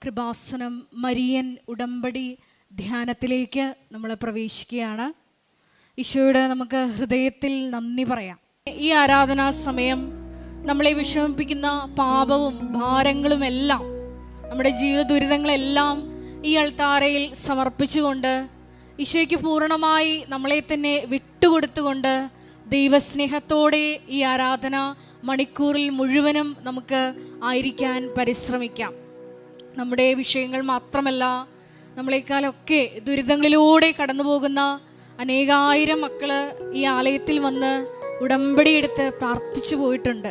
Kripasanam Marian ഉടമ്പടി ധ്യാനത്തിലേക്ക് നമ്മൾ പ്രവേശിക്കുകയാണ്. ഈശോയുടെ നമുക്ക് ഹൃദയത്തിൽ നന്ദി പറയാം. ഈ ആരാധനാ സമയം നമ്മളെ വിഷമിപ്പിക്കുന്ന പാപവും ഭാരങ്ങളും എല്ലാം, നമ്മുടെ ജീവിത ദുരിതങ്ങളെല്ലാം ഈ അൾത്താരയിൽ സമർപ്പിച്ചുകൊണ്ട് ഈശോയ്ക്ക് പൂർണ്ണമായി നമ്മളെ തന്നെ വിട്ടുകൊടുത്തുകൊണ്ട് ദൈവസ്നേഹത്തോടെ ഈ ആരാധന മണിക്കൂറിൽ മുഴുവനും നമുക്ക് ആയിരിക്കാൻ പരിശ്രമിക്കാം. നമ്മുടെ വിഷയങ്ങൾ മാത്രമല്ല, നമ്മളെക്കാളൊക്കെ ദുരിതങ്ങളിലൂടെ കടന്നു പോകുന്ന അനേകായിരം മക്കൾ ഈ ആലയത്തിൽ വന്ന് ഉടമ്പടിയെടുത്ത് പ്രാർത്ഥിച്ചു പോയിട്ടുണ്ട്.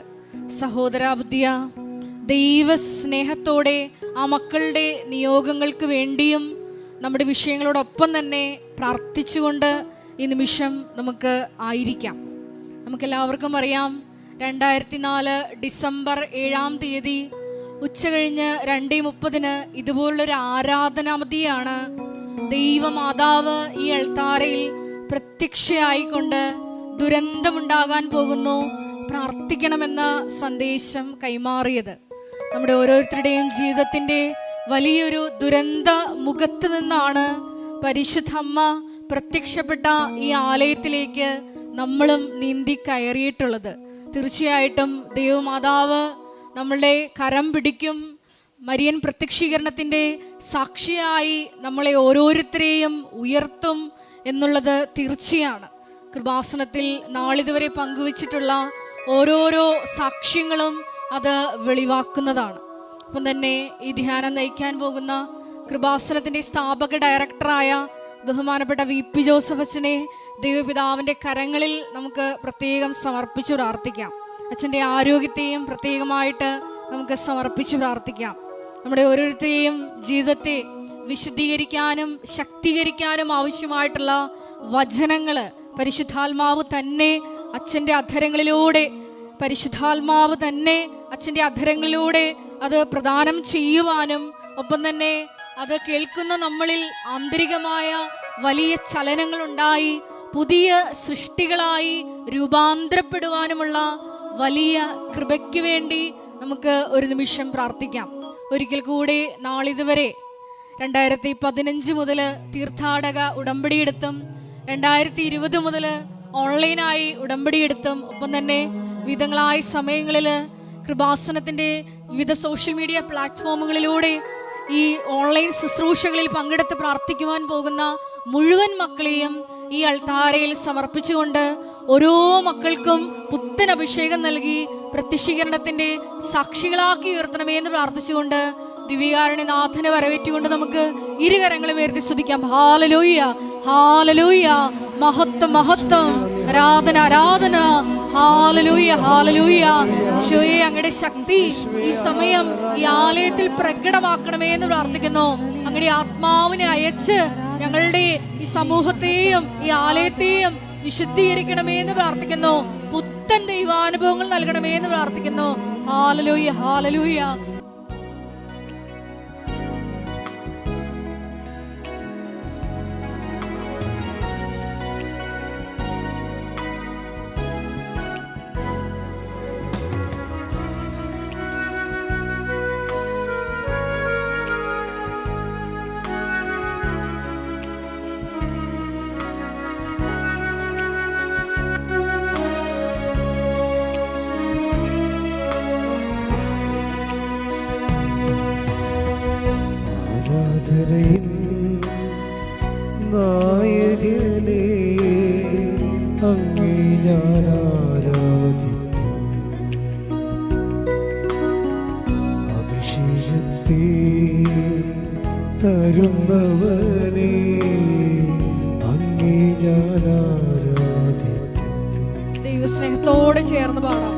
സഹോദരാബുദ്ധിയ ദൈവസ്നേഹത്തോടെ ആ മക്കളുടെ നിയോഗങ്ങൾക്ക് വേണ്ടിയും നമ്മുടെ വിഷയങ്ങളോടൊപ്പം തന്നെ പ്രാർത്ഥിച്ചുകൊണ്ട് ഈ നിമിഷം നമുക്ക് ആയിരിക്കാം. നമുക്കെല്ലാവർക്കും അറിയാം, 2004 ഡിസംബർ 7-ാം തീയതി ഉച്ചകഴിഞ്ഞ് 2:30 ഇതുപോലുള്ളൊരു ആരാധനാമതിയാണ് ദൈവമാതാവ് ഈ അൾത്താരയിൽ പ്രത്യക്ഷയായിക്കൊണ്ട് ദുരന്തമുണ്ടാകാൻ പോകുന്നു, പ്രാർത്ഥിക്കണമെന്ന സന്ദേശം കൈമാറിയത്. നമ്മുടെ ഓരോരുത്തരുടെയും ജീവിതത്തിൻ്റെ വലിയൊരു ദുരന്ത മുഖത്ത് നിന്നാണ് പരിശുദ്ധ അമ്മ പ്രത്യക്ഷപ്പെട്ട ഈ ആലയത്തിലേക്ക് നമ്മളും നീന്തി കയറിയിട്ടുള്ളത്. തീർച്ചയായിട്ടും ദൈവമാതാവ് നമ്മളുടെ കരം പിടിക്കും. മരിയൻ പ്രത്യക്ഷീകരണത്തിൻ്റെ സാക്ഷിയായി നമ്മളെ ഓരോരുത്തരെയും ഉയർത്തും എന്നുള്ളത് തീർച്ചയാണ്. കൃപാസനത്തിൽ നാളിതുവരെ പങ്കുവച്ചിട്ടുള്ള ഓരോരോ സാക്ഷ്യങ്ങളും അത് വെളിവാക്കുന്നതാണ്. അപ്പം തന്നെ ഈ ധ്യാനം നയിക്കാൻ പോകുന്ന കൃപാസനത്തിൻ്റെ സ്ഥാപക ഡയറക്ടറായ ബഹുമാനപ്പെട്ട VP ജോസഫ് അച്ഛനെ ദൈവപിതാവിൻ്റെ കരങ്ങളിൽ നമുക്ക് പ്രത്യേകം സമർപ്പിച്ചു പ്രാർത്ഥിക്കാം. അച്ഛൻ്റെ ആരോഗ്യത്തെയും പ്രത്യേകമായിട്ട് നമുക്ക് സമർപ്പിച്ച് പ്രാർത്ഥിക്കാം. നമ്മുടെ ഓരോരുത്തരെയും ജീവിതത്തെ വിശുദ്ധീകരിക്കാനും ശക്തീകരിക്കാനും ആവശ്യമായിട്ടുള്ള വചനങ്ങൾ പരിശുദ്ധാത്മാവ് തന്നെ അച്ഛൻ്റെ അധരങ്ങളിലൂടെ അത് പ്രദാനം ചെയ്യുവാനും ഒപ്പം തന്നെ അത് കേൾക്കുന്ന നമ്മളിൽ ആന്തരികമായ വലിയ ചലനങ്ങളുണ്ടായി പുതിയ സൃഷ്ടികളായി രൂപാന്തരപ്പെടുവാനുമുള്ള വലിയ കൃപയ്ക്ക് വേണ്ടി നമുക്ക് ഒരു നിമിഷം പ്രാർത്ഥിക്കാം. ഒരിക്കൽ കൂടി നാളിതുവരെ 2015 മുതൽ തീർത്ഥാടക ഉടമ്പടിയെടുത്തും 2020 മുതൽ ഓൺലൈനായി ഉടമ്പടിയെടുത്തും ഒപ്പം തന്നെ വിവിധങ്ങളായ സമയങ്ങളിൽ കൃപാസനത്തിൻ്റെ വിവിധ സോഷ്യൽ മീഡിയ പ്ലാറ്റ്ഫോമുകളിലൂടെ ഈ ഓൺലൈൻ ശുശ്രൂഷകളിൽ പങ്കെടുത്ത് പ്രാർത്ഥിക്കുവാൻ പോകുന്ന മുഴുവൻ മക്കളെയും ഈ അൾത്താരയിൽ സമർപ്പിച്ചുകൊണ്ട് ഓരോ മക്കൾക്കും പുത്തൻ അഭിഷേകം നൽകി പ്രത്യക്ഷീകരണത്തിൻ്റെ സാക്ഷികളാക്കി ഉയർത്തണമേ എന്ന് പ്രാർത്ഥിച്ചുകൊണ്ട് ദിവ്യകാരുണ്യനാഥനെ വരവേറ്റുകൊണ്ട് നമുക്ക് ഇരുകരങ്ങളും ഉയർത്തി സ്തുതിക്കാം. ഹല്ലേലൂയ, ഹല്ലേലൂയ, മഹത്വം, മഹത്വം, ആരാധന, ആരാധന, ഹല്ലേലൂയ, ഹല്ലേലൂയ. ഈശോയെ, അങ്ങയുടെ ശക്തി ഈ സമയം ഈ ആലയത്തിൽ പ്രകടമാക്കണമേ എന്ന് പ്രാർത്ഥിക്കുന്നു. അങ്ങയുടെ ആത്മാവിനെ അയച്ച് ഞങ്ങളുടെ ഈ സമൂഹത്തെയും ഈ ആലയത്തെയും വിശുദ്ധീകരിക്കണമേ എന്ന് പ്രാർത്ഥിക്കുന്നു. പുത്തൻ ദൈവാനുഭവങ്ങൾ നൽകണമേ എന്ന് പ്രാർത്ഥിക്കുന്നു. Hallelujah, hallelujah. നായകനെ അങ്ങേ ഞാൻ ആരാധിക്കും, അഭിഷേകത്തെ തരുന്നവനെ അങ്ങേ ഞാൻ ആരാധിക്കും. ദൈവസ്നേഹത്തോടെ ചേർന്ന് പാടാം.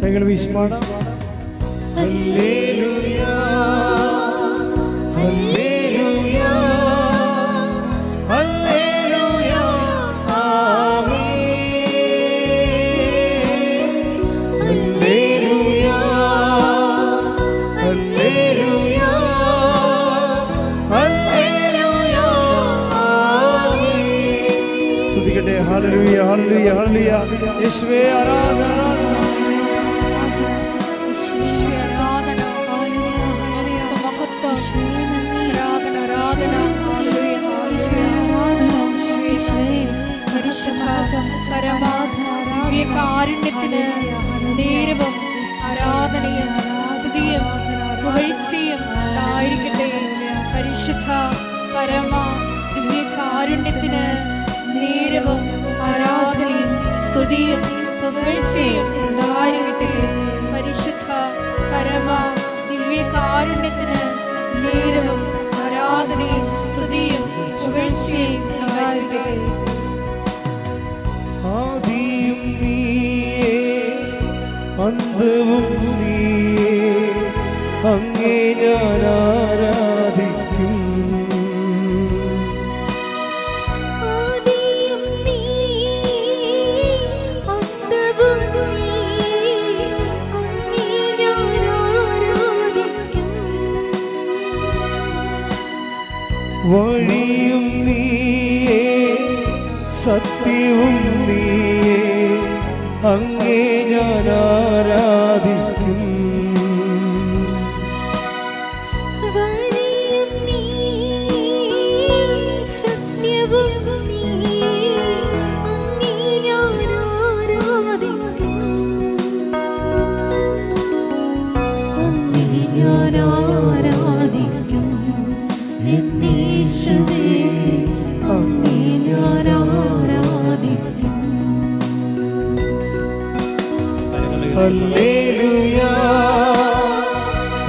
കൈകൾ വീശിപ്പാടാം. ഹല്ലേലൂയ, ഹല്ലേലൂയ, ഹല്ലേലൂയ, ആമേൻ. ഹല്ലേലൂയ ഹല്ലേലൂയ ഹല്ലേലൂയ. യേശുവേ ആരാധന ആരാധന. കാരുണ്യത്തിന് നേരവും ആരാധനയും സ്തുതിയും പുകഴ്ചയും ഉണ്ടായിരിക്കട്ടെ. പരിശുദ്ധ പരമ ദിവ്യകാരുണ്യത്തിന് നേരവും ആരാധനയും സ്തുതിയും പുകഴ്ചയും ഉണ്ടായിരിക്കട്ടെ. പരിശുദ്ധ പരമ ദിവ്യകാരുണ്യത്തിന് നേരവും ആരാധനയും സ്തുതിയും പുകഴ്ചയും ഉണ്ടായിരിക്കട്ടെ. ആദിയും നീയേ അന്തവും നീയേ, അങ്ങേ ഞാൻ ആരാധിക്കും. ആദിയും നീയേ അന്തവും നീയേ, അങ്ങേ ഞാൻ ആരാധിക്കും. വഴിയും നീയേ സത്യവും നീയേ, അങ്ങേ ഞാൻ ആരാധിക്കും. വഴിയും നീയേ സത്യവും നീയേ, അങ്ങേ ഞാൻ ആരാധിക്കും. അങ്ങേ ഞാൻ ആരാധിക്കും എന്നീശുവേ, അങ്ങേ ഞാൻ ആരാധിക്കും. ഹല്ലേലൂയ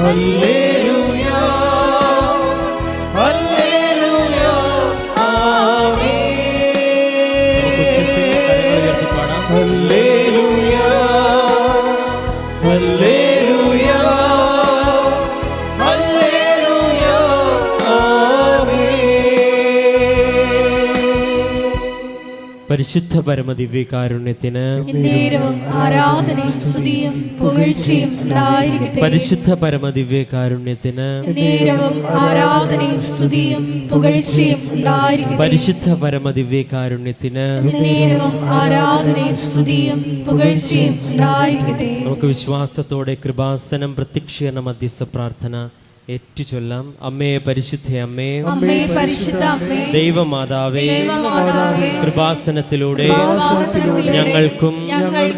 ഹല്ലേലൂയ ഹല്ലേലൂയ ആമേൻ. ഹല്ലേലൂയ ഹല്ലേലൂയ ഹല്ലേലൂയ ആമേൻ. പരിശുദ്ധ പരമദിവ്യകാരുണ്യത്തിന് നേരവും ആരാധനയും സ്തുതിയും പുകഴ്ചയും ഉണ്ടായിരിക്കട്ടെ. പരിശുദ്ധ പരമദിവ്യകാരുണ്യത്തിന് നേരവും ആരാധനയും സ്തുതിയും പുകഴ്ചയും ഉണ്ടായിരിക്കട്ടെ. പരിശുദ്ധ പരമദിവ്യകാരുണ്യത്തിന് നേരവും ആരാധനയും സ്തുതിയും പുകഴ്ചയും ഉണ്ടായിരിക്കട്ടെ. നമുക്ക് വിശ്വാസത്തോടെ കൃപാസനം പ്രത്യക്ഷീകരണ മധ്യസ്ഥ പ്രാർത്ഥന ഏറ്റുചൊല്ലാം. അമ്മേ പരിശുദ്ധ അമ്മേ, അമ്മേ പരിശുദ്ധ അമ്മേ, ദൈവമാതാവേ, ദൈവമാതാവേ, കൃപാസനത്തിലൂടെ കൃപാസനത്തിലൂടെ ഞങ്ങൾക്കും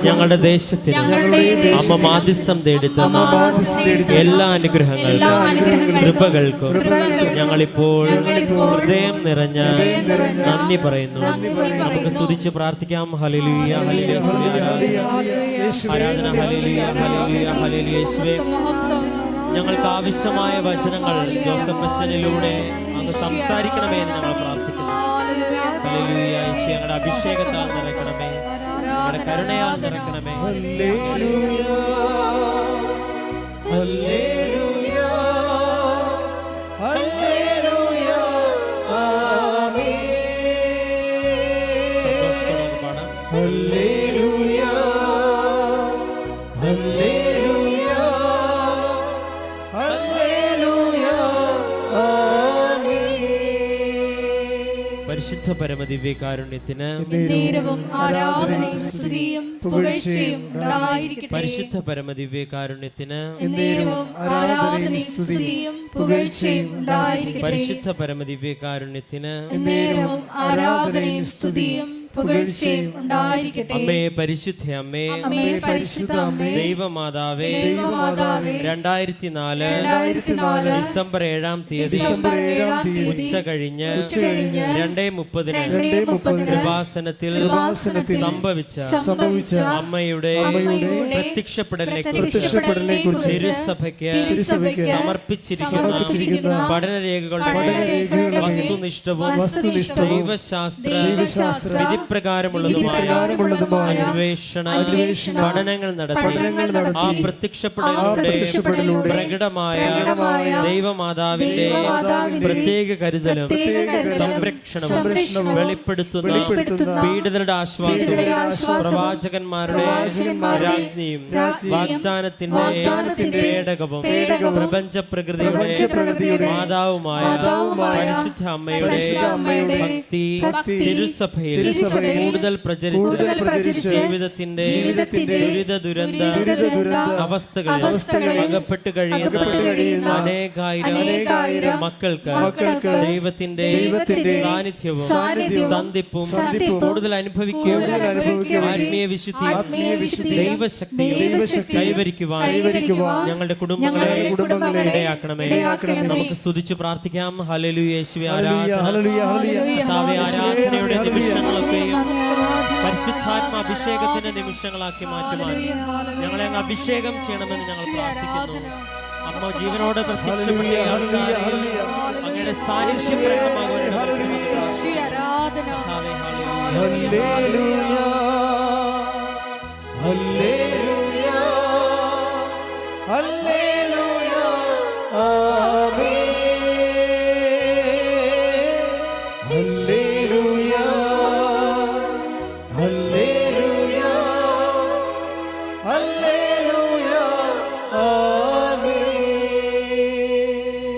ഞങ്ങളുടെ ദേശത്തിനും ഞങ്ങളുടെ അമ്മ മാധ്യസ്ഥം തേടിത്തന്ന മാധ്യസ്ഥം തേടിത്തന്ന എല്ലാ അനുഗ്രഹങ്ങൾക്കും എല്ലാ അനുഗ്രഹങ്ങൾക്കും കൃപകൾക്കും കൃപകൾക്കും ഞങ്ങളിപ്പോൾ ഞങ്ങളിപ്പോൾ ഹൃദയം നിറഞ്ഞ നിറഞ്ഞ നന്ദി പറയുന്നു. നന്ദി നമുക്ക് പറയുന്നു. സ്തുതിച്ച് പ്രാർത്ഥിക്കാം. ഹല്ലേലൂയ ഹല്ലേലൂയ ആരാധന. ഹല്ലേലൂയ ഹല്ലേലൂയ ഹല്ലേലൂയ. യേശുവേ, ഞങ്ങൾക്ക് ആവശ്യമായ വചനങ്ങൾ ജോസഫ് അച്ഛനിലൂടെ അങ്ങ് സംസാരിക്കണമേ എന്ന് ഞങ്ങൾ പ്രാർത്ഥിക്കുന്നു. ഹല്ലേലൂയ. യേശുവേ, ഞങ്ങളുടെ അഭിഷേകത്താൽ നിറയ്ക്കണമേ, ഞങ്ങളുടെ കരുണയാൽ നിറയ്ക്കണമേ. ഹല്ലേലൂയ ഹല്ലേലൂയ ഹല്ലേലൂയ ആമേൻ. സന്തോഷത്തോടെ നമുക്ക് പാടാം. ഹല്ലേലൂയ ഹല്ലേലൂയ ഹല്ലേലൂയ ആമേൻ. പരിശുദ്ധ പരമദിവ്യകാരുണ്യത്തിന് നേരവും ആരാധനയും സ്തുതിയും പുകഴ്ചയും ഉണ്ടായിരിക്കട്ടെ. പരിശുദ്ധ പരമദിവ്യകാരുണ്യത്തിന് നേരവും ആരാധനയും സ്തുതിയും പുകഴ്ചയും ഉണ്ടായിരിക്കട്ടെ. പരിശുദ്ധ പരമദിവ്യകാരുണ്യത്തിന് നേരവും ആരാധനയും സ്തുതിയും പുകഴ്ചയും ഉണ്ടായിരിക്കട്ടെ. അമ്മേ പരിശുദ്ധ അമ്മേ, അമ്മേ പരിശുദ്ധ അമ്മേ, ദൈവമാതാവേ, ദൈവമാതാവേ, 2004 ഡിസംബർ 7-ാം തീയതി ഉച്ച കഴിഞ്ഞ് 2:30 കൃപാസനത്തിൽ സംഭവിച്ച അമ്മയുടെ പ്രത്യക്ഷപ്പെടലിനെ കുറിച്ച് തിരുസഭയ്ക്ക് സമർപ്പിച്ചിരിക്കുന്ന പഠനരേഖകളുടെ വസ്തുനിഷ്ഠവും ദൈവശാസ്ത്ര വിധിപ്രകാരമുള്ളതുമായ അന്വേഷണ പഠനങ്ങൾ നടത്തി ആ പ്രത്യക്ഷപ്പെടലിലൂടെ പ്രകടമായ ദൈവമാതാവിന്റെ പ്രത്യേക കരുതലും സംരക്ഷണവും വെളിപ്പെടുത്തുന്ന പീഡിതരുടെ ആശ്വാസവും പ്രവാചകന്മാരുടെ രാജ്ഞിയും വാഗ്ദാനത്തിന്റെ പേടകവും പ്രപഞ്ച പ്രകൃതിയുടെ മാതാവുമായ പരിശുദ്ധ അമ്മയുടെ ഭക്തി തിരുസഭയിൽ കൂടുതൽ പ്രചരിച്ച് ജീവിതത്തിന്റെ ദുരിത അവസ്ഥകളിൽ അകപ്പെട്ട് കഴിയുന്ന അനേകായിരം മക്കൾക്ക് ദൈവത്തിന്റെ സാന്നിധ്യവും സന്ധിപ്പും കൂടുതൽ അനുഭവിക്കുകയും ആത്മീയ വിശുദ്ധി ദൈവശക്തിയും കൈവരിക്കുവാൻ ഞങ്ങളുടെ കുടുംബങ്ങളെ ഇടയാക്കണമേ. നമുക്ക് സ്തുതിച്ച് പ്രാർത്ഥിക്കാം. ഹല്ലേലൂയ. യേശുവേ ആരാധനയുടെ നിമിഷങ്ങളൊക്കെയും പരിശുദ്ധാത്മ അഭിഷേകത്തിന്റെ നിമിഷങ്ങളാക്കി മാറ്റുവാൻ ഞങ്ങളെ അങ്ങ് അഭിഷേകം ചെയ്യണമെന്ന് ഞങ്ങൾ പ്രാർത്ഥിക്കുന്നു. അമ്മ ജീവനോടെ പ്രത്യക്ഷപ്പെട്ട അങ്ങയുടെ സാന്നിധ്യം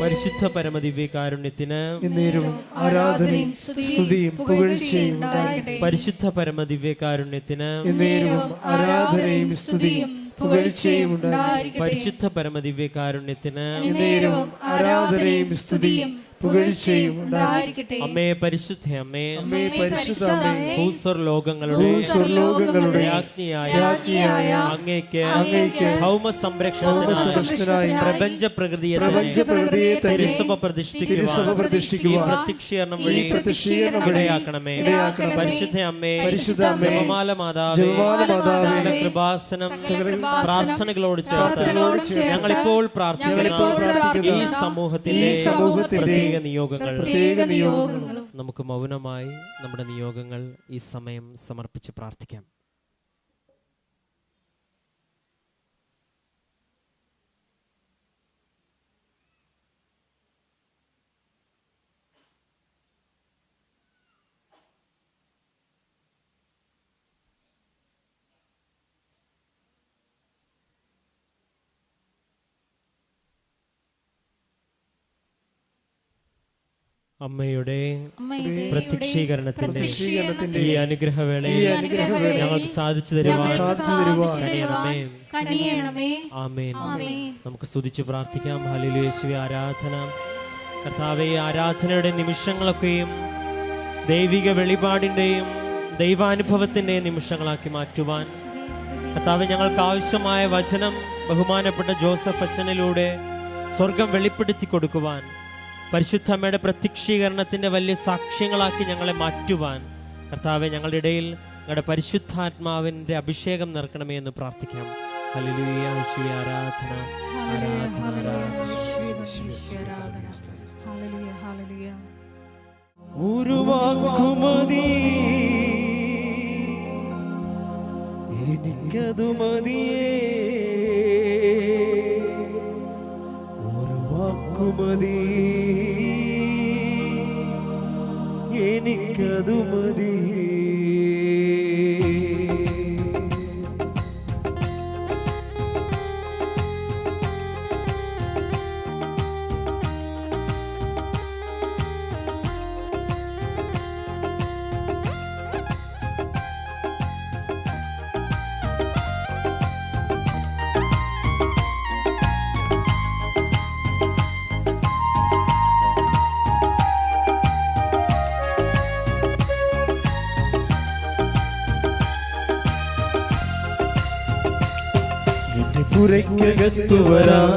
പരിശുദ്ധ പരമദിവ്യകാരുണ്യത്തിന് ആരാധനയും സ്തുതിയും പുകഴ്ചയും ഉണ്ടാകട്ടെ. പരിശുദ്ധ പരമദിവ്യകാരുണ്യത്തിന് ആരാധനയും സ്തുതിയും പുകഴ്ചയും ഉണ്ടാകട്ടെ. പരിശുദ്ധ പരമദിവ്യകാരുണ്യത്തിന് ആരാധനയും സ്തുതിയും പുകഴ്ചയും ഉണ്ടാകട്ടെ. അമ്മേ പരിശുദ്ധ അമ്മേ പരിശുദ്ധ അമ്മേ ഭൂസ്വർലോകങ്ങളുടെ രാജ്ഞിയായ അങ്ങേക്ക് ഭൗമ സംരക്ഷണത്തിനായി പ്രപഞ്ച പ്രകൃതിയെ തിരുസഭ പ്രതിഷ്ഠിക്കുവാൻ പ്രത്യക്ഷീകരണം വഴി ഇടയാക്കണമേ. പരിശുദ്ധ അമ്മേ ജപമാല മാതാവേ കൃപാസനം പ്രാർത്ഥനകളോട് ചേർത്ത് ഞങ്ങളിപ്പോൾ പ്രാർത്ഥിക്കുന്ന ഈ സമൂഹത്തിന്റെ പ്രത്യേക നിയോഗങ്ങൾ നമുക്ക് മൗനമായി നമ്മുടെ നിയോഗങ്ങൾ ഈ സമയം സമർപ്പിച്ച് പ്രാർത്ഥിക്കാം. അമ്മയുടെ പ്രത്യക്ഷീകരണത്തിന്റെ ഈ അനുഗ്രഹവേളയിൽ ഞങ്ങൾക്ക് സാധിച്ചു തരുവാൻ ആമേൻ. നമുക്ക് സ്തുതിച്ച് പ്രാർത്ഥിക്കാം. ഹല്ലേലൂയ. യേശുവേ ആരാധന. കർത്താവേ, ആരാധനയുടെ നിമിഷങ്ങളൊക്കെയും ദൈവിക വെളിപാടിന്റെയും ദൈവാനുഭവത്തിന്റെയും നിമിഷങ്ങളാക്കി മാറ്റുവാൻ കർത്താവേ, ഞങ്ങൾക്ക് ആവശ്യമായ വചനം ബഹുമാനപ്പെട്ട ജോസഫ് അച്ഛനിലൂടെ സ്വർഗം വെളിപ്പെടുത്തി കൊടുക്കുവാൻ, പരിശുദ്ധ അമ്മയുടെ പ്രത്യക്ഷീകരണത്തിന്റെ വലിയ സാക്ഷ്യങ്ങളാക്കി ഞങ്ങളെ മാറ്റുവാൻ കർത്താവെ, ഞങ്ങളുടെ ഇടയിൽ ഞങ്ങളുടെ പരിശുദ്ധാത്മാവിന്റെ അഭിഷേകം നിറക്കണമേ എന്ന് പ്രാർത്ഥിക്കാം. ഹല്ലേലൂയ. യേശുവേ ആരാധന. ഒരു വാക്കുമതി എനിക്കതു മതിയേ, ഒരു വാക്കുമതി എനിക്കതു മതി. പുരയ്ക്കകത്തു വരാൻ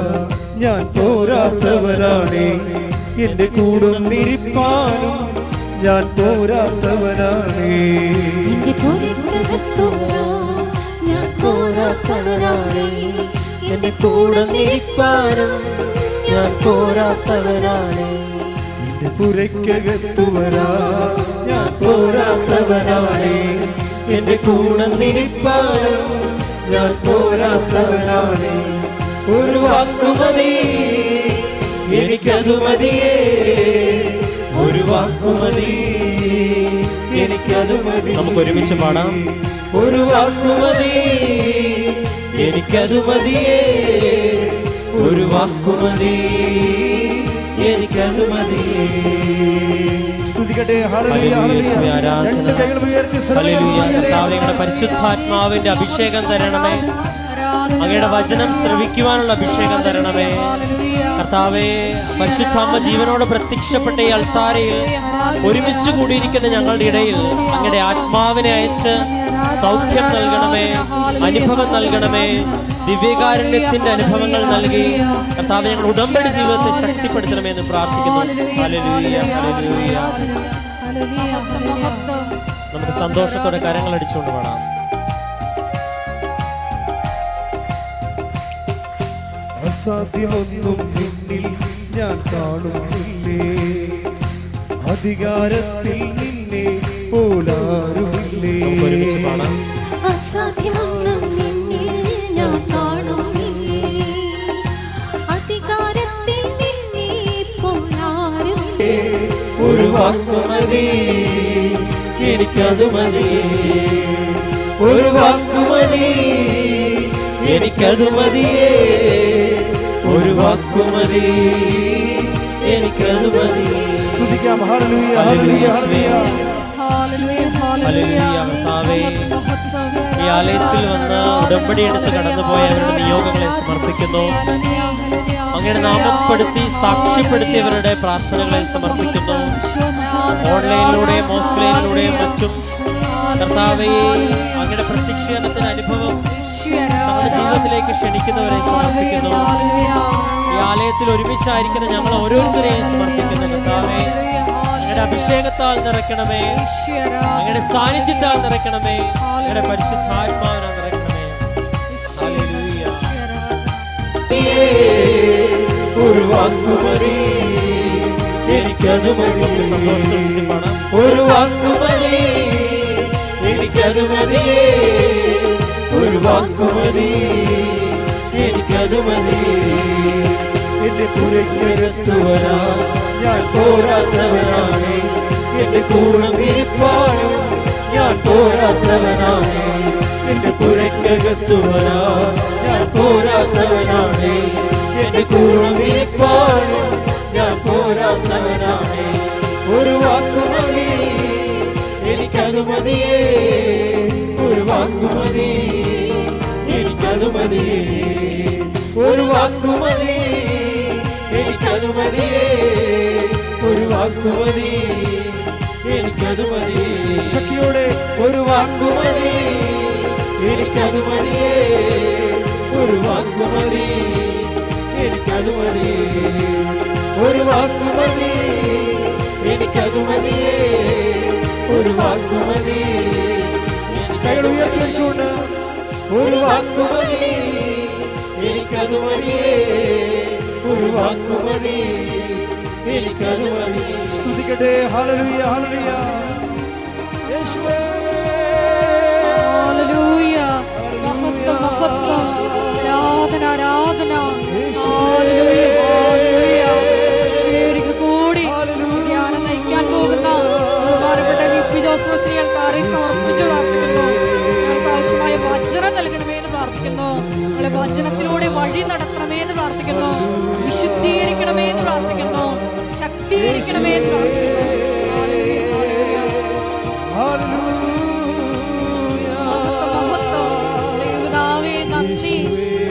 ഞാൻ പോരാത്തവനാണേ, എന്റെ കൂടുന്നിരിപ്പാനും ഞാൻ പോരാത്തവനാണേ. എന്റെ പുരയ്ക്കകത്തു വരാൻ ഞാൻ പോരാത്തവനാണേ, എന്റെ കൂടുന്നിരിപ്പാനും ഞാൻ പോരാത്തവനാണേ. എന്റെ പുരയ്ക്കകത്തു വരാൻ ഞാൻ പോരാത്തവനാണേ, എന്റെ കൂടുന്നിരിപ്പാനും ഞാൻ പോരാത്തവനാണേ. ഒരു വാക്കുമതി എനിക്കതു മതിയേ, ഒരു വാക്കുമതി എനിക്കതു മതി. നമുക്ക് ഒരുമിച്ച് പാടാം. ഒരു വാക്കുമതി എനിക്കതു മതിയേ, ഒരു വാക്കുമതി എനിക്കതു മതിയേ. സ്തുതിക സ്തുതിക്കട്ടെ. ഹല്ലേലൂയ, ഹല്ലേലൂയ, ഹല്ലേലൂയ. ആരാധന. രണ്ട് കൈകളും ഉയർത്തി ഹല്ലേലൂയ. കർത്താവേ, അങ്ങയുടെ പരിശുദ്ധാത്മാവിന്റെ അഭിഷേകം തരണമേ. അങ്ങയുടെ വചനം ശ്രവിക്കുവാനുള്ള അഭിഷേകം തരണമേ. കർത്താവേ, പരിശുദ്ധാത്മ ജീവനോട് പ്രത്യക്ഷപ്പെട്ട ഈ അൾത്താരയിൽ ഒരുമിച്ച് കൂടിയിരിക്കുന്ന ഞങ്ങളുടെ ഇടയിൽ അങ്ങയുടെ ആത്മാവിനെ അയച്ച് സൗഖ്യം നൽകണമേ, അനുഭവം നൽകണമേ, ദിവ്യകാരുണ്യത്തിന്റെ അനുഭവങ്ങൾ നൽകി കർത്താവേ ഞങ്ങൾ ഉടമ്പടി ജീവിതത്തെ ശക്തിപ്പെടുത്തണമെന്ന് പ്രാർത്ഥിക്കുന്നു. Hallelujah, hallelujah. നമുക്ക് സന്തോഷത്തോടെ കരങ്ങൾ അടിച്ചുകൊണ്ട് പാടാം. അസാധ്യമൊന്നും നിന്നിൽ ഞാൻ കാണുന്നില്ലേ, അധികാരത്തിൽ നിന്നെ പോലാരുമില്ലേ. ഒരുമിച്ച് പാടാം. അസാധ്യമൊന്നും നിന്നിൽ ഞാൻ കാണുന്നില്ലേ, അധികാരത്തിൽ നിന്നെ പോലാരുമില്ലേ. ഒരു വാക്കുമതി എനിക്കത് മതി, ഒരു വാക്കുമതി എനിക്കത് മതിയേ, ഒരു വാക്കുമതി എനിക്കത് മതി. സ്തുതിക്കാം. ഹല്ലേലൂയ, ഹല്ലേലൂയ, ഹല്ലേലൂയ. ഹല്ലേലൂയ. കർത്താവേ, ഈ ആലയത്തിൽ വന്ന് ഉടമ്പടി എടുത്ത് കടന്നുപോയ അവരുടെ നിയോഗങ്ങളെ സമർപ്പിക്കുന്നു. അങ്ങയുടെ നാമപ്പെടുത്തി സാക്ഷ്യപ്പെടുത്തിയവരുടെ പ്രാർത്ഥനകളെ സമർപ്പിക്കുന്നു. ഓൺലൈനിലൂടെയും ഓഫ്ലൈനിലൂടെയും മറ്റും കർത്താവേ, അങ്ങയുടെ പ്രത്യക്ഷീകരണത്തിന് അനുഭവം നമ്മുടെ ജീവിതത്തിലേക്ക് ക്ഷണിക്കുന്നവരെ സമർപ്പിക്കുന്നു. ഈ ആലയത്തിൽ ഒരുമിച്ചായിരിക്കുന്ന ഞങ്ങൾ ഓരോരുത്തരെയും സമർപ്പിക്കുന്ന കർത്താവേ, അങ്ങയുടെ അഭിഷേകത്താൽ നിറയ്ക്കണമേ, അങ്ങയുടെ സാന്നിധ്യത്താൽ നിറയ്ക്കണമേ, അങ്ങയുടെ പരിശുദ്ധാത്മാവിനാൽ നിറയ്ക്കണമേ. ഹല്ലേലൂയ. ഒരു വാക്കുമതി എനിക്കത് മതി, സന്തോഷത്തോടെ പാടാം. ഒരു വാക്കുമതി എനിക്കത് മതിയേ, ഒരു വാക്കുമതി എനിക്കത് മതി. എന്റെ പുരയ്ക്കകത്ത് വരാൻ ഞാൻ പോരാത്തവനാണ്, എന്റെ കൂണം ഇരിപ്പാനും ഞാൻ പോരാത്തവനാണ്. എന്റെ പുരയ്ക്കകത്ത് വരാൻ ഞാൻ പോരാത്തവനാണ്, എന്റെ കൂണം ഇരിപ്പാനും ഞാൻ പോരാത്തവനാണ്. ഒരു വാക്കുമതി എനിക്കത് മതിയേ, ഒരു വാക്കുമതി എനിക്കത് മതിയേ, ഒരു വാക്കുമതി എനിക്കത് മതിയേ, ഒരു വാക്കുമതി എനിക്കത് മതിയേ. ശക്തിയോടെ ഒരു വാക്കുമതി എനിക്കത് മതിയേ, ഒരു വാക്കുമതി എനിക്കത് മതിയേ, ഒരു വാക്കുമതി എനിക്കത് മതിയേ, ഒരു വാക്കുമതി കൈകൾ ഉയർത്തി വെച്ചുകൊണ്ട് ഒരു വാക്കുമതി എനിക്കത് മതിയേ, ഒരു വാക്കുമതി എനിക്കത് മതി. സ്തുതിക്കട്ടെ. ഹല്ലേലൂയ, ഹല്ലേലൂയ. യേശുവേ, ഹല്ലേലൂയ. മഹത്വം, മഹത്വം. ആരാധന, ആരാധന. ഹല്ലേലൂയ, ഹല്ലേലൂയ. ശരിക്കും കൂടി ധ്യാനം നയിക്കാൻ പോകുന്ന ബഹുമാനപ്പെട്ട വി.പി. ജോസഫ് ശ്രീ അൾത്താരയെ സമർപ്പിച്ച് പ്രാർത്ഥിക്കുന്നു. ഞങ്ങൾക്ക് ആവശ്യമായ വചനം നൽകണമേ എന്ന് പ്രാർത്ഥിക്കുന്നു. ഞങ്ങളെ വചനത്തിലൂടെ വഴി നടത്തണമേ എന്ന് പ്രാർത്ഥിക്കുന്നു. വിശുദ്ധീകരിക്കണമേ എന്ന് പ്രാർത്ഥിക്കുന്നു. ശക്തീകരിക്കണമേ എന്ന് പ്രാർത്ഥിക്കുന്നു. ഹല്ലേലൂയ, ഹല്ലേലൂയ. ഹല്ലേലൂയ. മഹത്വം. ദൈവപിതാവേ, നന്ദി.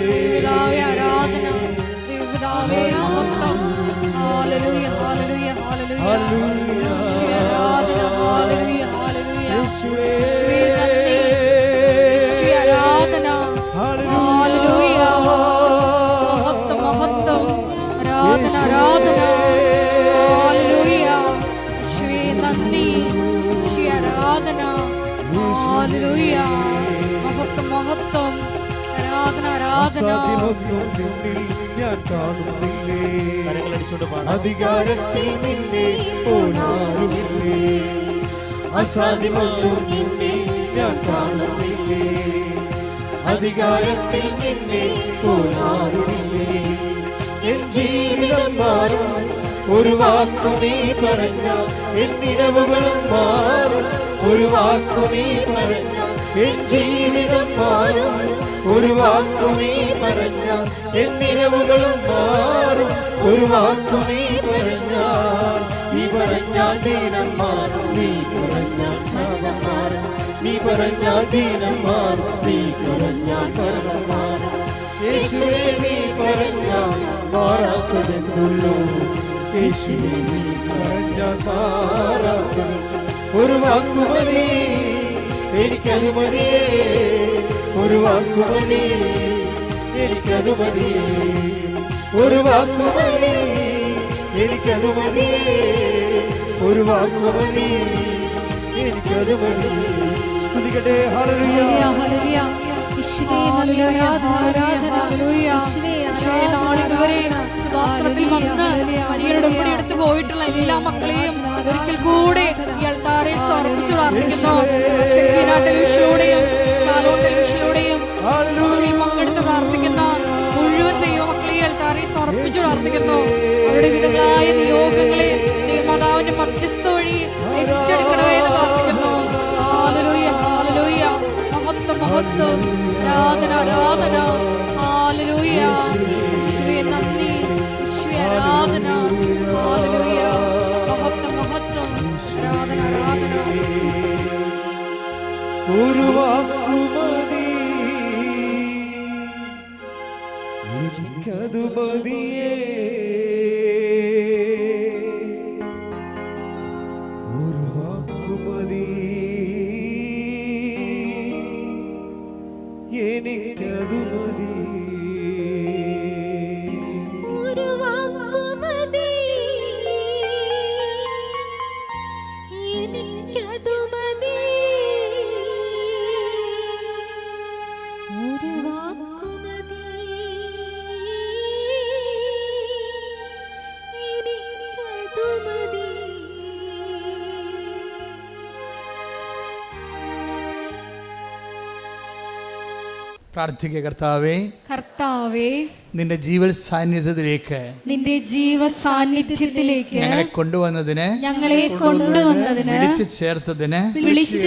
ദൈവപിതാവേ, ആരാധന. ദൈവപിതാവേ, മഹത്വം. ഹല്ലേലൂയ, ഹല്ലേലൂയ, ഹല്ലേലൂയ. യേശുവേ, ആരാധന. ഹല്ലേലൂയ, ഹല്ലേലൂയ. യേശുവേ, നന്ദി. യേശുവേ, ആരാധന. ഹല്ലേലൂയ. മഹത്വം, മഹത്വം. ആരാധന, ആരാധന. ഹല്ലേലൂയ. യേശുവേ, നന്ദി. യേശുവേ, ആരാധന. ഹല്ലേലൂയ. മഹത്വം, മഹത്വം. ആരാധന, ആരാധന. അസാധ്യമൊന്നും നിന്നിൽ ഞാൻ കാണുന്നില്ലേ, കരങ്ങൾ അടിച്ചുകൊണ്ട് പാടാം. അധികാരത്തിൽ നിന്നെ പോലാരുമില്ലേ, അസാധ്യമൊന്നും നിന്നിൽ ഞാൻ കാണുന്നില്ലേ, അധികാരത്തിൽ നിന്നെ പോലാരുമില്ലേ. എൻ ജീവിതം മാറും ഒരു വാക്കു നീ പറഞ്ഞ, എൻ നിലവുകളും മാറും ഒരു വാക്കു നീ പറഞ്ഞ, എൻ ജീവിതം മാറും ഒരു വാക്കു നീ പറഞ്ഞ, എൻ നിലവുകളും മാറും ഒരു വാക്കു നീ പറഞ്ഞ, നീ പറഞ്ഞ പറഞ്ഞാൽ ദീനം മാറും, നീ പറഞ്ഞാൽ ശാപം മാറും. നീ പറഞ്ഞാൽ ദീനം മാറും, നീ പറഞ്ഞാൽ മരണം മാറും. യേശുവേ നീ പറഞ്ഞാൽ മാറാത്തതെന്നുള്ളൂ, യേശുവേ നീ പറഞ്ഞാൽ മാറാത്തത്. ഒരു വാക്കുമതി എനിക്കത് മതിയേ, ഒരു വാക്കുമതി എനിക്കത് മതിയേ, ഒരു വാക്കുമതി എനിക്കത് മതിയേ, ഒരു വാക്കുമതി എനിക്കത് മതിയേ. സ്തുതിക്കട്ടെ. ഹല്ലേലൂയ. ഹല്ലേലൂയ. വാസ്ത്രത്തിൽ വന്ന് മരിയയുടെ ഉടമ്പടി എടുത്തു പോയിട്ടുള്ള എല്ലാ മക്കളെയും ഒരിക്കൽ കൂടെ ഈ അൾത്താരെ സമർപ്പിച്ചു പ്രാർത്ഥിക്കുന്നു. ഷെക്കീന ടെലിവിഷനിലൂടെയും ഷാലോൺ ടെലിവിഷനിലൂടെയും പങ്കെടുത്ത് പ്രാർത്ഥിക്കുന്ന മുഴുവൻ ദൈവമക്കളെയും അൾത്താരെ സമർപ്പിച്ചു പ്രാർത്ഥിക്കുന്നു. അവരുടെ വിധങ്ങളായ നിയോഗങ്ങളെ ദൈവമാതാവിന്റെ മധ്യസ്ഥ വഴി ഏറ്റെടുക്കണമേ എന്ന് പ്രാർത്ഥിക്കുന്നു. ഹല്ലേലൂയ, ഹല്ലേലൂയ. മഹത്വം, മഹത്വം, ആരാധന, ആരാധന. ഹല്ലേലൂയ. യേശുവേ നന്ദി, യേശുവേ ആരാധന. ഹല്ലേലൂയ. മഹത്വം, മഹത്വം, ആരാധന, ആരാധന. ഒരു വാക്കുമതി എനിക്കത് മതിയേ, ഒരു വാക്കുമതി എനിക്കത് മതി, ഒരു വാക്കുമതി എനിക്കതു മതി, ഒരു വാക്കുമതി എനിക്കതു മതി. പ്രാർത്ഥിക്കുക. കർത്താവേ, കർത്താവേ, നിന്റെ ജീവൽ സാന്നിധ്യത്തിലേക്ക് നിന്റെ ജീവ സാന്നിധ്യത്തിലേക്ക് ഞങ്ങളെ കൊണ്ടുവന്നതിന് വിളിച്ചു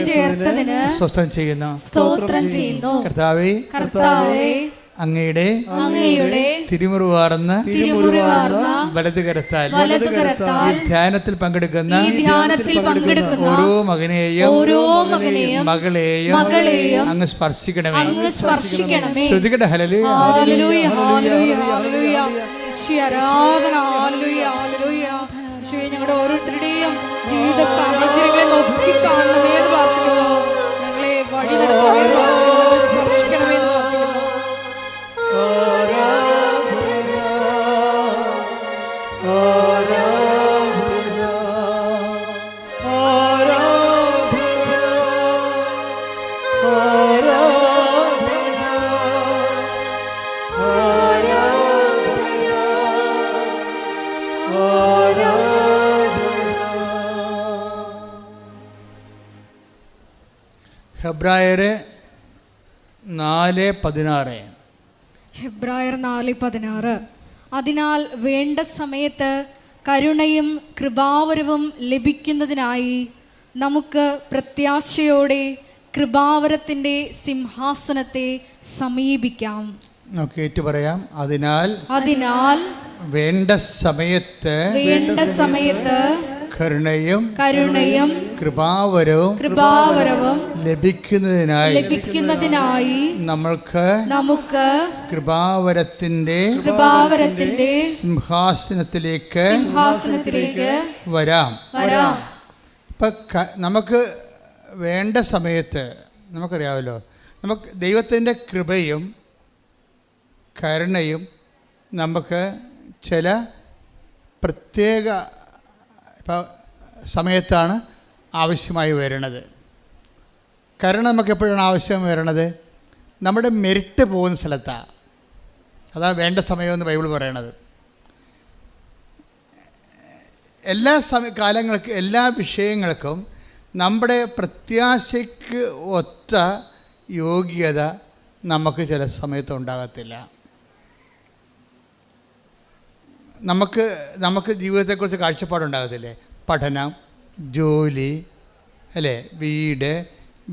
ചേർത്തതിന് സ്വസ്ഥം ചെയ്യുന്നു. സ്തോത്രം ചെയ്യുന്നു. കർത്താവേ, അങ്ങയുടെ തിരുമുറിവാർന്ന വലതുകരത്താൽ ഈ ധ്യാനത്തിൽ പങ്കെടുക്കുന്ന ഓരോ മകനെയും മകളെയും അങ്ങ് സ്പർശിക്കണമേ. ശ്രുതികട ഹല്ലേലൂയ. ഹല്ലേലൂയ, ഹല്ലേലൂയ, ഹല്ലേലൂയ. യേശുവേ ആരാധന. ഹല്ലേലൂയ, ഹല്ലേലൂയ. യേശുവേ ഞങ്ങളുടെ ഓരോരുത്തരുടെയും ജീവിത സാഹചര്യങ്ങളെ നോക്കി കാണണമേ എന്ന് പ്രാർത്ഥിക്കുന്നു. ഞങ്ങളെ വഴി നടത്തണമേ എന്ന് പ്രാർത്ഥിക്കുന്നു. സ്പർശിക്കണമേ എന്ന് പ്രാർത്ഥിക്കുന്നു. ഹെബ്രായർ 4:16. ഹെബ്രായർ 4:16. അതിനാൽ വേണ്ട സമയത്ത് കരുണയും കൃപാവരവും ലഭിക്കുന്നതിനായി നമുക്ക് പ്രത്യാശയോടെ കൃപാവരത്തിൻ്റെ സിംഹാസനത്തെ സമീപിക്കാം. നമുക്ക് ഏറ്റു പറയാം. അതിനാൽ വേണ്ട സമയത്ത് കരുണയും കൃപാവരവും ലഭിക്കുന്നതിനായി നമുക്ക് കൃപാവരത്തിന്റെ സിംഹാസനത്തിലേക്ക് വരാം. ഇപ്പൊ നമുക്ക് വേണ്ട സമയത്ത് നമുക്കറിയാമല്ലോ, നമുക്ക് ദൈവത്തിൻ്റെ കൃപയും കരുണയും നമുക്ക് ചില പ്രത്യേക സമയത്താണ് ആവശ്യമായി വരുന്നത്. കരുണ നമുക്ക് എപ്പോഴാണ് ആവശ്യം വരുന്നത്? നമ്മുടെ മെരിറ്റ് പോകുന്ന സ്ഥലത്താണ്. അതാണ് വേണ്ട സമയമെന്ന് ബൈബിൾ പറയണത്. എല്ലാ കാലങ്ങൾക്കും എല്ലാ വിഷയങ്ങൾക്കും നമ്മുടെ പ്രത്യാശയ്ക്ക് ഒത്ത യോഗ്യത നമുക്ക് ചില സമയത്ത് ഉണ്ടാകത്തില്ല. നമുക്ക് ജീവിതത്തെക്കുറിച്ച് കാഴ്ചപ്പാടുണ്ടാകത്തില്ലേ? പഠനം, ജോലി, അല്ലേ, വീട്,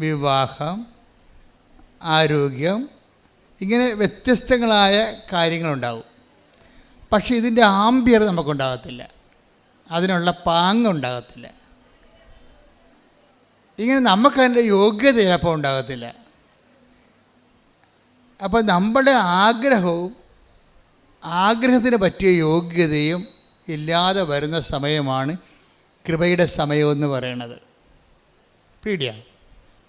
വിവാഹം, ആരോഗ്യം, ഇങ്ങനെ വ്യത്യസ്തങ്ങളായ കാര്യങ്ങളുണ്ടാവും. പക്ഷേ ഇതിൻ്റെ ആംബിയർ നമുക്കുണ്ടാകത്തില്ല. അതിനുള്ള പാങ്ങുണ്ടാകത്തില്ല. ഇങ്ങനെ നമുക്കതിൻ്റെ യോഗ്യത ചിലപ്പോൾ ഉണ്ടാകത്തില്ല. അപ്പോൾ നമ്മുടെ ആഗ്രഹത്തിന് പറ്റിയ യോഗ്യതയും ഇല്ലാതെ വരുന്ന സമയമാണ് കൃപയുടെ സമയമെന്ന് പറയുന്നത്. പേടിയാണ്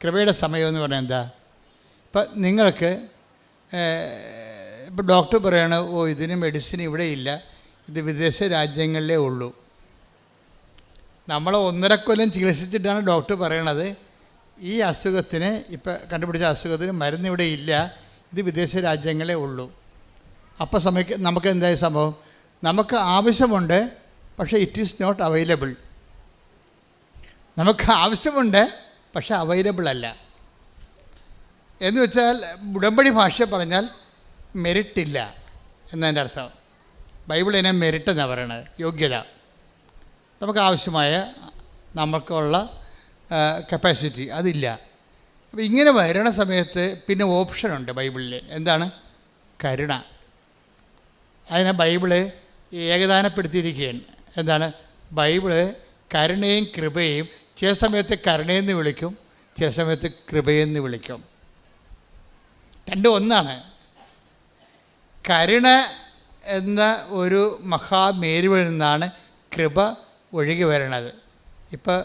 കൃപയുടെ സമയമെന്ന് പറഞ്ഞാൽ എന്താ? ഇപ്പം നിങ്ങൾക്ക് ഇപ്പോൾ ഡോക്ടർ പറയാണ്, ഇതിന് മെഡിസിൻ ഇവിടെ ഇല്ല, ഇത് വിദേശ രാജ്യങ്ങളിലേ ഉള്ളൂ. നമ്മൾ 1.5 കൊല്ലം ചികിത്സിച്ചിട്ടാണ് ഡോക്ടർ പറയണത് ഈ അസുഖത്തിന്, ഇപ്പം കണ്ടുപിടിച്ച അസുഖത്തിന് മരുന്ന് ഇവിടെ ഇല്ല, ഇത് വിദേശ രാജ്യങ്ങളേ ഉള്ളൂ. അപ്പോൾ നമുക്ക് എന്തായ സംഭവം? നമുക്ക് ആവശ്യമുണ്ട്, പക്ഷേ ഇറ്റ് ഈസ് നോട്ട് അവൈലബിൾ. നമുക്ക് ആവശ്യമുണ്ട്, പക്ഷേ അവൈലബിൾ അല്ല. എന്ന് വെച്ചാൽ ഉടമ്പടി ഭാഷ പറഞ്ഞാൽ മെറിറ്റില്ല എന്നതിൻ്റെ അർത്ഥം. ബൈബിൾ ഇതിനെ മെറിറ്റ് എന്നാണ് പറയണത്, യോഗ്യത. നമുക്ക് ആവശ്യമായ നമുക്കുള്ള കപ്പാസിറ്റി അതില്ല. അപ്പോൾ ഇങ്ങനെ വരണ സമയത്ത് പിന്നെ ഓപ്ഷനുണ്ട് ബൈബിളിൽ. എന്താണ്? കരുണ. അതിനെ ബൈബിള് ഏകദാനപ്പെടുത്തിയിരിക്കുകയാണ്. എന്താണ്? ബൈബിള് കരുണയും കൃപയും ചില സമയത്ത് കരുണയെന്ന് വിളിക്കും, ചില സമയത്ത് കൃപയെന്ന് വിളിക്കും. രണ്ടും ഒന്നാണ്. കരുണ എന്ന ഒരു മഹാമേരുവിൽ നിന്നാണ് കൃപ ഒഴുകി വരണത്. ഇപ്പോൾ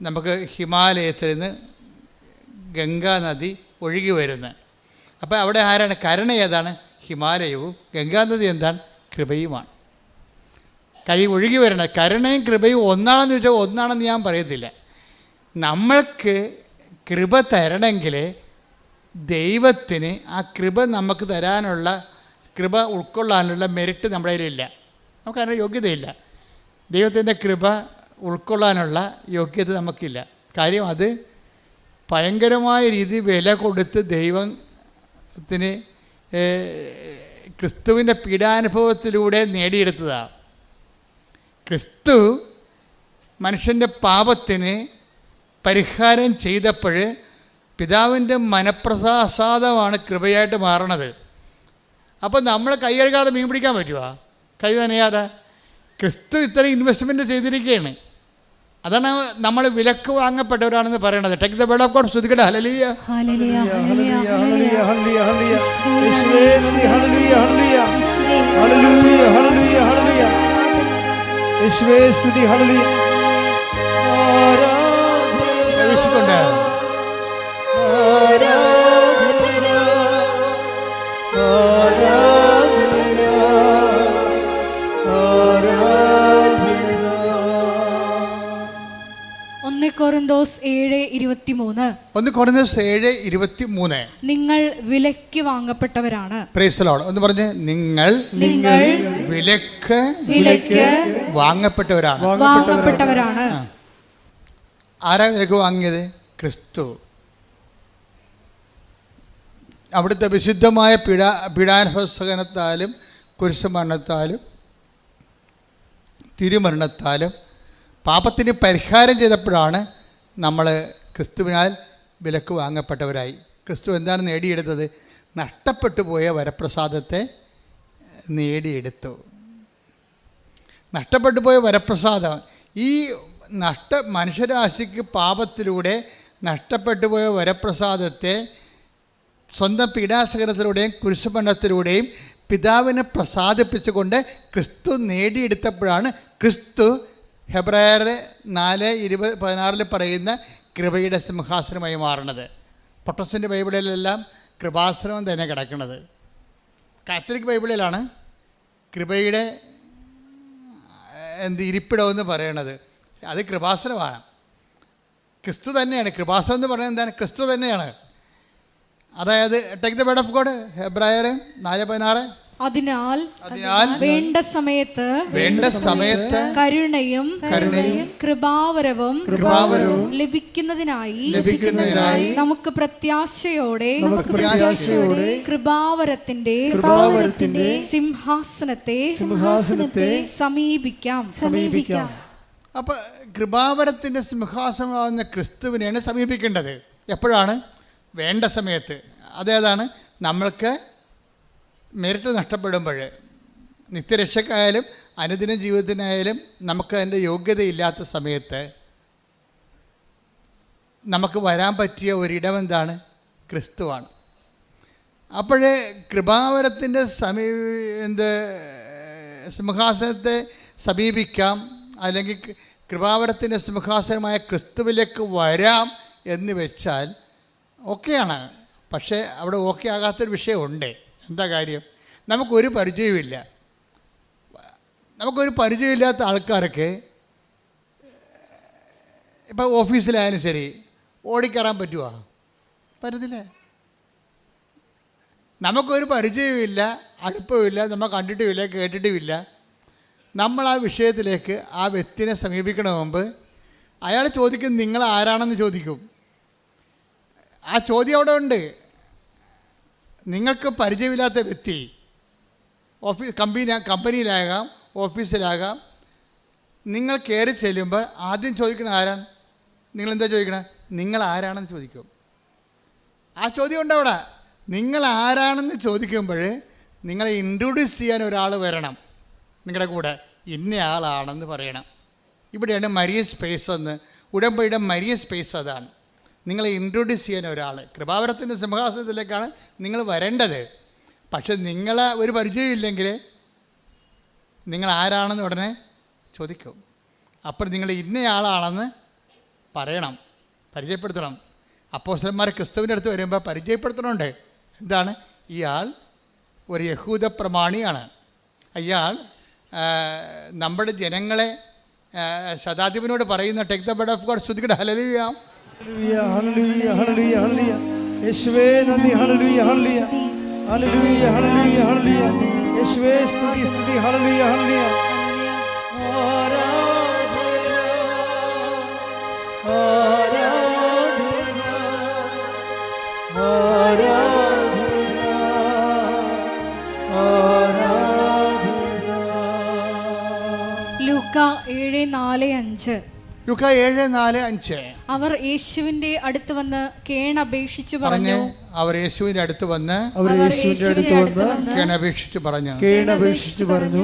നമുക്ക് ഹിമാലയത്തിൽ നിന്ന് ഗംഗാ നദി ഒഴുകി വരുന്നത്. അപ്പോൾ അവിടെ ആരാണ്? കരുണ ഏതാണ്? ഹിമാലയവും. ഗംഗാനദി എന്താണ്? കൃപയുമാണ്. ഒഴുകി വരണത്. കരുണയും കൃപയും ഒന്നാണെന്ന് ചോദിച്ചാൽ ഒന്നാണെന്ന് ഞാൻ പറയത്തില്ല. നമ്മൾക്ക് കൃപ തരണമെങ്കിൽ ദൈവത്തിന് ആ കൃപ നമുക്ക് തരാനുള്ള, കൃപ ഉൾക്കൊള്ളാനുള്ള മെറിറ്റ് നമ്മുടെ കയ്യിലില്ല. നമുക്കതിൻ്റെ യോഗ്യതയില്ല. ദൈവത്തിൻ്റെ കൃപ ഉൾക്കൊള്ളാനുള്ള യോഗ്യത നമുക്കില്ല. കാര്യം അത് ഭയങ്കരമായ രീതിയിൽ വില കൊടുത്ത് ദൈവത്തിന് ക്രിസ്തുവിൻ്റെ പീഡാനുഭവത്തിലൂടെ നേടിയെടുത്തതാണ്. ക്രിസ്തു മനുഷ്യൻ്റെ പാപത്തിന് പരിഹാരം ചെയ്തപ്പോൾ പിതാവിൻ്റെ മനപ്രസാദമാണ് കൃപയായിട്ട് മാറണത്. അപ്പോൾ നമ്മൾ കൈ കഴുകാതെ മീൻ പിടിക്കാൻ പറ്റുമോ? കൈ നനയാതെ. ക്രിസ്തു ഇത്രയും ഇൻവെസ്റ്റ്മെൻറ്റ് ചെയ്തിരിക്കുകയാണ്. അതാണ് നമ്മൾ വിലക്ക് വാങ്ങപ്പെട്ടവരാണെന്ന് പറയണത്. Take the word of God. സ്തുതിക്കട്ടെ. ഹല്ലേലൂയ ഹല്ലേലൂയ ഹല്ലേലൂയ ഹല്ലേലൂയ ഹല്ലേലൂയ ഹല്ലേലൂയ യേശുവേ സ്തുതി. ഹല്ലേലൂയ ഹല്ലേലൂയ ഹല്ലേലൂയ ഹല്ലേലൂയ ഹല്ലേലൂയ യേശുവേ സ്തുതി. ഹല്ലേലൂയ. പ്രവേശിക്കൊണ്ട് കൊരിന്തോസ് 7:23. 1 കൊരിന്തോസ് 7:23. നിങ്ങൾ വിലയ്ക്ക് വാങ്ങപ്പെട്ടവരാണ്. Price the Lord. ഒന്ന് പറഞ്ഞേ, നിങ്ങൾ വിലക്ക് വാങ്ങപ്പെട്ടവരാണ്. ആരാ വിലക്ക് വാങ്ങിയത്? ക്രിസ്തു. അവിടുത്തെ വിശുദ്ധമായ പീഡാനുഭവസഹനത്താലും കുരിശുമരണത്താലും തിരുമരണത്താലും പാപത്തിന് പരിഹാരം ചെയ്തപ്പോഴാണ് നമ്മൾ ക്രിസ്തുവിനാൽ വിലക്ക് വാങ്ങപ്പെട്ടവരായി. ക്രിസ്തു എന്താണ് നേടിയെടുത്തത്? നഷ്ടപ്പെട്ടു പോയ വരപ്രസാദത്തെ നേടിയെടുത്തു. നഷ്ടപ്പെട്ടു പോയ വരപ്രസാദം, ഈ മനുഷ്യരാശിക്ക് പാപത്തിലൂടെ നഷ്ടപ്പെട്ടു പോയ വരപ്രസാദത്തെ സ്വന്തം പീഡാസഹനത്തിലൂടെയും കുരിശുമരണത്തിലൂടെയും പിതാവിനെ പ്രസാദിപ്പിച്ചുകൊണ്ട് ക്രിസ്തു നേടിയെടുത്തപ്പോഴാണ് ക്രിസ്തു ഹെബ്രായർ 4:16 പറയുന്ന കൃപയുടെ സിംഹാസനമായി മാറുന്നത്. പൊട്ടസിൻ്റെ ബൈബിളിലെല്ലാം കൃപാസനം തന്നെ കിടക്കുന്നത്. കാത്തലിക് ബൈബിളിലാണ് കൃപയുടെ ഇരിപ്പിടമെന്ന് പറയണത്. അത് കൃപാസനമാണ്. ക്രിസ്തു തന്നെയാണ്. കൃപാസനം എന്ന് പറയുന്നത് എന്താണ്? ക്രിസ്തു തന്നെയാണ്. അതായത് take the word of God. ഹെബ്രായർ 4:16. അതിനാൽ വേണ്ട സമയത്ത് കരുണയും കൃപാവരവും ലഭിക്കുന്നതിനായി നമുക്ക് പ്രത്യാശയോടെ കൃപാവരത്തിന്റെ സിംഹാസനത്തെ സമീപിക്കാം. അപ്പൊ കൃപാവരത്തിന്റെ സിംഹാസനമാകുന്ന ക്രിസ്തുവിനെയാണ് സമീപിക്കേണ്ടത്. എപ്പോഴാണ്? വേണ്ട സമയത്ത്. അതേതാണ്? നമ്മൾക്ക് മെറിറ്റ് നഷ്ടപ്പെടുമ്പോൾ, നിത്യരക്ഷക്കായാലും അനുദിന ജീവിതത്തിനായാലും നമുക്ക് അതിൻ്റെ യോഗ്യതയില്ലാത്ത സമയത്ത് നമുക്ക് വരാൻ പറ്റിയ ഒരിടം എന്താണ്? ക്രിസ്തുവാണ്. അപ്പോഴേ കൃപാവരത്തിൻ്റെ സിംഹാസനത്തെ സമീപിക്കാം, അല്ലെങ്കിൽ കൃപാവരത്തിൻ്റെ സിംഹാസനമായ ക്രിസ്തുവിലേക്ക് വരാം എന്ന് വെച്ചാൽ ഓക്കെയാണ്. പക്ഷേ അവിടെ ഓക്കെ ആകാത്തൊരു വിഷയമുണ്ട്. എന്താ കാര്യം? നമുക്കൊരു പരിചയമില്ല. നമുക്കൊരു പരിചയമില്ലാത്ത ആൾക്കാർക്ക് ഇപ്പോൾ ഓഫീസിലായാലും ശരി ഓടിക്കയറാൻ പറ്റുമോ? പറ്റത്തില്ല. നമുക്കൊരു പരിചയമില്ല, അടുപ്പമില്ല, നമ്മൾ കണ്ടിട്ടുമില്ല, കേട്ടിട്ടുമില്ല. നമ്മൾ ആ വിഷയത്തിലേക്ക് ആ വ്യക്തിനെ സമീപിക്കണ മുമ്പ് അയാൾ ചോദിക്കും, നിങ്ങൾ ആരാണെന്ന് ചോദിക്കും. ആ ചോദ്യം അവിടെ ഉണ്ട്. നിങ്ങൾക്ക് പരിചയമില്ലാത്ത വ്യക്തി കമ്പനിയിലാകാം, ഓഫീസിലാകാം, നിങ്ങൾ കയറി ചെല്ലുമ്പോൾ ആദ്യം ചോദിക്കണത് ആരാണ്? നിങ്ങളെന്താ ചോദിക്കണേ? നിങ്ങൾ ആരാണെന്ന് ചോദിക്കും. ആ ചോദ്യം ഉണ്ട് അവിടെ. നിങ്ങൾ ആരാണെന്ന് ചോദിക്കുമ്പോൾ നിങ്ങളെ ഇൻട്രൊഡ്യൂസ് ചെയ്യാൻ ഒരാൾ വരണം നിങ്ങളുടെ കൂടെ. ഇന്ന ആളാണെന്ന് പറയണം. ഇവിടെയാണ് മരിയ സ്പേസ് എന്ന്. ഉടമ്പടിയുടെ മരിയ സ്പേസ് അതാണ്. നിങ്ങളെ ഇൻട്രൊഡ്യൂസ് ചെയ്യാൻ ഒരാൾ. കൃപാവരത്തിൻ്റെ സിംഹാസനത്തിലേക്കാണ് നിങ്ങൾ വരേണ്ടത്. പക്ഷെ നിങ്ങളെ ഒരു പരിചയമില്ലെങ്കിൽ നിങ്ങൾ ആരാണെന്ന് ഉടനെ ചോദിക്കും. അപ്പോൾ നിങ്ങൾ ഇന്നയാളാണെന്ന് പറയണം, പരിചയപ്പെടുത്തണം. അപ്പോസ്തലന്മാർ ക്രിസ്തുവിൻ്റെ അടുത്ത് വരുമ്പോൾ പരിചയപ്പെടുത്തണമുണ്ട്. എന്താണ്? ഇയാൾ ഒരു യഹൂദ പ്രമാണിയാണ്. അയാൾ നമ്മുടെ ജനങ്ങളെ ശതാധിപനോട് പറയുന്ന take the word of God. ശ്രുതിക്കട്ടെ ഹല്ലേലൂയ. ഹല്ലേലൂയ ഹല്ലേലൂയ ഹല്ലേലൂയ. യേശുവേ നന്ദി. ഹല്ലേലൂയ ഹല്ലേലൂയ ഹല്ലേലൂയ ഹല്ലേലൂയ ഹല്ലേലൂയ. യേശുവേ സ്തുതി സ്തുതി. ഹല്ലേലൂയ ഹല്ലേലൂയ. ലൂക്ക 7:4-5. ലൂക്ക 7:4-5. അവർ യേശുവിന്റെ അടുത്ത് വന്ന് കേണപേക്ഷിച്ചു പറഞ്ഞു. അവർ യേശുവിന്റെ അടുത്ത് വന്ന് കേണപേക്ഷിച്ചു പറഞ്ഞു.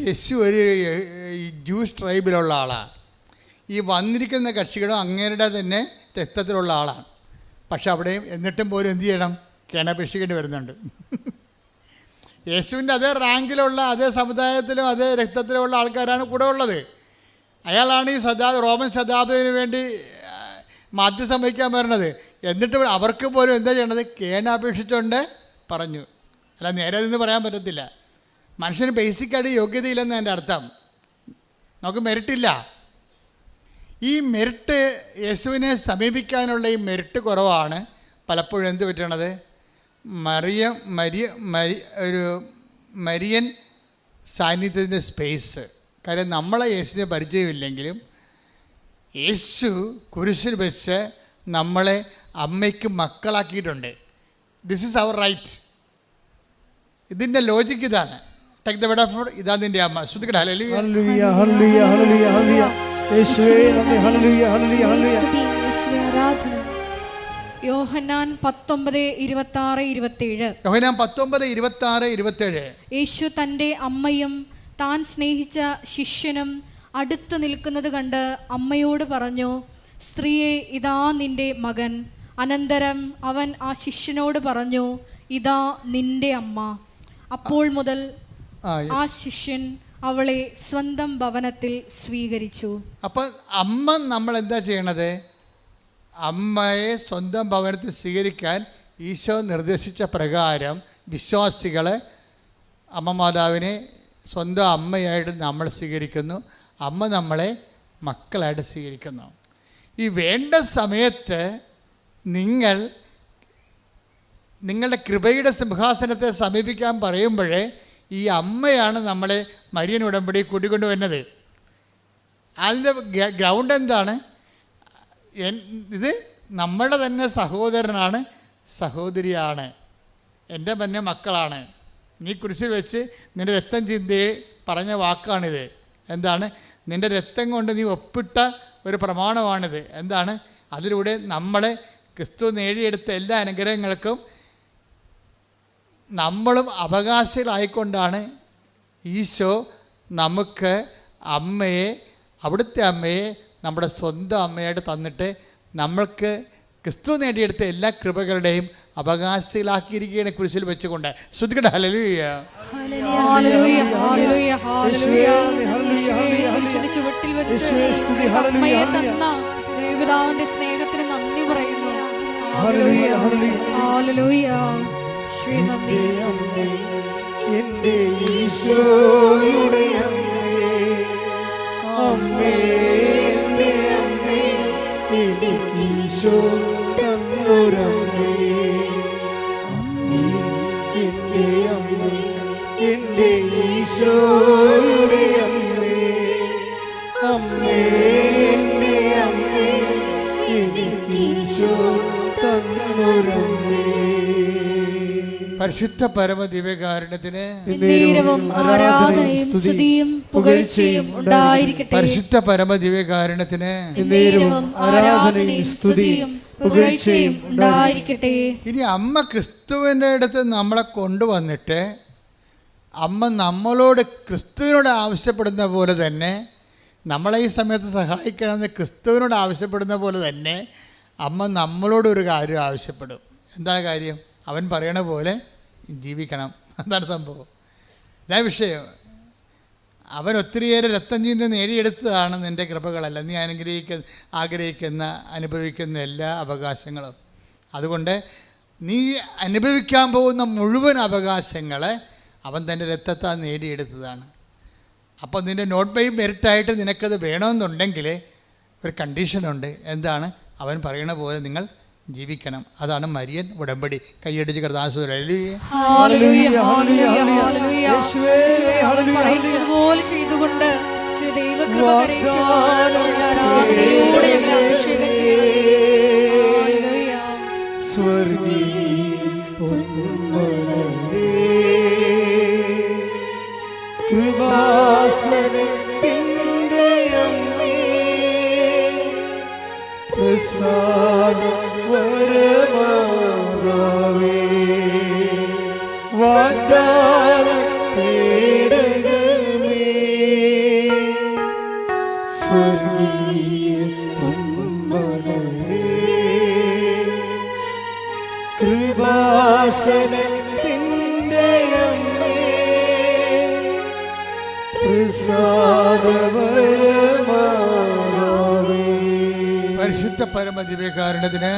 യേശു ഒരു ജൂസ് ട്രൈബിലുള്ള ആളാണ്. ഈ വന്നിരിക്കുന്ന കക്ഷികളും അങ്ങേരുടെ തന്നെ രക്തത്തിലുള്ള ആളാണ്. പക്ഷെ അവിടെയും എന്നിട്ടും പോലും എന്ത് ചെയ്യണം? കേണപേക്ഷിക്കേണ്ടി വരുന്നുണ്ട്. യേശുവിൻ്റെ അതേ റാങ്കിലുള്ള, അതേ സമുദായത്തിലും അതേ രക്തത്തിലുമുള്ള ആൾക്കാരാണ് കൂടെ ഉള്ളത്. അയാളാണ് ഈ റോമൻ ശതാബ്ദത്തിന് വേണ്ടി മാധ്യസ്ഥം വഹിക്കാൻ വരുന്നത്. എന്നിട്ട് അവർക്ക് പോലും എന്താ ചെയ്യണത്? കേണപേക്ഷിച്ചുകൊണ്ട് പറഞ്ഞു. അല്ല, നേരെ നിന്ന് പറയാൻ പറ്റത്തില്ല. മനുഷ്യന് ബേസിക്കായിട്ട് യോഗ്യതയില്ലെന്ന് എൻ്റെ അർത്ഥം. നമുക്ക് മെറിറ്റില്ല. ഈ മെറിറ്റ്, യേശുവിനെ സമീപിക്കാനുള്ള ഈ മെറിറ്റ് കുറവാണ് പലപ്പോഴും എന്ത് പറ്റണത്? ഒരു മരിയൻ സാന്നിധ്യത്തിൻ്റെ സ്പേസ്. കാര്യം നമ്മളെ യേശുവിനെ പരിചയമില്ലെങ്കിലും യേശു കുരിശിൽ വെച്ച് നമ്മളെ അമ്മയ്ക്ക് മക്കളാക്കിയിട്ടുണ്ട്. This is our right. ഇതിൻ്റെ ലോജിക്ക് ഇതാണ്. Take the word of God. ഇതാ നിൻ്റെ അമ്മ. ശ്രുതിക്കട്ടെ ഹല്ലേലൂയ ഹല്ലേലൂയ ഹല്ലേലൂയ ഹല്ലേലൂയ ഹല്ലേലൂയ. യേശുവേ നന്ദി. ഹല്ലേലൂയ ഹല്ലേലൂയ ഹല്ലേലൂയ. യേശുവേ ആരാധന. യോഹന്നാൻ 19:26-27. യോഹന്നാൻ 19:26-27. യേശു തൻ്റെ അമ്മയും താൻ സ്നേഹിച്ച ശിഷ്യനും അടുത്ത് നിൽക്കുന്നത് കണ്ട് അമ്മയോട് പറഞ്ഞു, സ്ത്രീയെ, ഇതാ നിന്റെ മകൻ. അനന്തരം അവൻ ആ ശിഷ്യനോട് പറഞ്ഞു, ഇതാ നിന്റെ അമ്മ. അപ്പോൾ മുതൽ ആ ശിഷ്യൻ അവളെ സ്വന്തം ഭവനത്തിൽ സ്വീകരിച്ചു. അപ്പം അമ്മ നമ്മൾ എന്താ ചെയ്യണത്? അമ്മയെ സ്വന്തം ഭവനത്തിൽ സ്വീകരിക്കാൻ ഈശോ നിർദ്ദേശിച്ച പ്രകാരം വിശ്വാസികൾ അമ്മ മാതാവിനെ സ്വന്തം അമ്മയായിട്ട് നമ്മൾ സ്വീകരിക്കുന്നു. അമ്മ നമ്മളെ മക്കളായിട്ട് സ്വീകരിക്കുന്നു. ഈ വേണ്ട സമയത്ത് നിങ്ങളുടെ കൃപയുടെ സിംഹാസനത്തെ സമീപിക്കാൻ പറയുമ്പോഴേ ഈ അമ്മയാണ് നമ്മളെ മരിയൻ ഉടമ്പടി കൂട്ടിക്കൊണ്ടു വരുന്നത്. അതിൻ്റെ ഗ്രൗണ്ട് എന്താണ്? ഇത് നമ്മുടെ തന്നെ സഹോദരനാണ്, സഹോദരിയാണ്, എൻ്റെ തന്നെ മക്കളാണ്. നീ കുരിശിൽ വെച്ച് നിൻ്റെ രക്തം ചിന്തി പറഞ്ഞ വാക്കാണിത്. എന്താണ്? നിൻ്റെ രക്തം കൊണ്ട് നീ ഒപ്പിട്ട ഒരു പ്രമാണമാണിത്. എന്താണ്? അതിലൂടെ നമ്മളെ ക്രിസ്തു നേടിയെടുത്ത എല്ലാ അനുഗ്രഹങ്ങൾക്കും നമ്മളും അവകാശികളായിക്കൊണ്ടാണ് ഈശോ നമുക്ക് അമ്മയെ, അവിടുത്തെ അമ്മയെ നമ്മുടെ സ്വന്തം അമ്മയായിട്ട് തന്നിട്ട് നമ്മൾക്ക് ക്രിസ്തു നേടിയെടുത്ത എല്ലാ കൃപകളുടെയും അവകാശികളാക്കിയിരിക്കുകയാണ് കുരിശിൽ വെച്ചുകൊണ്ട്. ശ്രുതിക്കട്ടെ ഹല്ലേലൂയ. ഹല്ലേലൂയ, ഹല്ലേലൂയ, ഹല്ലേലൂയ. കുരിശിന്റെ ചുവട്ടിൽ വെച്ച് അമ്മയെ തന്ന ദൈവപിതാവിന്റെ സ്നേഹത്തിന് നന്ദി പറയുന്നു. Hallelujah, hallelujah. ശ്രീ നന്ദി. എൻ്റെ ഈശോയുടെ അമ്മേ, എൻ്റെ അമ്മേ, എനിക്ക് ഈശോ തന്നൊരമ്മേ. അമ്മേ, എൻ്റെ അമ്മേ, എൻ്റെ ഈശോയുടെ അമ്മേ. അമ്മേ, എൻ്റെ അമ്മേ, എനിക്ക് ഈശോ തന്നൊരമ്മേ. പരിശുദ്ധ പരമ ദിവ്യകാരുണ്യത്തിന് ആരാധനയും സ്തുതിയും പുകഴ്ചയും ഉണ്ടായിരിക്കട്ടെ. പരിശുദ്ധ പരമ ദിവ്യകാരുണ്യത്തിന് ആരാധനയും സ്തുതിയും പുകഴ്ചയും ഉണ്ടായിരിക്കട്ടെ. ഇനി അമ്മ ക്രിസ്തുവിൻ്റെ അടുത്ത് നമ്മളെ കൊണ്ടുവന്നിട്ട് അമ്മ നമ്മളോട് ക്രിസ്തുവിനോട് ആവശ്യപ്പെടുന്ന പോലെ തന്നെ, നമ്മളെ ഈ സമയത്ത് സഹായിക്കണമെന്ന് ക്രിസ്തുവിനോട് ആവശ്യപ്പെടുന്ന പോലെ തന്നെ അമ്മ നമ്മളോടൊരു കാര്യം ആവശ്യപ്പെടും. എന്താണ് കാര്യം? അവൻ പറയണ പോലെ ജീവിക്കണം. എന്താണ് സംഭവം? ഇതാ വിഷയം. അവൻ ഒത്തിരിയേറെ രക്തം ചീന്തി നേടിയെടുത്തതാണ് നിൻ്റെ കൃപകളല്ല, നീ ആഗ്രഹിക്കുന്ന അനുഭവിക്കുന്ന എല്ലാ അവകാശങ്ങളും. അതുകൊണ്ട് നീ അനുഭവിക്കാൻ പോകുന്ന മുഴുവൻ അവകാശങ്ങളെ അവൻ തൻ്റെ രക്തത്താൽ നേടിയെടുത്തതാണ്. അപ്പോൾ നിൻ്റെ നോട്ട് ബൈ മെറിറ്റായിട്ട് നിനക്കത് വേണമെന്നുണ്ടെങ്കിൽ ഒരു കണ്ടീഷനുണ്ട്. എന്താണ്? അവൻ പറയണ പോലെ നിങ്ങൾ ജീവിക്കണം. അതാണ് മരിയൻ ഉടമ്പടി. കൈയടിച്ച് കർത്താവേ പോലെ ചെയ്തുകൊണ്ട് ദൈവകൃപ ആരാധനയിലൂടെ അഭിഷേകം വരമാതാവേ, വാഗ്ദാന പേടകമേ, സ്വർഗീയ പൊന്മലരേ, കൃപാസനത്തിൻ്റെ അമ്മേ, പ്രസാദവരമാതാവേ. പരിശുദ്ധ പരമ ദിവ്യകാരുണ്യത്തിന്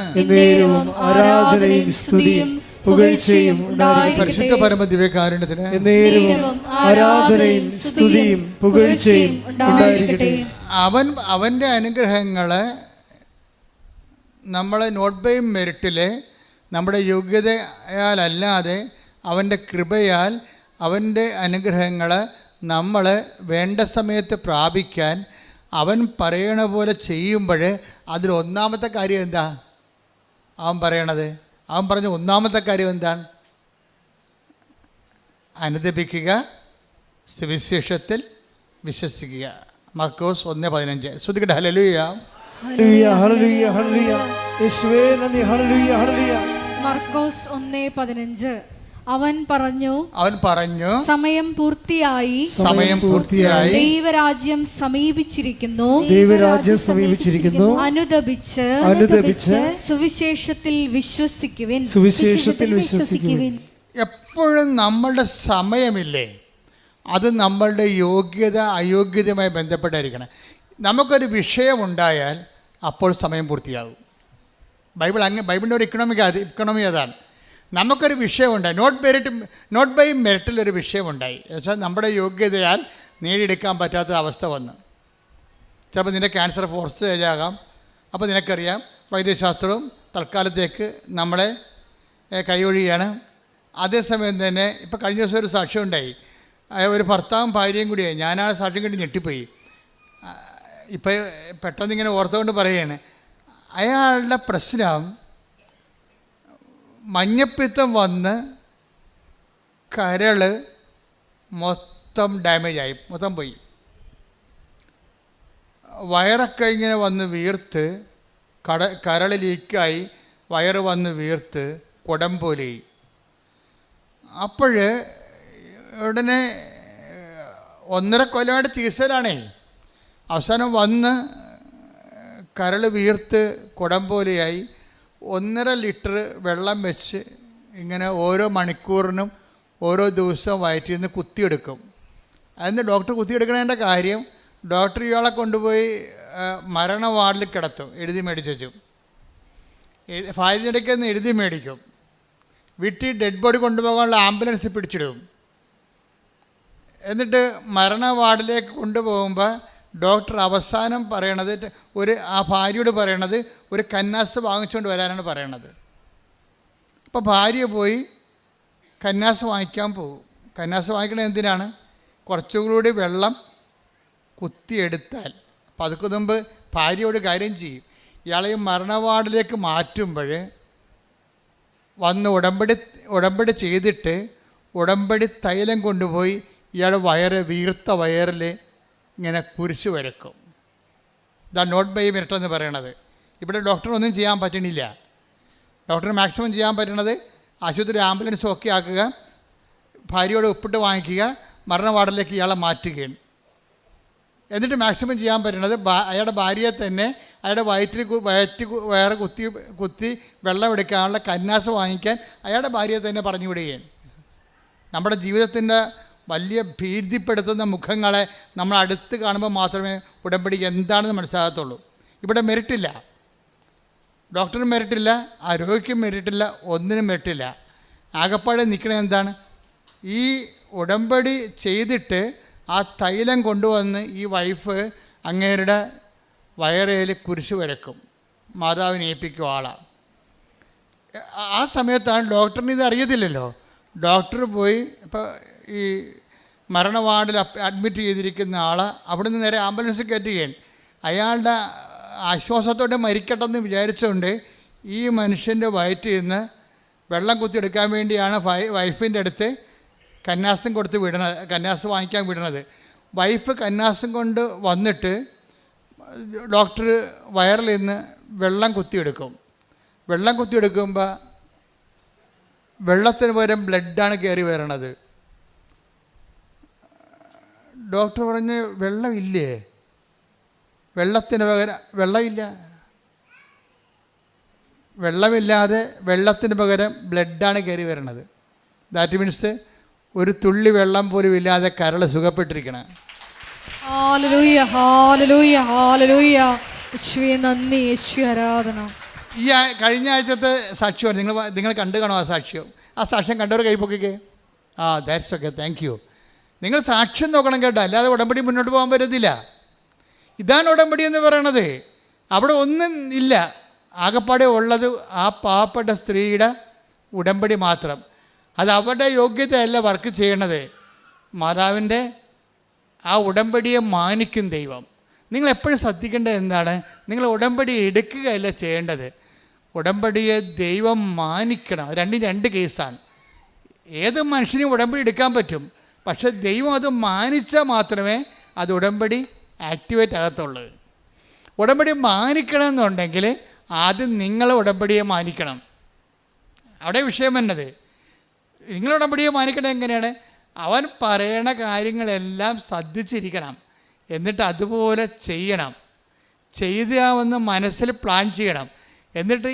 ആരാധനയും സ്തുതിയും പുകഴ്ചയും പരിശുദ്ധ പരമ ദിവ്യകാരുണ്യത്തിന് ആരാധനയും സ്തുതിയും പുകഴ്ചയും ഉണ്ടായിരിക്കട്ടെ. അവൻ്റെ അനുഗ്രഹങ്ങളെ നമ്മളെ നോട്ട് ബൈ മെറിറ്റിൽ നമ്മുടെ യോഗ്യതയാലല്ലാതെ അവൻ്റെ കൃപയാൽ അവൻ്റെ അനുഗ്രഹങ്ങൾ നമ്മൾ വേണ്ട സമയത്ത് പ്രാപിക്കാൻ അവൻ പറയണ പോലെ ചെയ്യുമ്പോൾ അതിലൊന്നാമത്തെ കാര്യം എന്താ അവൻ പറയണത്? അവൻ പറഞ്ഞ ഒന്നാമത്തെ കാര്യം എന്താണ്? അനുദപിക്കുക, സുവിശേഷത്തിൽ വിശ്വസിക്കുക. മർക്കോസ് 1:15. ശ്രുതിക്കട്ടെ ഹല്ലേലൂയ. മർക്കോസ് 1:15. അവൻ പറഞ്ഞു സമയം പൂർത്തിയായി, ദൈവരാജ്യം സമീപിച്ചിരിക്കുന്നു, അനുദപിച്ച് സുവിശേഷത്തിൽ വിശ്വസിക്കുവിൻ. എപ്പോഴും നമ്മളുടെ സമയമില്ലേ, അത് നമ്മളുടെ യോഗ്യത അയോഗ്യതയുമായി ബന്ധപ്പെട്ടായിരിക്കണം. നമുക്കൊരു വിഷയമുണ്ടായാൽ അപ്പോൾ സമയം പൂർത്തിയാകും. ബൈബിളിൻ്റെ ഒരു ഇക്കണോമി അതാണ്. നമുക്കൊരു വിഷയമുണ്ടായി, നോട്ട് ബൈ മെറിറ്റിലൊരു വിഷയമുണ്ടായി എന്നുവെച്ചാൽ നമ്മുടെ യോഗ്യതയാൽ നേടിയെടുക്കാൻ പറ്റാത്ത അവസ്ഥ വന്നു. ചിലപ്പോൾ നിൻ്റെ ക്യാൻസർ ഫോർസ് ആകാം. അപ്പോൾ നിനക്കറിയാം വൈദ്യശാസ്ത്രവും തൽക്കാലത്തേക്ക് നമ്മളെ കൈയൊഴിയാണ്. അതേസമയം തന്നെ ഇപ്പോൾ കഴിഞ്ഞ ദിവസം ഒരു സാക്ഷ്യം ഉണ്ടായി. ഒരു ഭർത്താവും ഭാര്യയും കൂടിയായി. ഞാനാ സാക്ഷ്യം കണ്ടി ഞെട്ടിപ്പോയി. ഇപ്പോൾ പെട്ടെന്നിങ്ങനെ ഓർത്തുകൊണ്ട് പറയുകയാണ്, അയാളുടെ പ്രശ്നം മഞ്ഞപ്പിത്തം വന്ന് കരൾ മൊത്തം ഡാമേജായി, മൊത്തം പോയി. വയറൊക്കെ ഇങ്ങനെ വന്ന് വീർത്ത്, കരൾ ലീക്കായി വയറ് വന്ന് വീർത്ത് കുടം പോലെയായി. അപ്പോൾ ഉടനെ 1.5 കൊല്ലമായിട്ട് ചികിത്സയിലാണേ. അവസാനം വന്ന് കരൾ വീർത്ത് കുടം പോലെയായി. 1.5 ലിറ്റർ വെള്ളം വെച്ച് ഇങ്ങനെ ഓരോ മണിക്കൂറിനും ഓരോ ദിവസവും വയറ്റിൽ നിന്ന് കുത്തിയെടുക്കും. അതിന് ഡോക്ടർ കുത്തിയെടുക്കണതിൻ്റെ കാര്യം, ഡോക്ടർ ഇയാളെ കൊണ്ടുപോയി മരണ വാർഡിൽ കിടത്തും, എഴുതി മേടിച്ചു വെച്ചു. ഫയലിനിടയ്ക്ക് നിന്ന് എഴുതി മേടിക്കും. വീട്ടിൽ ഡെഡ് ബോഡി കൊണ്ടുപോകാനുള്ള ആംബുലൻസ് പിടിച്ചിടും. എന്നിട്ട് മരണ വാർഡിലേക്ക് കൊണ്ടുപോകുമ്പോൾ ഡോക്ടർ അവസാനം പറയണത്, ആ ഭാര്യയോട് പറയണത് ഒരു കന്നാസ് വാങ്ങിച്ചുകൊണ്ട് വരാനാണ് പറയണത്. അപ്പോൾ ഭാര്യ പോയി കന്നാസ് വാങ്ങിക്കാൻ പോകും. കന്നാസ് വാങ്ങിക്കണത് എന്തിനാണ്? കുറച്ചുകൂടി വെള്ളം കുത്തിയെടുത്താൽ. അപ്പം അതൊക്കെ മുമ്പ് ഭാര്യയോട് കാര്യം ചെയ്യും. ഇയാളെ മരണ വാർഡിലേക്ക് മാറ്റുമ്പോൾ വന്ന് ഉടമ്പടി ചെയ്തിട്ട് ഉടമ്പടി തൈലം കൊണ്ടുപോയി ഇയാളുടെ വീർത്ത വയറിൽ ഇങ്ങനെ കുരിശ് വരക്കും. ദ നോട്ട് ബൈ മിനിറ്റ് എന്ന് പറയണത്. ഇവിടെ ഡോക്ടറിനൊന്നും ചെയ്യാൻ പറ്റണില്ല. ഡോക്ടറിന് മാക്സിമം ചെയ്യാൻ പറ്റണത് ആശുപത്രി ആംബുലൻസ് ഒക്കെ ആക്കുക, ഭാര്യയോട് ഒപ്പിട്ട് വാങ്ങിക്കുക, മരണ വാർഡിലേക്ക് ഇയാളെ മാറ്റുകയാണ്. എന്നിട്ട് മാക്സിമം ചെയ്യാൻ പറ്റണത് അയാളുടെ ഭാര്യയെ തന്നെ അയാളുടെ വയറ് കുത്തി വെള്ളം എടുക്കാനുള്ള കന്നാസ് വാങ്ങിക്കാൻ അയാളുടെ ഭാര്യയെ തന്നെ പറഞ്ഞു വിടുകയാണ്. നമ്മുടെ ജീവിതത്തിൻ്റെ വലിയ ഭീതിപ്പെടുത്തുന്ന മുഖങ്ങളെ നമ്മൾ അടുത്ത് കാണുമ്പോൾ മാത്രമേ ഉടമ്പടി എന്താണെന്ന് മനസ്സിലാകത്തുള്ളൂ. ഇവിടെ മെറിറ്റില്ല, ഡോക്ടറിന് മെറിറ്റില്ല, ആ രോഗിക്ക് മെറിറ്റില്ല, ഒന്നിനും മെറിറ്റില്ല. ആകപ്പാടെ നിൽക്കണത് എന്താണ്? ഈ ഉടമ്പടി ചെയ്തിട്ട് ആ തൈലം കൊണ്ടുവന്ന് ഈ വൈഫ് അങ്ങേരുടെ വയറേൽ കുരിശ് വരക്കും, മാതാവിനെ ഏൽപ്പിക്കും ആളാണ്. ആ സമയത്താണ് ഡോക്ടറിന് ഇത് അറിയത്തില്ലല്ലോ. ഡോക്ടർ പോയി ഇപ്പോൾ ഈ മരണ വാർഡിൽ അഡ്മിറ്റ് ചെയ്തിരിക്കുന്ന ആളെ അവിടെ നിന്ന് നേരെ ആംബുലൻസ് കയറ്റുകയാണ്. അയാളുടെ ആശ്വാസത്തോടെ മരിക്കട്ടെന്ന് വിചാരിച്ചുകൊണ്ട് ഈ മനുഷ്യൻ്റെ വയറ്റിൽ നിന്ന് വെള്ളം കുത്തിയെടുക്കാൻ വേണ്ടിയാണ് വൈഫിൻ്റെ അടുത്ത് കന്നാസും കൊടുത്ത് വിടണത്, കന്നാസ് വാങ്ങിക്കാൻ വിടണത്. വൈഫ് കന്നാസും കൊണ്ട് വന്നിട്ട് ഡോക്ടർ വയറിൽ നിന്ന് വെള്ളം കുത്തിയെടുക്കും. വെള്ളം കുത്തിയെടുക്കുമ്പോൾ വെള്ളത്തിന് പകരം ബ്ലഡാണ് കയറി വരണത്. ഡോക്ടർ പറഞ്ഞ് വെള്ളമില്ലേ? വെള്ളത്തിന് പകരം വെള്ളമില്ല. വെള്ളമില്ലാതെ വെള്ളത്തിന് പകരം ബ്ലഡാണ് കയറി വരണത്. ദാറ്റ് മീൻസ് ഒരു തുള്ളി വെള്ളം പോലും ഇല്ലാതെ കരൾ സുഖപ്പെട്ടിരിക്കണം. ഹല്ലേലൂയ, ഹല്ലേലൂയ, ഹല്ലേലൂയ. യേശുവേ നന്ദി, യേശുവേ ആരാധന. ഈ കഴിഞ്ഞ ആഴ്ചത്തെ സാക്ഷ്യമാണ് നിങ്ങൾ കണ്ടു കാണും. ആ സാക്ഷ്യം കണ്ടവർ കൈപ്പൊക്കിക്കേ. That's okay, thank you. നിങ്ങൾ സാക്ഷ്യം നോക്കണം കേട്ടോ, അല്ലാതെ ഉടമ്പടി മുന്നോട്ട് പോകാൻ പറ്റത്തില്ല. ഇതാണ് ഉടമ്പടി എന്ന് പറയണത്. അവിടെ ഒന്നും ഇല്ല, ആകപ്പാടെ ഉള്ളത് ആ പാവപ്പെട്ട സ്ത്രീയുടെ ഉടമ്പടി മാത്രം. അത് അവരുടെ യോഗ്യതയല്ല വർക്ക് ചെയ്യണത്. മാതാവിൻ്റെ ആ ഉടമ്പടിയെ മാനിക്കും ദൈവം. നിങ്ങളെപ്പോഴും ശ്രദ്ധിക്കേണ്ടത് എന്താണ്? നിങ്ങൾ ഉടമ്പടി എടുക്കുകയല്ല ചെയ്യേണ്ടത്, ഉടമ്പടിയെ ദൈവം മാനിക്കണം. രണ്ടും രണ്ട് കേസാണ്. ഏത് മനുഷ്യനും ഉടമ്പടി എടുക്കാൻ പറ്റും, പക്ഷെ ദൈവം അത് മാനിച്ചാൽ മാത്രമേ അത് ഉടമ്പടി ആക്ടിവേറ്റ് ആകത്തുള്ളൂ. ഉടമ്പടി മാനിക്കണമെന്നുണ്ടെങ്കിൽ ആദ്യം നിങ്ങൾ ഉടമ്പടിയെ മാനിക്കണം. അവിടെ വിഷയം എന്നത് നിങ്ങൾ ഉടമ്പടിയെ മാനിക്കണം. എങ്ങനെയാണ്? അവൻ പറയണ കാര്യങ്ങളെല്ലാം ശ്രദ്ധിച്ചിരിക്കണം, എന്നിട്ട് അതുപോലെ ചെയ്യണം. ചെയ്താവെന്ന് മനസ്സിൽ പ്ലാൻ ചെയ്യണം. എന്നിട്ട്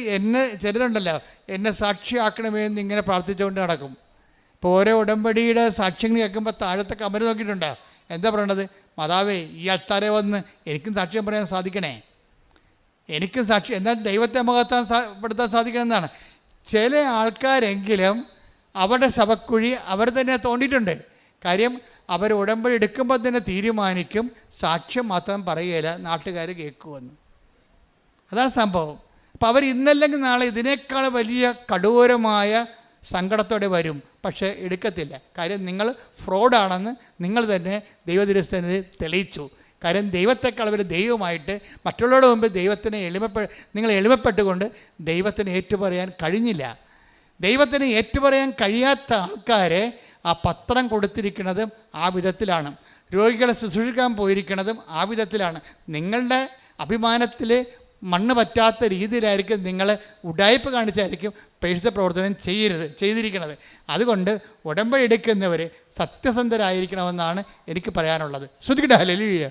ചിലരുണ്ടല്ലോ എന്നെ സാക്ഷിയാക്കണമെന്ന് ഇങ്ങനെ പ്രാർത്ഥിച്ചുകൊണ്ട് നടക്കും. ഇപ്പോൾ ഓരോ ഉടമ്പടിയുടെ സാക്ഷ്യങ്ങൾ കേൾക്കുമ്പോൾ താഴത്തെ കമന്റ് നോക്കിയിട്ടുണ്ടോ? എന്താ പറയണത്? മാതാവേ, ഈ അൾത്താരെ വന്ന് എനിക്കും സാക്ഷ്യം പറയാൻ സാധിക്കണേ, എനിക്കും സാക്ഷി എന്നാൽ ദൈവത്തെ മഹത്വപ്പെടുത്താൻ സാധിക്കണം എന്നാണ്. ചില ആൾക്കാരെങ്കിലും അവരുടെ ശവക്കുഴി അവർ തന്നെ തോണ്ടിയിട്ടുണ്ട്. കാര്യം അവർ ഉടമ്പടി എടുക്കുമ്പോൾ തന്നെ തീരുമാനിക്കും സാക്ഷ്യം മാത്രം പറയുകയില്ല, നാട്ടുകാർ കേൾക്കുമെന്ന്. അതാണ് സംഭവം. അപ്പോൾ അവർ ഇന്നല്ലെങ്കിൽ നാളെ ഇതിനേക്കാൾ വലിയ കടൂരമായ സങ്കടത്തോടെ വരും, പക്ഷേ എടുക്കത്തില്ല. കാര്യം നിങ്ങൾ ഫ്രോഡാണെന്ന് നിങ്ങൾ തന്നെ ദൈവദിവസത്തിന് തെളിയിച്ചു. കാര്യം ദൈവത്തെക്കാൾ ഒരു ദൈവമായിട്ട് മറ്റുള്ളവരുടെ മുമ്പ് ദൈവത്തിനെ നിങ്ങൾ എളിമപ്പെട്ടുകൊണ്ട് ദൈവത്തിന് ഏറ്റുപറയാൻ കഴിഞ്ഞില്ല. ദൈവത്തിന് ഏറ്റുപറയാൻ കഴിയാത്ത ആൾക്കാരെ ആ പത്രം കൊടുത്തിരിക്കുന്നതും ആ വിധത്തിലാണ്. രോഗികളെ ശുശ്രൂഷിക്കാൻ പോയിരിക്കുന്നതും ആ വിധത്തിലാണ്. നിങ്ങളുടെ അഭിമാനത്തിൽ മണ്ണ് പറ്റാത്ത രീതിയിലായിരിക്കും നിങ്ങൾ ഉഡായിപ്പ് കാണിച്ചായിരിക്കും പരിശുദ്ധ പ്രവർത്തനം ചെയ്തിരിക്കുന്നത്. അതുകൊണ്ട് ഉടമ്പടി എടുക്കുന്നവർ സത്യസന്ധരായിരിക്കണമെന്നാണ് എനിക്ക് പറയാനുള്ളത്. ശ്രദ്ധിക്കട്ടെ. ഹല്ലേലൂയ.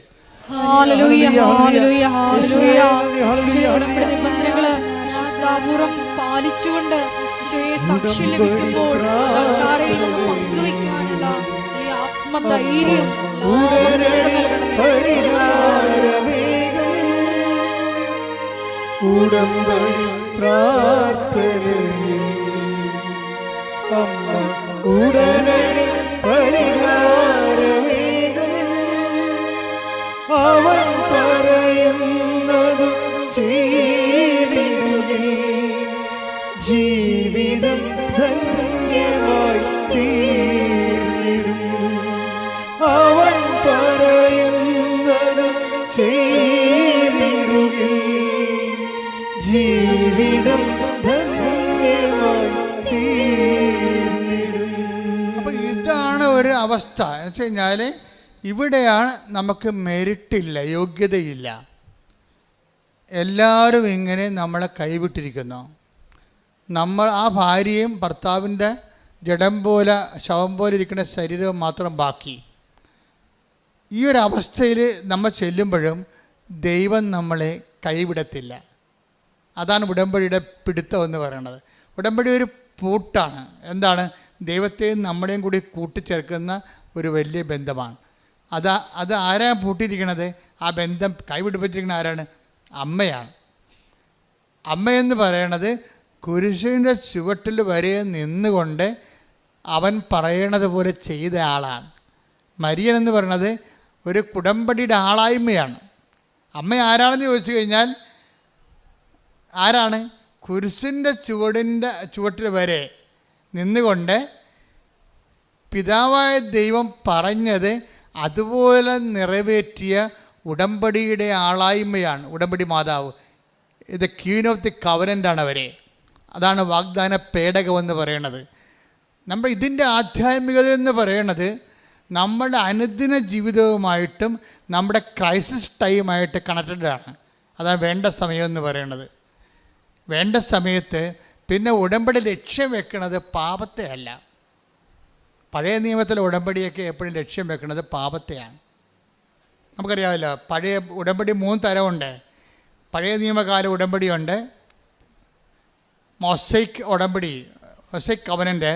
ഹല്ലേലൂയ, ഹല്ലേലൂയ, ഹല്ലേലൂയ. ഉടമ്പടി നിബന്ധനകള് വിശുദ്ധാപൂർവം പാലിച്ചുകൊണ്ട് ഈശോയെ സാക്ഷി ലഭിക്കുമ്പോൾ ആൾക്കാരിൽ നിന്ന് പങ്കുവെക്കാനുള്ള ഈ ആത്മധൈര്യം ഉടമ്പടി പ്രാർത്ഥനയിൽ അമ്മ ഉടനടി പരിഹാരമേകും. അവൻ പറയുന്നത് ചെയ്തിടുകിൽ ജീവിതം ധന്യമായി തീർന്നിടും. അവൻ പറയുന്നത് ചെയ്തിടുകിൽ ജീവിതം ധന്യമായി തീർന്നിടും. അപ്പം ഇതാണ് ഒരു അവസ്ഥ എന്ന് വെച്ച് കഴിഞ്ഞാൽ ഇവിടെയാണ് നമുക്ക് മെറിറ്റില്ല, യോഗ്യതയില്ല. എല്ലാവരും ഇങ്ങനെ നമ്മളെ കൈവിട്ടിരിക്കുന്നു. നമ്മൾ ആ ഭാര്യയും ഭർത്താവിൻ്റെ ജഡം പോലെ ശവം പോലെ ഇരിക്കുന്ന ശരീരവും മാത്രം ബാക്കി. ഈ ഒരു അവസ്ഥയിൽ നമ്മൾ ചെല്ലുമ്പോഴും ദൈവം നമ്മളെ കൈവിടത്തില്ല. അതാണ് ഉടമ്പടിയുടെ പിടുത്തം എന്ന് പറയുന്നത്. ഉടമ്പടി ഒരു പൂട്ടാണ്. എന്താണ്? ദൈവത്തെയും നമ്മളെയും കൂടി കൂട്ടിച്ചേർക്കുന്ന ഒരു വലിയ ബന്ധമാണ്. അത് ആരാണ് പൂട്ടിയിരിക്കണത്? ആ ബന്ധം കൈവിടിപ്പിച്ചിരിക്കുന്ന ആരാണ്? അമ്മയാണ്. അമ്മയെന്ന് പറയണത് കുരിശിൻ്റെ ചുവട്ടിൽ വരെ നിന്നുകൊണ്ട് അവൻ പറയണത് പോലെ ചെയ്ത ആളാണ്. മരിയൻ എന്ന് പറയണത് ഒരു ഉടമ്പടിയുടെ ആളായ്മയാണ്. അമ്മ ആരാണെന്ന് ചോദിച്ചു കഴിഞ്ഞാൽ ആരാണ്? കുരിശിൻ്റെ ചുവട്ടിൽ വരെ നിന്നുകൊണ്ട് പിതാവായ ദൈവം പറഞ്ഞത് അതുപോലെ നിറവേറ്റിയ ഉടമ്പടിയുടെ ആളായ്മയാണ് ഉടമ്പടി മാതാവ്. ഇത് ക്വീൻ ഓഫ് ദി കവനൻ്റാണ് അവരെ. അതാണ് വാഗ്ദാന പേടകമെന്ന് പറയണത്. നമ്മൾ ഇതിൻ്റെ ആധ്യാത്മികത എന്ന് പറയണത് നമ്മുടെ അനുദിന ജീവിതവുമായിട്ടും നമ്മുടെ ക്രൈസിസ് ടൈമായിട്ട് കണക്റ്റഡാണ്. അതാണ് വേണ്ട സമയം എന്ന് പറയണത്. വേണ്ട സമയത്ത് പിന്നെ ഉടമ്പടി ലക്ഷ്യം വെക്കുന്നത് പാപത്തെ അല്ല. പഴയ നിയമത്തിലെ ഉടമ്പടിയൊക്കെ എപ്പോഴും ലക്ഷ്യം വെക്കുന്നത് പാപത്തെയാണ്. നമുക്കറിയാമല്ലോ, പഴയ ഉടമ്പടി 3 തരമുണ്ട്. പഴയ നിയമകാല ഉടമ്പടിയുണ്ട്, മൊസൈക്ക് ഉടമ്പടി, മൊസൈക്ക് കവനൻ്റ്.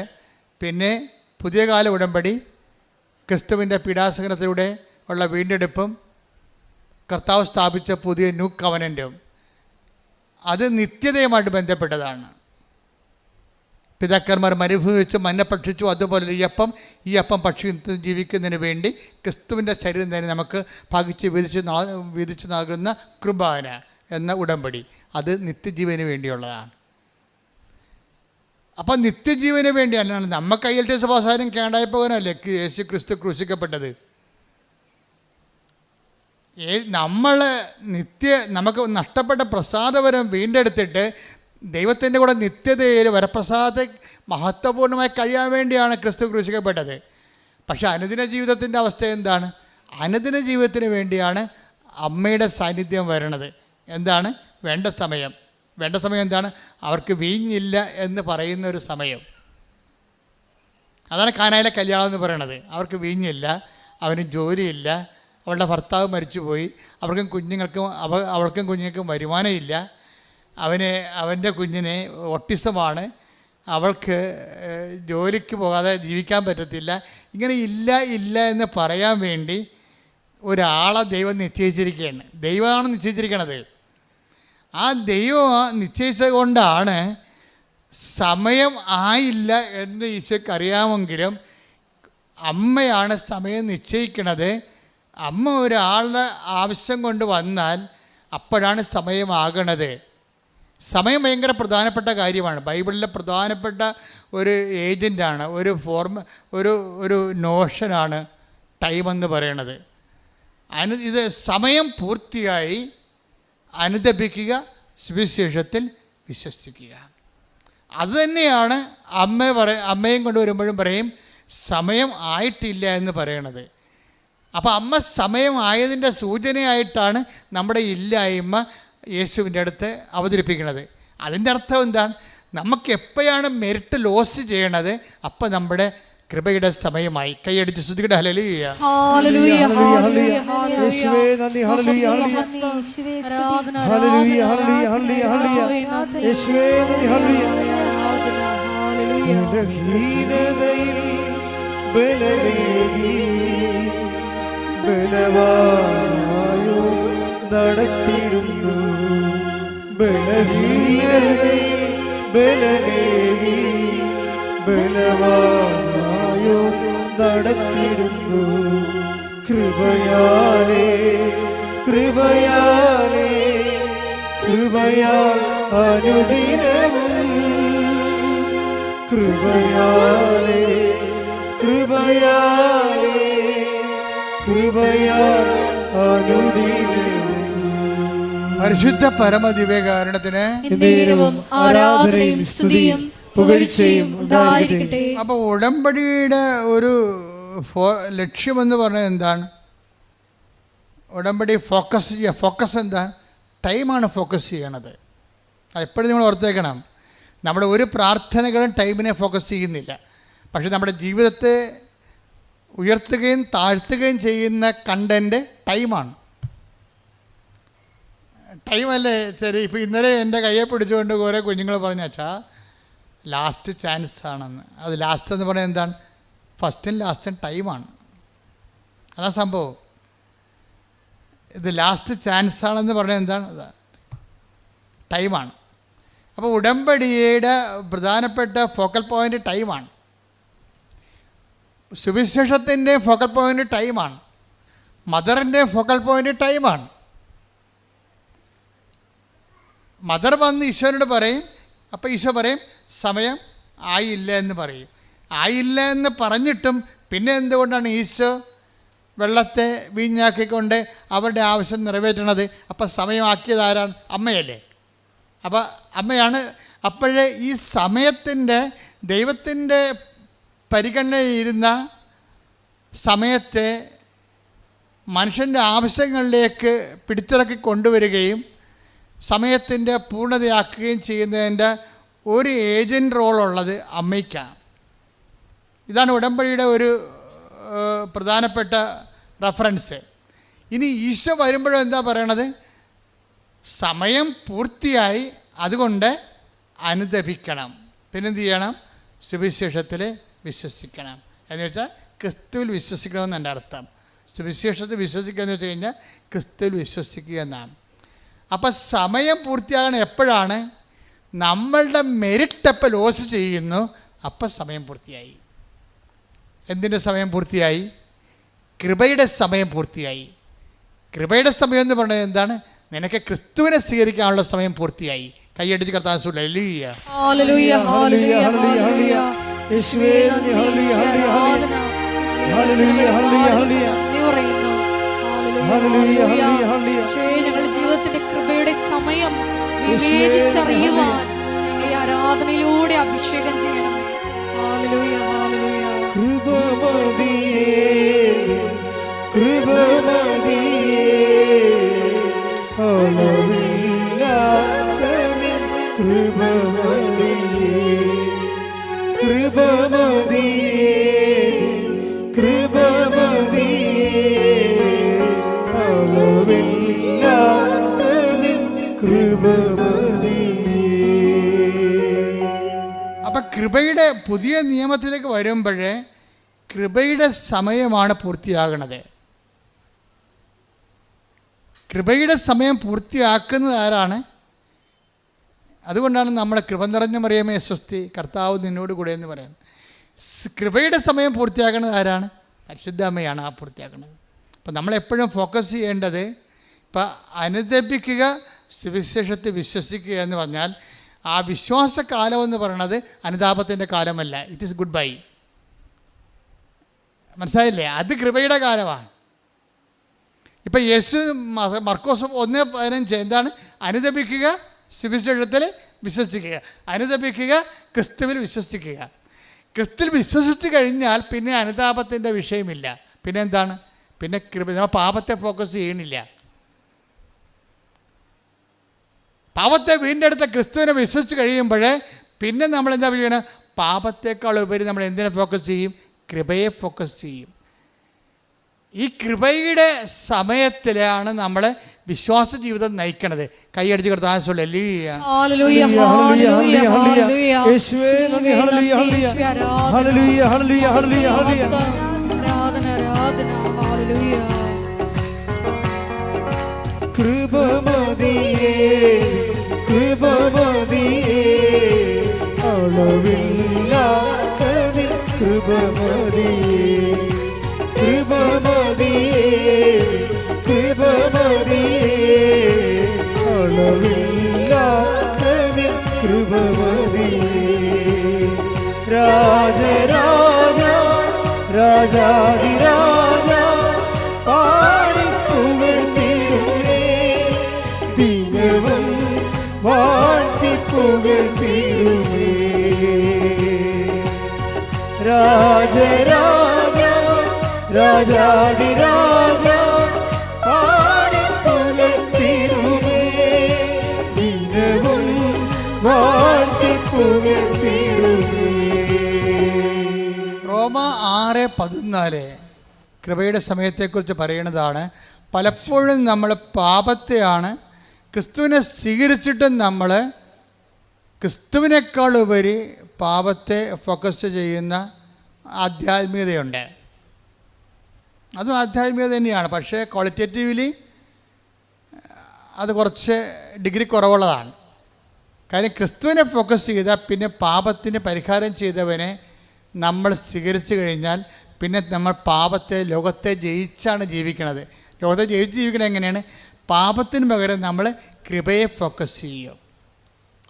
പിന്നെ പുതിയ കാല ഉടമ്പടി ക്രിസ്തുവിൻ്റെ പീഡാസഹനത്തിലൂടെ ഉള്ള വീണ്ടെടുപ്പും കർത്താവ് സ്ഥാപിച്ച പുതിയ ന്യൂ കവനൻ്റും. അത് നിത്യതയുമായിട്ട് ബന്ധപ്പെട്ടതാണ്. പിതാക്കന്മാർ മരുഭൂമി വെച്ച് മന്ന ഭക്ഷിച്ചു, അതുപോലെ ഈ അപ്പം ഭക്ഷിച്ച് ജീവിക്കുന്നതിന് വേണ്ടി ക്രിസ്തുവിൻ്റെ ശരീരം തന്നെ നമുക്ക് ഭക്ഷിച്ച് വിധിച്ച് നൽകുന്ന കൃപാന എന്ന ഉടമ്പടി. അത് നിത്യജീവന് വേണ്ടിയുള്ളതാണ്. അപ്പം നിത്യജീവന് വേണ്ടിയല്ല നമ്മൾ കയ്യിലത്തെ സ്വഭാവം കേടായി പോകാനല്ലേ യേശു ക്രിസ്തു ക്രൂശിക്കപ്പെട്ടത്. നമുക്ക് നഷ്ടപ്പെട്ട പ്രസാദവരം വീണ്ടെടുത്തിട്ട് ദൈവത്തിൻ്റെ കൂടെ നിത്യതയിൽ വരപ്രസാദ മഹത്വപൂർണ്ണമായി കഴിയാൻ വേണ്ടിയാണ് ക്രിസ്തു ക്രൂശിക്കപ്പെട്ടത്. പക്ഷേ അനുദിന ജീവിതത്തിൻ്റെ അവസ്ഥ എന്താണ്? അനുദിന ജീവിതത്തിന് വേണ്ടിയാണ് അമ്മയുടെ സാന്നിധ്യം വരണത്. എന്താണ്? വേണ്ട സമയം. വേണ്ട സമയം എന്താണ്? അവർക്ക് വീഞ്ഞില്ല എന്ന് പറയുന്ന ഒരു സമയം. അതാണ് കാനായിലെ കല്യാണം എന്ന് പറയണത്. അവർക്ക് വീഞ്ഞില്ല, അവന് ജോലിയില്ല, അവളുടെ ഭർത്താവ് മരിച്ചുപോയി, അവൾക്കും കുഞ്ഞുങ്ങൾക്കും വരുമാനമില്ല, അവൻ്റെ കുഞ്ഞിന് ഓട്ടിസമാണ്, അവൾക്ക് ജോലിക്ക് പോകാതെ ജീവിക്കാൻ പറ്റത്തില്ല. ഇങ്ങനെ ഇല്ല എന്ന് പറയാൻ വേണ്ടി ഒരാളെ ദൈവം നിശ്ചയിച്ചിരിക്കുകയാണ്. ദൈവമാണ് നിശ്ചയിച്ചിരിക്കണത്. ആ ദൈവം നിശ്ചയിച്ചത് കൊണ്ടാണ് സമയം ആയില്ല എന്ന് ഈശോയ്ക്ക് അറിയാമെങ്കിലും അമ്മയാണ് സമയം നിശ്ചയിക്കണത്. അമ്മ ഒരാളുടെ ആവശ്യം കൊണ്ട് വന്നാൽ അപ്പോഴാണ് സമയമാകണത്. സമയം ഭയങ്കര പ്രധാനപ്പെട്ട കാര്യമാണ്. ബൈബിളിലെ പ്രധാനപ്പെട്ട ഒരു ഏജൻ്റാണ്, ഒരു നോഷനാണ് ടൈമെന്ന് പറയണത്. ഇത് സമയം പൂർത്തിയായി അനുദപിക്കുക, സുവിശേഷത്തിൽ വിശ്വസിക്കുക. അതുതന്നെയാണ് അമ്മയും കൊണ്ടുവരുമ്പോഴും പറയും സമയം ആയിട്ടില്ല എന്ന് പറയണത്. അപ്പോൾ അമ്മ സമയമായതിൻ്റെ സൂചനയായിട്ടാണ് നമ്മുടെ ഇല്ലായ്മ യേശുവിൻ്റെ അടുത്ത് അവതരിപ്പിക്കുന്നത്. അതിൻ്റെ അർത്ഥം എന്താണ്? നമുക്ക് എപ്പോഴാണ് മെരിറ്റ് ലോസ് ചെയ്യണത്, അപ്പം നമ്മുടെ കൃപയുടെ സമയമായി. കൈയടിച്ച് സ്തുതിക്കട്ടെ. ഹല്ലേലൂയ. ഹല്ലേലൂയ, ഹല്ലേലൂയ, ഹല്ലേലൂയ. യേശുവേ നന്ദി. ഹല്ലേലൂയ, ഹല്ലേലൂയ. ആരാധന, ഹല്ലേലൂയ, ഹല്ലേലൂയ, ഹല്ലേലൂയ, ഹല്ലേലൂയ. യേശുവേ നന്ദി. ഹല്ലേലൂയ. ആരാധന, ഹല്ലേലൂയ. ബലഹീനതയിൽ ബലമേകി ബലവാനായോ നടത്തിടുന്നു. ബലഹീനതയിൽ ബലമേകി ബലവാനായോ നടത്തിടുന്നു. കൃപയാലേ കൃപയാലേ കൃപയാൽ അനുദിനവും കൃപയാലേ കൃപയാലേ കൃപയാൽ അനുദിനവും. പരിശുദ്ധ പരമദിവ്യകാരുണ്യത്തിന് എന്നേരവും ആരാധനയും സ്തുതിയും പുകഴ്ചയും ഉണ്ടായിരിക്കട്ടെ. അപ്പോൾ ഉടമ്പടിയുടെ ഒരു ലക്ഷ്യമെന്ന് പറഞ്ഞത് എന്താണ്? ഉടമ്പടി ഫോക്കസ് എന്താണ്? ടൈമാണ് ഫോക്കസ് ചെയ്യണത്. എപ്പോഴും നിങ്ങൾ ഓർത്തേക്കണം, നമ്മുടെ ഒരു പ്രാർത്ഥനകളും ടൈമിനെ ഫോക്കസ് ചെയ്യുന്നില്ല. പക്ഷെ നമ്മുടെ ജീവിതത്തെ ഉയർത്തുകയും താഴ്ത്തുകയും ചെയ്യുന്ന കണ്ടൻറ്റ് ടൈമാണ്. ടൈമല്ലേ? ശരി, ഇപ്പോൾ ഇന്നലെ എൻ്റെ കയ്യെ പിടിച്ചുകൊണ്ട് കുറേ കുഞ്ഞുങ്ങൾ പറഞ്ഞു, അച്ഛാ ലാസ്റ്റ് ചാൻസ് ആണെന്ന്. അത് ലാസ്റ്റ് എന്ന് പറയുന്നത് എന്താണ്? ഫസ്റ്റും ലാസ്റ്റും ടൈമാണ്. അതാ സംഭവം. ഇത് ലാസ്റ്റ് ചാൻസ് ആണെന്ന് പറയുന്നത് എന്താണ്? ടൈമാണ്. അപ്പോൾ ഉടമ്പടിയുടെ പ്രധാനപ്പെട്ട ഫോക്കൽ പോയിൻ്റ് ടൈമാണ്. സുവിശേഷത്തിൻ്റെ ഫോക്കൽ പോയിൻ്റ് ടൈമാണ്. മദറിൻ്റെ ഫോക്കൽ പോയിൻ്റ് ടൈമാണ്. മദർ വന്ന് ഈശോനോട് പറയും, അപ്പോൾ ഈശോ പറയും സമയം ആയില്ല എന്ന് പറയും. ആയില്ല എന്ന് പറഞ്ഞിട്ടും പിന്നെ എന്തുകൊണ്ടാണ് ഈശോ വെള്ളത്തെ വീഞ്ഞാക്കിക്കൊണ്ട് അവരുടെ ആവശ്യം നിറവേറ്റണത്? അപ്പം സമയമാക്കിയത് ആരാണ്? അമ്മയല്ലേ? അപ്പോൾ അമ്മയാണ്. അപ്പോഴേ ഈ സമയത്തിൻ്റെ ദൈവത്തിൻ്റെ പരിഗണനയിരുന്ന സമയത്തെ മനുഷ്യൻ്റെ ആവശ്യങ്ങളിലേക്ക് പിടിച്ചിറക്കി കൊണ്ടുവരികയും സമയത്തിൻ്റെ പൂർണ്ണതയാക്കുകയും ചെയ്യുന്നതിൻ്റെ ഒരു ഏജൻറ് റോളുള്ളത് അമ്മയ്ക്കാണ്. ഇതാണ് ഉടമ്പടിയുടെ ഒരു പ്രധാനപ്പെട്ട റഫറൻസ്. ഇനി ഈശോ വരുമ്പോഴും എന്താ പറയണത്? സമയം പൂർത്തിയായി, അതുകൊണ്ട് അനുദപിക്കണം. പിന്നെന്ത് ചെയ്യണം? സുവിശേഷത്തിൽ വിശ്വസിക്കണം. എന്ന് വെച്ചാൽ ക്രിസ്തുവിൽ വിശ്വസിക്കണമെന്ന് എൻ്റെ അർത്ഥം. സുവിശേഷത്തിൽ വിശ്വസിക്കുക എന്ന് വെച്ച് കഴിഞ്ഞാൽ ക്രിസ്തുവിൽ വിശ്വസിക്കുക എന്നാണ്. അപ്പം സമയം പൂർത്തിയാകണം എപ്പോഴാണ്? നമ്മളുടെ മെരിറ്റ് എപ്പോൾ ലോസ് ചെയ്യുന്നു, അപ്പം സമയം പൂർത്തിയായി. എന്തിൻ്റെ സമയം പൂർത്തിയായി? കൃപയുടെ സമയം പൂർത്തിയായി. കൃപയുടെ സമയം എന്ന് പറയുന്നത് എന്താണ്? നിനക്ക് ക്രിസ്തുവിനെ സ്വീകരിക്കാനുള്ള സമയം പൂർത്തിയായി. കൈയടിച്ച് കർത്താവ് ഹല്ലേലൂയ. ഹല്ലേലൂയ, ഹല്ലേലൂയ, ഹല്ലേലൂയ. യേശുവേ നന്ദി, ഹല്ലേലൂയ, ഹല്ലേലൂയ, ആരാധന. ഹല്ലേലൂയ, ഹല്ലേലൂയ, ഹല്ലേലൂയ. നന്ദി പറയുന്നു. ഹല്ലേലൂയ, ഹല്ലേലൂയ, ഹല്ലേലൂയ, ഹല്ലേലൂയ. യേശുവേ, ഞങ്ങളുടെ ജീവിതത്തിന്റെ കൃപയുടെ സമയം വിവേചിച്ചറിയുവാൻ ഞങ്ങളെ ആരാധനയിലൂടെ അഭിഷേകം ചെയ്യണമേ. Hallelujah, hallelujah. കൃപമതിയേ കൃപമതിയേ അളവില്ലാത്ത നിൻ കൃപമതിയേ കൃപമതിയേ കൃപമതിയേ അളവില്ലാത്ത നിൻ കൃപമതിയേ. അപ്പം കൃപയുടെ പുതിയ നിയമത്തിലേക്ക് വരുമ്പോഴേ കൃപയുടെ സമയമാണ് പൂർത്തിയാകണത്. കൃപയുടെ സമയം പൂർത്തിയാക്കുന്നത് ആരാണ്? അതുകൊണ്ടാണ് നമ്മുടെ കൃപ നിറഞ്ഞ മറിയമേ സ്വസ്തി, കർത്താവ് നിന്നോട് കൂടെ എന്ന് പറയുന്നത്. കൃപയുടെ സമയം പൂർത്തിയാക്കുന്നത് ആരാണ്? പരിശുദ്ധ അമ്മയാണ് ആ പൂർത്തിയാക്കുന്നത്. അപ്പം നമ്മളെപ്പോഴും ഫോക്കസ് ചെയ്യേണ്ടത് ഇപ്പം അനുദപിക്കുക, സുവിശേഷത്തെ വിശ്വസിക്കുക എന്ന് പറഞ്ഞാൽ ആ വിശ്വാസകാലം എന്ന് പറയുന്നത് അനുതാപത്തിൻ്റെ കാലമല്ല. It is good bye. മനസ്സിലായില്ലേ? അത് കൃപയുടെ കാലമാണ്. ഇപ്പം യേശു മർക്കോസ് 1:15 എന്താണ്? അനുദപിക്കുക, സുവിശേഷത്തിൽ വിശ്വസിക്കുക. അനുദപിക്കുക, ക്രിസ്തുവിൽ വിശ്വസിക്കുക. ക്രിസ്തുവിൽ വിശ്വസിച്ച് കഴിഞ്ഞാൽ പിന്നെ അനുതാപത്തിൻ്റെ വിഷയമില്ല. പിന്നെ എന്താണ്? പിന്നെ കൃപ. നമ്മൾ പാപത്തെ ഫോക്കസ് ചെയ്യണില്ല. പാപത്തെ വീണ്ടെടുത്ത ക്രിസ്തുവിനെ വിശ്വസിച്ച് കഴിയുമ്പോൾ പിന്നെ നമ്മൾ എന്താ ചെയ്യണം? പാപത്തേക്കാൾ ഉപരി നമ്മൾ എന്തിനെ ഫോക്കസ് ചെയ്യും? കൃപയെ ഫോക്കസ് ചെയ്യും. ഈ കൃപയുടെ സമയത്തിലാണ് നമ്മൾ വിശ്വാസ ജീവിതം നയിക്കണത്. കൈയടിച്ച് കൊടുത്ത ആശുള്ള ഹല്ലേലൂയ ഹല്ലേലൂയ ഹല്ലേലൂയ യേശുവേ നന്ദി. ഹല്ലേലൂയ ഹല്ലേലൂയ ഹല്ലേലൂയ ഹല്ലേലൂയ ഹല്ലേലൂയ. ആരാധന ആരാധന ഹല്ലേലൂയ. കൃപമതിയേ കൃപമതിയേ അളവില്ലാത്തതിൽ കൃപമതിയേ കൃപമതിയേ കൃപമതിയേ അളവില്ലാത്തതിൽ കൃപമതിയേ. രാജരാജ രാജാധിരാജ പാടി പുകഴ്ത്തിടുമേ ദിനവും വാഴ്ത്തി പുകഴ്ത്തിടുമേ. രാജരാജ രാജാധിരാജ പാടി പുകഴ്ത്തിടുമേ ദിനവും വാഴ്ത്തി പുകഴ്ത്തിടുമേ. റോമ 6:14 കൃപയുടെ സമയത്തെക്കുറിച്ച് പറയുന്നതാണ്. പലപ്പോഴും നമ്മൾ പാപത്തെയാണ് ക്രിസ്തുവിനെ സ്വീകരിച്ചിട്ടും നമ്മൾ ക്രിസ്തുവിനേക്കാൾ ഉപരി പാപത്തെ ഫോക്കസ് ചെയ്യുന്ന ആധ്യാത്മികതയുണ്ട്. അതും ആധ്യാത്മികത തന്നെയാണ്, പക്ഷേ ക്വാളിറ്റേറ്റീവ്ലി അത് കുറച്ച് ഡിഗ്രി കുറവുള്ളതാണ്. കാര്യം ക്രിസ്തുവിനെ ഫോക്കസ് ചെയ്താൽ പിന്നെ പാപത്തിന് പരിഹാരം ചെയ്തവനെ നമ്മൾ സ്വീകരിച്ചു കഴിഞ്ഞാൽ പിന്നെ നമ്മൾ ലോകത്തെ ജയിച്ചാണ് ജീവിക്കണത്. ലോകത്തെ ജയിച്ച് ജീവിക്കണത് എങ്ങനെയാണ്? പാപത്തിന് പകരം നമ്മൾ കൃപയെ ഫോക്കസ് ചെയ്യും.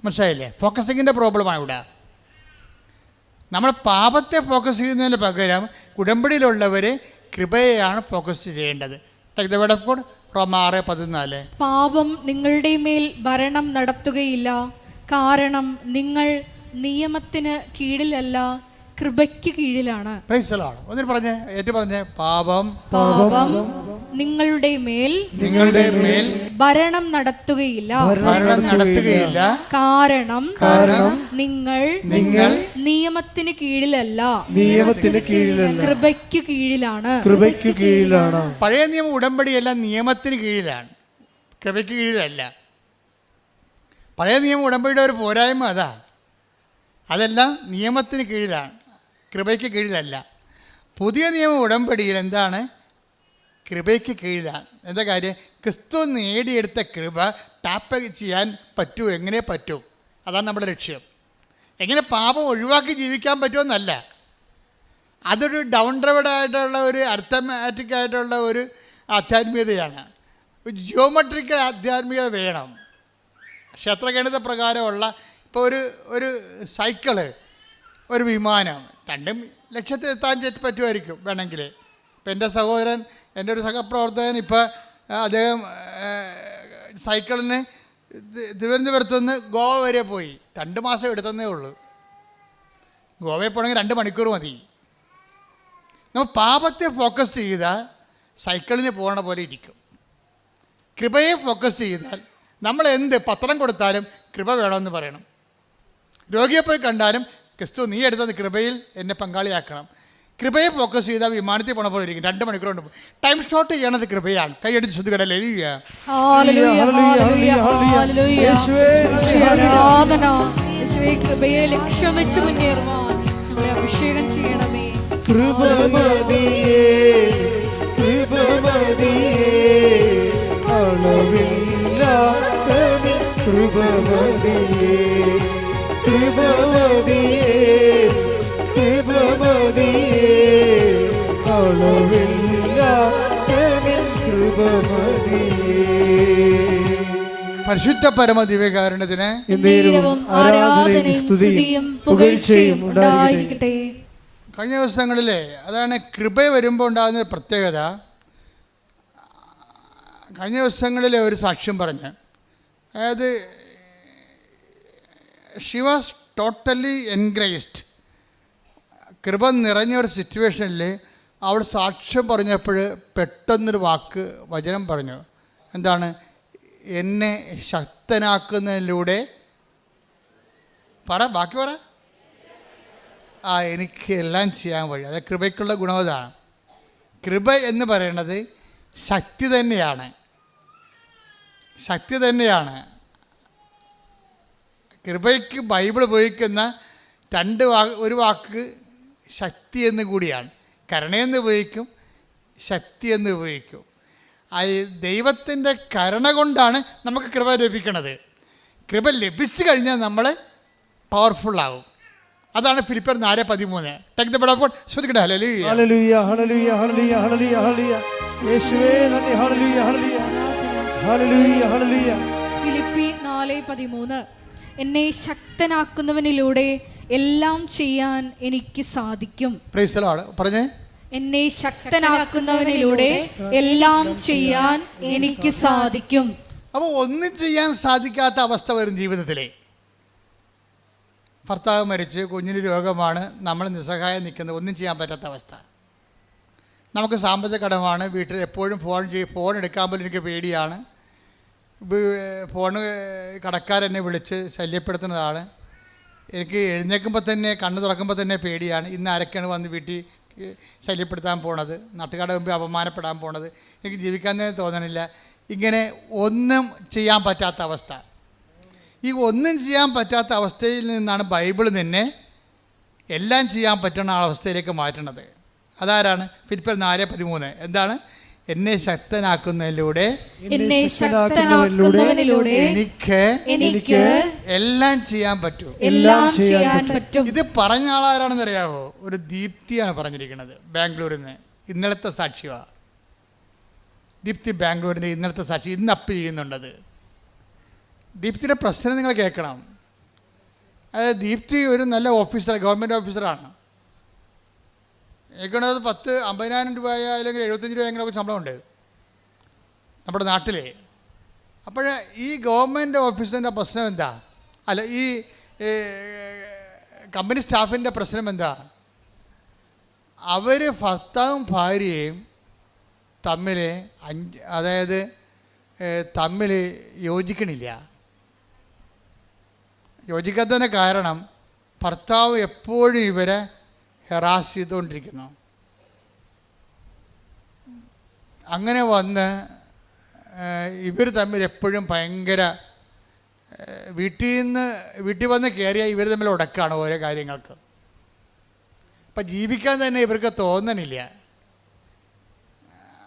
മനസ്സിലായില്ലേ? ഫോക്കസിങ്ങിൻ്റെ പ്രോബ്ലമാണ് ഇവിടെ. നമ്മൾ പാപത്തെ ഫോക്കസ് ചെയ്യുന്നതിന് പകരം ഉടമ്പടിയിലുള്ളവർ കൃപയെയാണ് ഫോക്കസ് ചെയ്യേണ്ടത്. Take the word of God. റോമ 6:14. പാപം നിങ്ങളുടെ മേൽ ഭരണം നടത്തുകയില്ല, കാരണം നിങ്ങൾ നിയമത്തിന് കീഴിലല്ല, കൃപയ്ക്ക് കീഴിലാണ്. Praise the Lord. ഒന്നിട്ട് പറഞ്ഞേ, ഏറ്റു പറഞ്ഞേ. പാപം നിങ്ങളുടെ മേൽ ഭരണം നടത്തുകയില്ല, കാരണം നിങ്ങൾ നിയമത്തിന് കീഴിലല്ല, കൃപയ്ക്ക് കീഴിലാണ്. പഴയ നിയമ ഉടമ്പടിയെല്ലാം നിയമത്തിന് കീഴിലാണ്, കൃപയ്ക്ക് കീഴിലല്ല. പഴയ നിയമ ഉടമ്പടിയുടെ ഒരു പോരായ്മ അതെല്ലാം നിയമത്തിന് കീഴിലാണ്, കൃപയ്ക്ക് കീഴിലല്ല. പുതിയ നിയമ ഉടമ്പടിയിൽ എന്താണ്? കൃപയ്ക്ക് കീഴിലാണ്. എന്താ കാര്യം? ക്രിസ്തു നേടിയെടുത്ത കൃപ ടാപ്പ് ചെയ്യാൻ പറ്റൂ. എങ്ങനെ പറ്റൂ? അതാണ് നമ്മുടെ ലക്ഷ്യം. എങ്ങനെ പാപം ഒഴിവാക്കി ജീവിക്കാൻ പറ്റുമെന്നല്ല. അതൊരു ഡൗൺ ഡ്രൈവഡായിട്ടുള്ള ഒരു അർത്ഥമാറ്റിക് ആയിട്ടുള്ള ഒരു ആധ്യാത്മികതയാണ്. ജിയോമെട്രിക്കൽ ആധ്യാത്മികത വേണം. ക്ഷേത്രഗണിത പ്രകാരമുള്ള ഇപ്പോൾ ഒരു സൈക്കിള്, ഒരു വിമാനം, രണ്ടും ലക്ഷ്യത്തിലെത്താൻ പറ്റുമായിരിക്കും വേണമെങ്കിൽ. ഇപ്പം എൻ്റെ സഹോദരൻ, എൻ്റെ ഒരു സഹപ്രവർത്തകൻ, ഇപ്പോൾ അദ്ദേഹം സൈക്കിളിന് തിരുവനന്തപുരത്ത് നിന്ന് ഗോവ വരെ പോയി. 2 മാസം എടുത്തതേ ഉള്ളൂ. ഗോവയിൽ പോകണമെങ്കിൽ 2 മണിക്കൂർ മതി. നമ്മൾ പാപത്തെ ഫോക്കസ് ചെയ്താൽ സൈക്കിളിന് പോകണ പോലെ ഇരിക്കും. കൃപയെ ഫോക്കസ് ചെയ്താൽ നമ്മൾ പത്രം കൊടുത്താലും കൃപ വേണമെന്ന് പറയണം. രോഗിയെ പോയി കണ്ടാലും ക്രിസ്തു നീ എടുത്തത് കൃപയിൽ എന്നെ പങ്കാളിയാക്കണം. കൃപയെ ഫോക്കസ് ചെയ്താൽ വിമാനത്തിൽ പോണ പോലെ ഇരിക്കും. 2 മണിക്കൂർ കൊണ്ട് ടൈം ഷോർട്ട് ചെയ്യണത് കൃപയാണ്. കൈയടിച്ച് ശ്രദ്ധിക്കട്ടെ. കൃപയെ ലക്ഷ്യം വെച്ച് മുന്നേറുവാൻ നമ്മളെ അഭിഷേകം ചെയ്യണമേ. പരിശുദ്ധ പരമ ദിവ്യകാരുണ്യത്തിന് ആരാധനയും സ്തുതിയും പുകഴ്ചയും ഉണ്ടായിരിക്കട്ടെ. കഴിഞ്ഞ ദിവസങ്ങളിലെ അതാണ് കൃപ വരുമ്പോൾ ഉണ്ടാകുന്ന ഒരു പ്രത്യേകത. കഴിഞ്ഞ ദിവസങ്ങളിലെ ഒരു സാക്ഷ്യം പറഞ്ഞ്, അതായത് ഷി വാസ് ടോട്ടലി എൻഗ്രേസ്ഡ്. കൃപ നിറഞ്ഞ ഒരു സിറ്റുവേഷനിൽ അവൾ സാക്ഷ്യം പറഞ്ഞപ്പോൾ പെട്ടെന്നൊരു വചനം പറഞ്ഞു. എന്താണ്? എന്നെ ശക്തനാക്കുന്നതിലൂടെ ബാക്കി പറ. എനിക്ക് എല്ലാം ചെയ്യാൻ വഴി. അത് കൃപയ്ക്കുള്ള ഗുണം അതാണ്. കൃപ എന്ന് പറയുന്നത് ശക്തി തന്നെയാണ്. ശക്തി തന്നെയാണ്. കൃപയ്ക്ക് ബൈബിൾ ഉപയോഗിക്കുന്ന ഒരു വാക്ക് ശക്തി എന്ന് കൂടിയാണ്. കരുണയെന്ന് ഉപയോഗിക്കും, ശക്തി എന്ന് ഉപയോഗിക്കും. ദൈവത്തിൻ്റെ കരുണ കൊണ്ടാണ് നമുക്ക് കൃപ ലഭിക്കുന്നത്. കൃപ ലഭിച്ചു കഴിഞ്ഞാൽ നമ്മൾ പവർഫുള്ളാവും. അതാണ് ഫിലിപ്പിയർ 4:13. ടേക്ക് ദ ബെഡ് ശ്രദ്ധിക്കട്ടെ. ഹല്ലേലൂയ ഹല്ലേലൂയ ഹല്ലേലൂയ ഹല്ലേലൂയ ഹല്ലേലൂയ ഹല്ലേലൂയ. യേശുവേ നന്ദി. ഹല്ലേലൂയ ഹല്ലേലൂയ ഹല്ലേലൂയ ഹല്ലേലൂയ. ഫിലിപ്പി 4:13 എന്നെ ശക്തനാക്കുന്നവനിലൂടെ എല്ലാം ചെയ്യാൻ എനിക്ക് സാധിക്കും. Praise the Lord. പറഞ്ഞേ. എന്നെ ശക്തനാക്കുന്നവനിലൂടെ എല്ലാം ചെയ്യാൻ എനിക്ക് സാധിക്കും. അപ്പോൾ ഒന്നും ചെയ്യാൻ സാധിക്കാത്ത അവസ്ഥ വരും ജീവിതത്തിലെ. ഭർത്താവ് മരിച്ച്, കുഞ്ഞിന് രോഗമാണ്, നമ്മൾ നിസ്സഹായം നിൽക്കുന്നത്, ഒന്നും ചെയ്യാൻ പറ്റാത്ത അവസ്ഥ. നമുക്ക് സാമ്പത്തിക കടമാണ്, വീട്ടിൽ എപ്പോഴും ഫോൺ എടുക്കാൻ പോലും എനിക്ക് പേടിയാണ്. ഫോണ് കടക്കാരെന്നെ വിളിച്ച് ശല്യപ്പെടുത്തുന്നതാണ്. എനിക്ക് എഴുന്നേൽക്കുമ്പോൾ തന്നെ, കണ്ണ് തുറക്കുമ്പോൾ തന്നെ പേടിയാണ്. ഇന്ന് ആരൊക്കെയാണ് വന്ന് വീട്ടിൽ ശല്യപ്പെടുത്താൻ പോണത്, നാട്ടുകാരുടെ മുമ്പ് അപമാനപ്പെടാൻ പോണത്, എനിക്ക് ജീവിക്കാൻ തന്നെ തോന്നണില്ല. ഇങ്ങനെ ഒന്നും ചെയ്യാൻ പറ്റാത്ത അവസ്ഥ. ഈ ഒന്നും ചെയ്യാൻ പറ്റാത്ത അവസ്ഥയിൽ നിന്നാണ് ബൈബിൾ നിന്നെ എല്ലാം ചെയ്യാൻ പറ്റുന്ന അവസ്ഥയിലേക്ക് മാറ്റുന്നത്. അതാരാണ്? ഫിലിപ്പിയർ 4:13. എന്താണ്? എന്നെ ശക്തനാക്കുന്നതിലൂടെ എനിക്ക് എല്ലാം ചെയ്യാൻ പറ്റും. ഇത് പറഞ്ഞ ആളാരാണെന്ന് അറിയാവോ? ഒരു ദീപ്തിയാണ് പറഞ്ഞിരിക്കുന്നത്, ബാംഗ്ലൂരിൽ നിന്ന്. ഇന്നലത്തെ സാക്ഷിയാ ദീപ്തി. ബാംഗ്ലൂരിൻ്റെ ഇന്നലത്തെ സാക്ഷി ഇന്ന് അപ്പ് ചെയ്യുന്നുണ്ടത്. ദീപ്തിയുടെ പ്രശ്നം നിങ്ങൾ കേൾക്കണം. അതായത് ദീപ്തി ഒരു നല്ല ഓഫീസർ, ഗവൺമെൻറ് ഓഫീസറാണ്. എനിക്കുള്ളത് 50,000 രൂപ അല്ലെങ്കിൽ 75 രൂപ എങ്ങനെയൊക്കെ ശമ്പളമുണ്ട് നമ്മുടെ നാട്ടിലെ. അപ്പോൾ ഈ ഗവൺമെൻറ് ഓഫീസറിൻ്റെ പ്രശ്നം എന്താ? അല്ല, ഈ കമ്പനി സ്റ്റാഫിൻ്റെ പ്രശ്നം എന്താ? അവർ ഭർത്താവും ഭാര്യയും തമ്മിൽ യോജിക്കണില്ല. യോജിക്കാത്തതിന് കാരണം ഭർത്താവ് എപ്പോഴും ഇവരെ ഹെറാസ് ചെയ്തുകൊണ്ടിരിക്കുന്നു. അങ്ങനെ വന്ന് ഇവർ തമ്മിൽ എപ്പോഴും ഭയങ്കര വീട്ടിൽ വന്ന് കയറിയാൽ ഇവർ തമ്മിൽ ഉടക്കാണ് ഓരോ കാര്യങ്ങൾക്ക്. അപ്പം ജീവിക്കാൻ തന്നെ ഇവർക്ക് തോന്നണില്ല.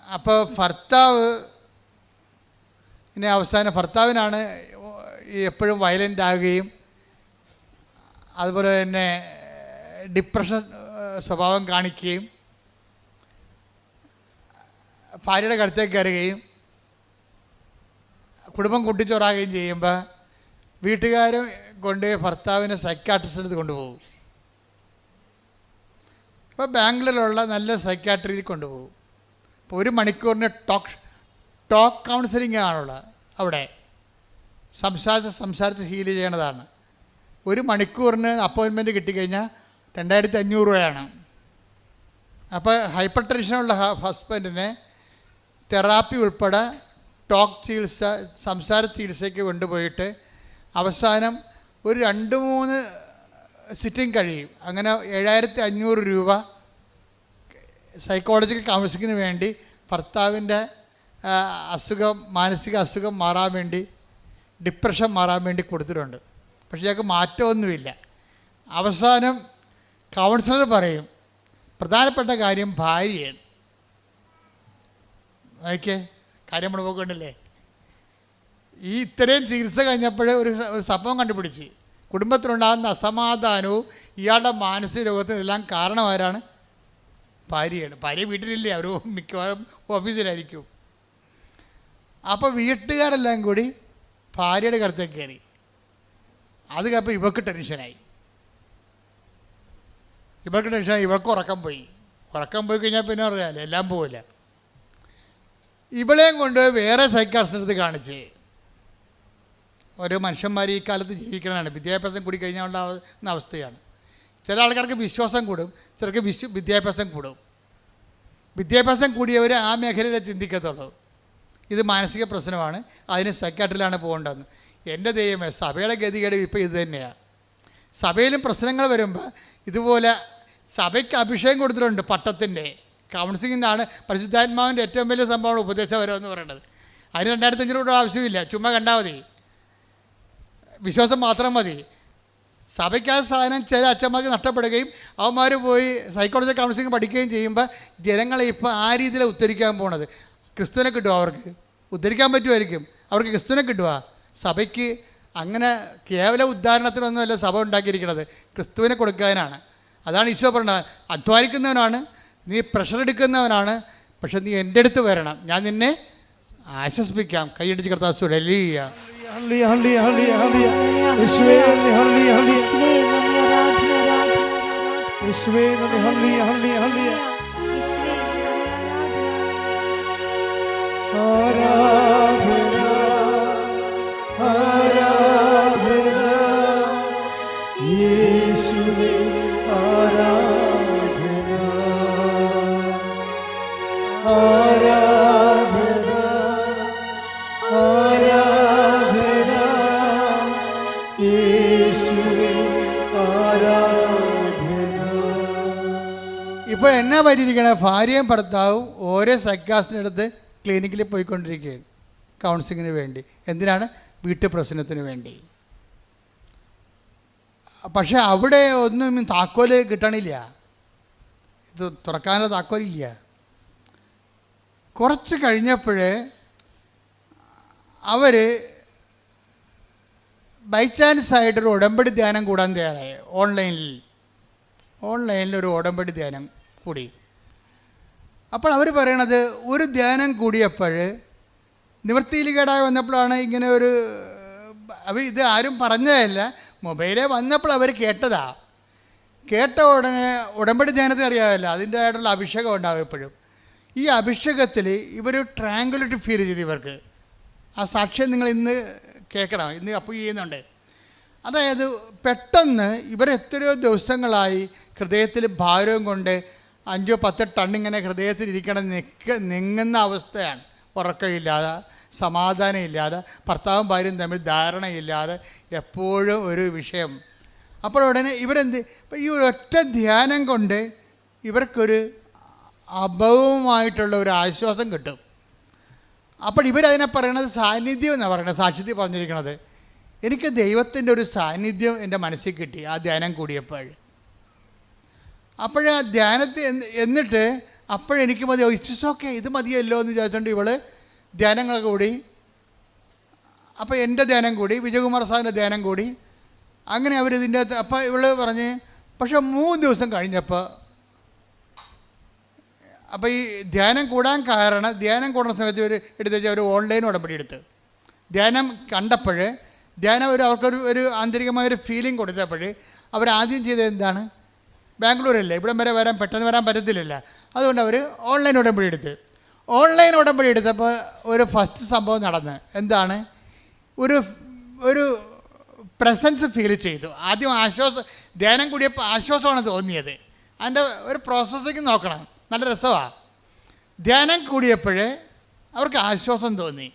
അപ്പോൾ ഭർത്താവിനാണ് എപ്പോഴും വയലൻ്റ് ആകുകയും അതുപോലെ തന്നെ ഡിപ്രഷൻ സ്വഭാവം കാണിക്കുകയും ഭാര്യയുടെ കടുത്തേക്ക് കയറുകയും കുടുംബം കുട്ടിച്ചോറാകുകയും ചെയ്യുമ്പോൾ വീട്ടുകാർ കൊണ്ട് ഭർത്താവിനെ സൈക്കാട്രിസ്റ്റിന് കൊണ്ടുപോകും. ഇപ്പോൾ ബാംഗ്ലൂരിലുള്ള നല്ല സൈക്കാട്രിയിൽ കൊണ്ടുപോകും. ഇപ്പോൾ 1 മണിക്കൂറിന് ടോക്ക് കൗൺസിലിംഗ് ആണുള്ളത്. അവിടെ സംസാരിച്ച് ഹീൽ ചെയ്യണതാണ്. 1 മണിക്കൂറിന് അപ്പോയിൻമെൻറ്റ് കിട്ടിക്കഴിഞ്ഞാൽ 2,500 രൂപയാണ്. അപ്പോൾ ഹൈപ്പർ ടെൻഷനുള്ള ഹസ്ബൻഡിനെ തെറാപ്പി ഉൾപ്പെടെ ടോക്ക് ചികിത്സ, സംസാര ചികിത്സയ്ക്ക് കൊണ്ടുപോയിട്ട് അവസാനം ഒരു 2-3 സിറ്റിംഗ് കഴിയും. അങ്ങനെ 7,500 രൂപ സൈക്കോളജിക്കൽ കൗൺസിലിങ്ങിന് വേണ്ടി ഭർത്താവിൻ്റെ മാനസിക അസുഖം മാറാൻ വേണ്ടി, ഡിപ്രഷൻ മാറാൻ വേണ്ടി കൊടുത്തിട്ടുണ്ട്. പക്ഷേ ഞങ്ങൾക്ക് മാറ്റമൊന്നുമില്ല. അവസാനം കൗൺസിലർ പറയും പ്രധാനപ്പെട്ട കാര്യം ഭാര്യയാണ്. ഓക്കെ, കാര്യം നമ്മൾ നോക്കണ്ടല്ലേ. ഈ ഇത്രയും ചികിത്സ കഴിഞ്ഞപ്പോൾ ഒരു സംഭവം കണ്ടുപിടിച്ച് കുടുംബത്തിലുണ്ടാകുന്ന അസമാധാനവും ഇയാളുടെ മാനസിക രോഗത്തിനെല്ലാം കാരണമാരാണ്? ഭാര്യയാണ്. ഭാര്യ വീട്ടിലില്ലേ, അവർ മിക്കവാറും ഓഫീസിലായിരിക്കും. അപ്പോൾ വീട്ടുകാരെല്ലാം കൂടി ഭാര്യയുടെ കടുത്തേക്ക് കയറി. അത് കഴിഞ്ഞപ്പോൾ ഇവർക്ക് ടെൻഷനായി. ഇവൾക്ക് ഉറക്കം പോയി കഴിഞ്ഞാൽ പിന്നെ അറിയാമല്ലോ, എല്ലാം പോവില്ല. ഇവളെയും കൊണ്ട് വേറെ സൈക്കാട്രിസ്റ്റിനടുത്ത് കാണിച്ച്. ഓരോ മനുഷ്യന്മാർ ഈ കാലത്ത് ജീവിക്കണതാണ്. വിദ്യാഭ്യാസം കൂടി കഴിഞ്ഞാൽ ഉണ്ടാകുന്ന അവസ്ഥയാണ്. ചില ആൾക്കാർക്ക് വിശ്വാസം കൂടും, ചിലർക്ക് വിദ്യാഭ്യാസം കൂടും. വിദ്യാഭ്യാസം കൂടിയവർ ആ മേഖലയിലെ ചിന്തിക്കത്തുള്ളൂ. ഇത് മാനസിക പ്രശ്നമാണ്, അതിന് സൈക്കാട്രിയിലാണ് പോകേണ്ടതെന്ന്. എൻ്റെ ദൈവമേ, സഭയുടെ ഗതികേട് ഇപ്പോൾ ഇത് തന്നെയാണ്. സഭയിലും പ്രശ്നങ്ങൾ വരുമ്പോൾ ഇതുപോലെ സഭയ്ക്ക് അഭിഷേകം കൊടുത്തിട്ടുണ്ട് പട്ടത്തിൻ്റെ. കൗൺസിലിംഗാണ് പരിശുദ്ധാത്മാവിൻ്റെ ഏറ്റവും വലിയ സംഭവമാണ് ഉപദേശപരം എന്ന് പറയുന്നത്. അതിന് 2500 രൂപ ആവശ്യമില്ല, ചുമ്മാ കണ്ടാൽ മതി, വിശ്വാസം മാത്രം മതി. സഭയ്ക്ക് ആ സാധനം ചില അച്ഛന്മാർക്ക് നഷ്ടപ്പെടുകയും അവന്മാർ പോയി സൈക്കോളജി കൗൺസിലിംഗ് പഠിക്കുകയും ചെയ്യുമ്പോൾ ജനങ്ങളെ ഇപ്പോൾ ആ രീതിയിലാണ് ഉദ്ധരിക്കാൻ പോണത്. ക്രിസ്തുവിനെ കിട്ടുമോ? അവർക്ക് ഉദ്ധരിക്കാൻ പറ്റുമായിരിക്കും, അവർക്ക് ക്രിസ്തുവിനെ കിട്ടുക. സഭയ്ക്ക് അങ്ങനെ കേവല ഉദ്ധാരണത്തിനൊന്നുമല്ല സഭ ഉണ്ടാക്കിയിരിക്കുന്നത്, ക്രിസ്തുവിനെ കൊടുക്കാനാണ്. അതാണ് ഈശോ പറഞ്ഞത്, അധ്വാനിക്കുന്നവനാണ് നീ, പ്രഷർ എടുക്കുന്നവനാണ്, പക്ഷെ നീ എൻ്റെ അടുത്ത് വരണം, ഞാൻ നിന്നെ ആശ്വസിപ്പിക്കാം. കൈയടിച്ച് കർത്താവ് ഹല്ലേലൂയ. ഹല്ലേലൂയ, ഹല്ലേലൂയ, ഹല്ലേലൂയ. യേശുവേ നന്ദി, ഹല്ലേലൂയ, ഹല്ലേലൂയ. യേശുവേ നന്ദി, ആരാധന, ആരാധന. യേശുവേ നന്ദി, ഹല്ലേലൂയ, ഹല്ലേലൂയ, ഹല്ലേലൂയ. യേശുവേ ആരാധന, ആരാധന, യേശുവേ ആരാധന, ആരാധന, ആരാധന, യേശുവേ ആരാധന. ഇപ്പോൾ എന്നാ പറ്റിയിരിക്കണേ, ഭാര്യയും ഭർത്താവും ഓരോ സൈക്കാസ്റ്റിൻ്റെ അടുത്ത് ക്ലിനിക്കിൽ പോയിക്കൊണ്ടിരിക്കുകയാണ് കൗൺസിലിങ്ങിന് വേണ്ടി. എന്തിനാണ്? വീട്ടുപ്രശ്നത്തിന് വേണ്ടി. പക്ഷെ അവിടെ ഒന്നും താക്കോല് കിട്ടണില്ല, ഇത് തുറക്കാനുള്ള താക്കോലില്ല. കുറച്ച് കഴിഞ്ഞപ്പോഴേ അവർ ബൈ ചാൻസ് ആയിട്ടൊരു ഉടമ്പടി ധ്യാനം കൂടാൻ തയ്യാറായി. ഓൺലൈനിൽ ഒരു ഉടമ്പടി ധ്യാനം കൂടി. അപ്പോൾ അവർ പറയണത്, ഒരു ധ്യാനം കൂടിയപ്പോൾ നിവൃത്തിയിൽ കേടായി വന്നപ്പോഴാണ് ഇങ്ങനെ ഒരു, ഇത് ആരും പറഞ്ഞതല്ല, മൊബൈലേ വന്നപ്പോൾ അവർ കേട്ടതാ. കേട്ട ഉടനെ ഉടമ്പടി ധ്യാനത്തിന് അറിയാമല്ല, അതിൻ്റെതായിട്ടുള്ള അഭിഷേകം ഉണ്ടാവും എപ്പോഴും. ഈ അഭിഷേകത്തിൽ ഇവർ ട്രാങ്കുലിറ്റി ഫീൽ ചെയ്തു. ഇവർക്ക് ആ സാക്ഷ്യം നിങ്ങൾ ഇന്ന് കേൾക്കണം, ഇന്ന് അപ്പോൾ ചെയ്യുന്നുണ്ട്. അതായത് പെട്ടെന്ന് ഇവർ എത്രയോ ദിവസങ്ങളായി ഹൃദയത്തിൽ ഭാരവും കൊണ്ട് 5-10 ടൺ ഇങ്ങനെ ഹൃദയത്തിലിരിക്കണം, നെങ്ങുന്ന അവസ്ഥയാണ്. ഉറക്കമില്ലാതെ, സമാധാനമില്ലാതെ, ഭർത്താവും ഭാര്യയും തമ്മിൽ ധാരണയില്ലാതെ, എപ്പോഴും ഒരു വിഷയം. അപ്പോൾ ഉടനെ ഇവരെന്ത്, ഈ ഒറ്റ ധ്യാനം കൊണ്ട് ഇവർക്കൊരു അഭവമായിട്ടുള്ള ഒരു ആശ്വാസം കിട്ടും. അപ്പോൾ ഇവരതിനെ പറയണത് സാന്നിധ്യം എന്നാണ് പറയുന്നത്, സാക്ഷ്യത്തിൽ പറഞ്ഞിരിക്കണത്. എനിക്ക് ദൈവത്തിൻ്റെ ഒരു സാന്നിധ്യം എൻ്റെ മനസ്സിൽ കിട്ടി ആ ധ്യാനം കൂടിയപ്പോൾ. അപ്പോഴാ ധ്യാനത്തിൽ എന്നിട്ട് അപ്പോഴെനിക്ക് മതി, ഇറ്റ്സ് ഓക്കെ, ഇത് മതിയല്ലോ എന്ന് വിചാരിച്ചുകൊണ്ട് ഇവൾ ധ്യാനങ്ങളൊക്കെ കൂടി. അപ്പോൾ എൻ്റെ ധ്യാനം കൂടി, വിജയകുമാർ സാറിൻ്റെ ധ്യാനം കൂടി. അങ്ങനെ അവരിതിൻ്റെ അകത്ത്, അപ്പോൾ ഇവൾ പറഞ്ഞ്, പക്ഷെ 3 ദിവസം കഴിഞ്ഞപ്പോൾ, അപ്പോൾ ഈ ധ്യാനം കൂടാൻ കാരണം, ധ്യാനം കൂടുന്ന സമയത്ത് ഒരു എടുത്ത് ഒരു ഓൺലൈൻ ഉടമ്പടി എടുത്ത് ധ്യാനം കണ്ടപ്പോൾ, ധ്യാനം അവർക്കൊരു ആന്തരികമായൊരു ഫീലിംഗ് കൊടുത്തപ്പോൾ അവരാദ്യം ചെയ്തത് എന്താണ്, ബാംഗ്ലൂരല്ലേ, ഇവിടം വരെ പെട്ടെന്ന് വരാൻ പറ്റത്തില്ലല്ലോ, അതുകൊണ്ട് അവർ ഓൺലൈൻ ഉടമ്പടി എടുത്ത്. ഓൺലൈൻ ഉടമ്പടി എടുത്തപ്പോൾ ഒരു ഫസ്റ്റ് സംഭവം നടന്ന് എന്താണ്, ഒരു പ്രസൻസ് ഫീൽ ചെയ്തു. ആദ്യം ധ്യാനം കൂടിയപ്പോൾ ആശ്വാസമാണ് തോന്നിയത്. അതിൻ്റെ ഒരു പ്രോസസ്സിങ് നോക്കണം, നല്ല രസമാണ്. ധ്യാനം കൂടിയപ്പോൾ അവർക്ക് ആശ്വാസം തോന്നി.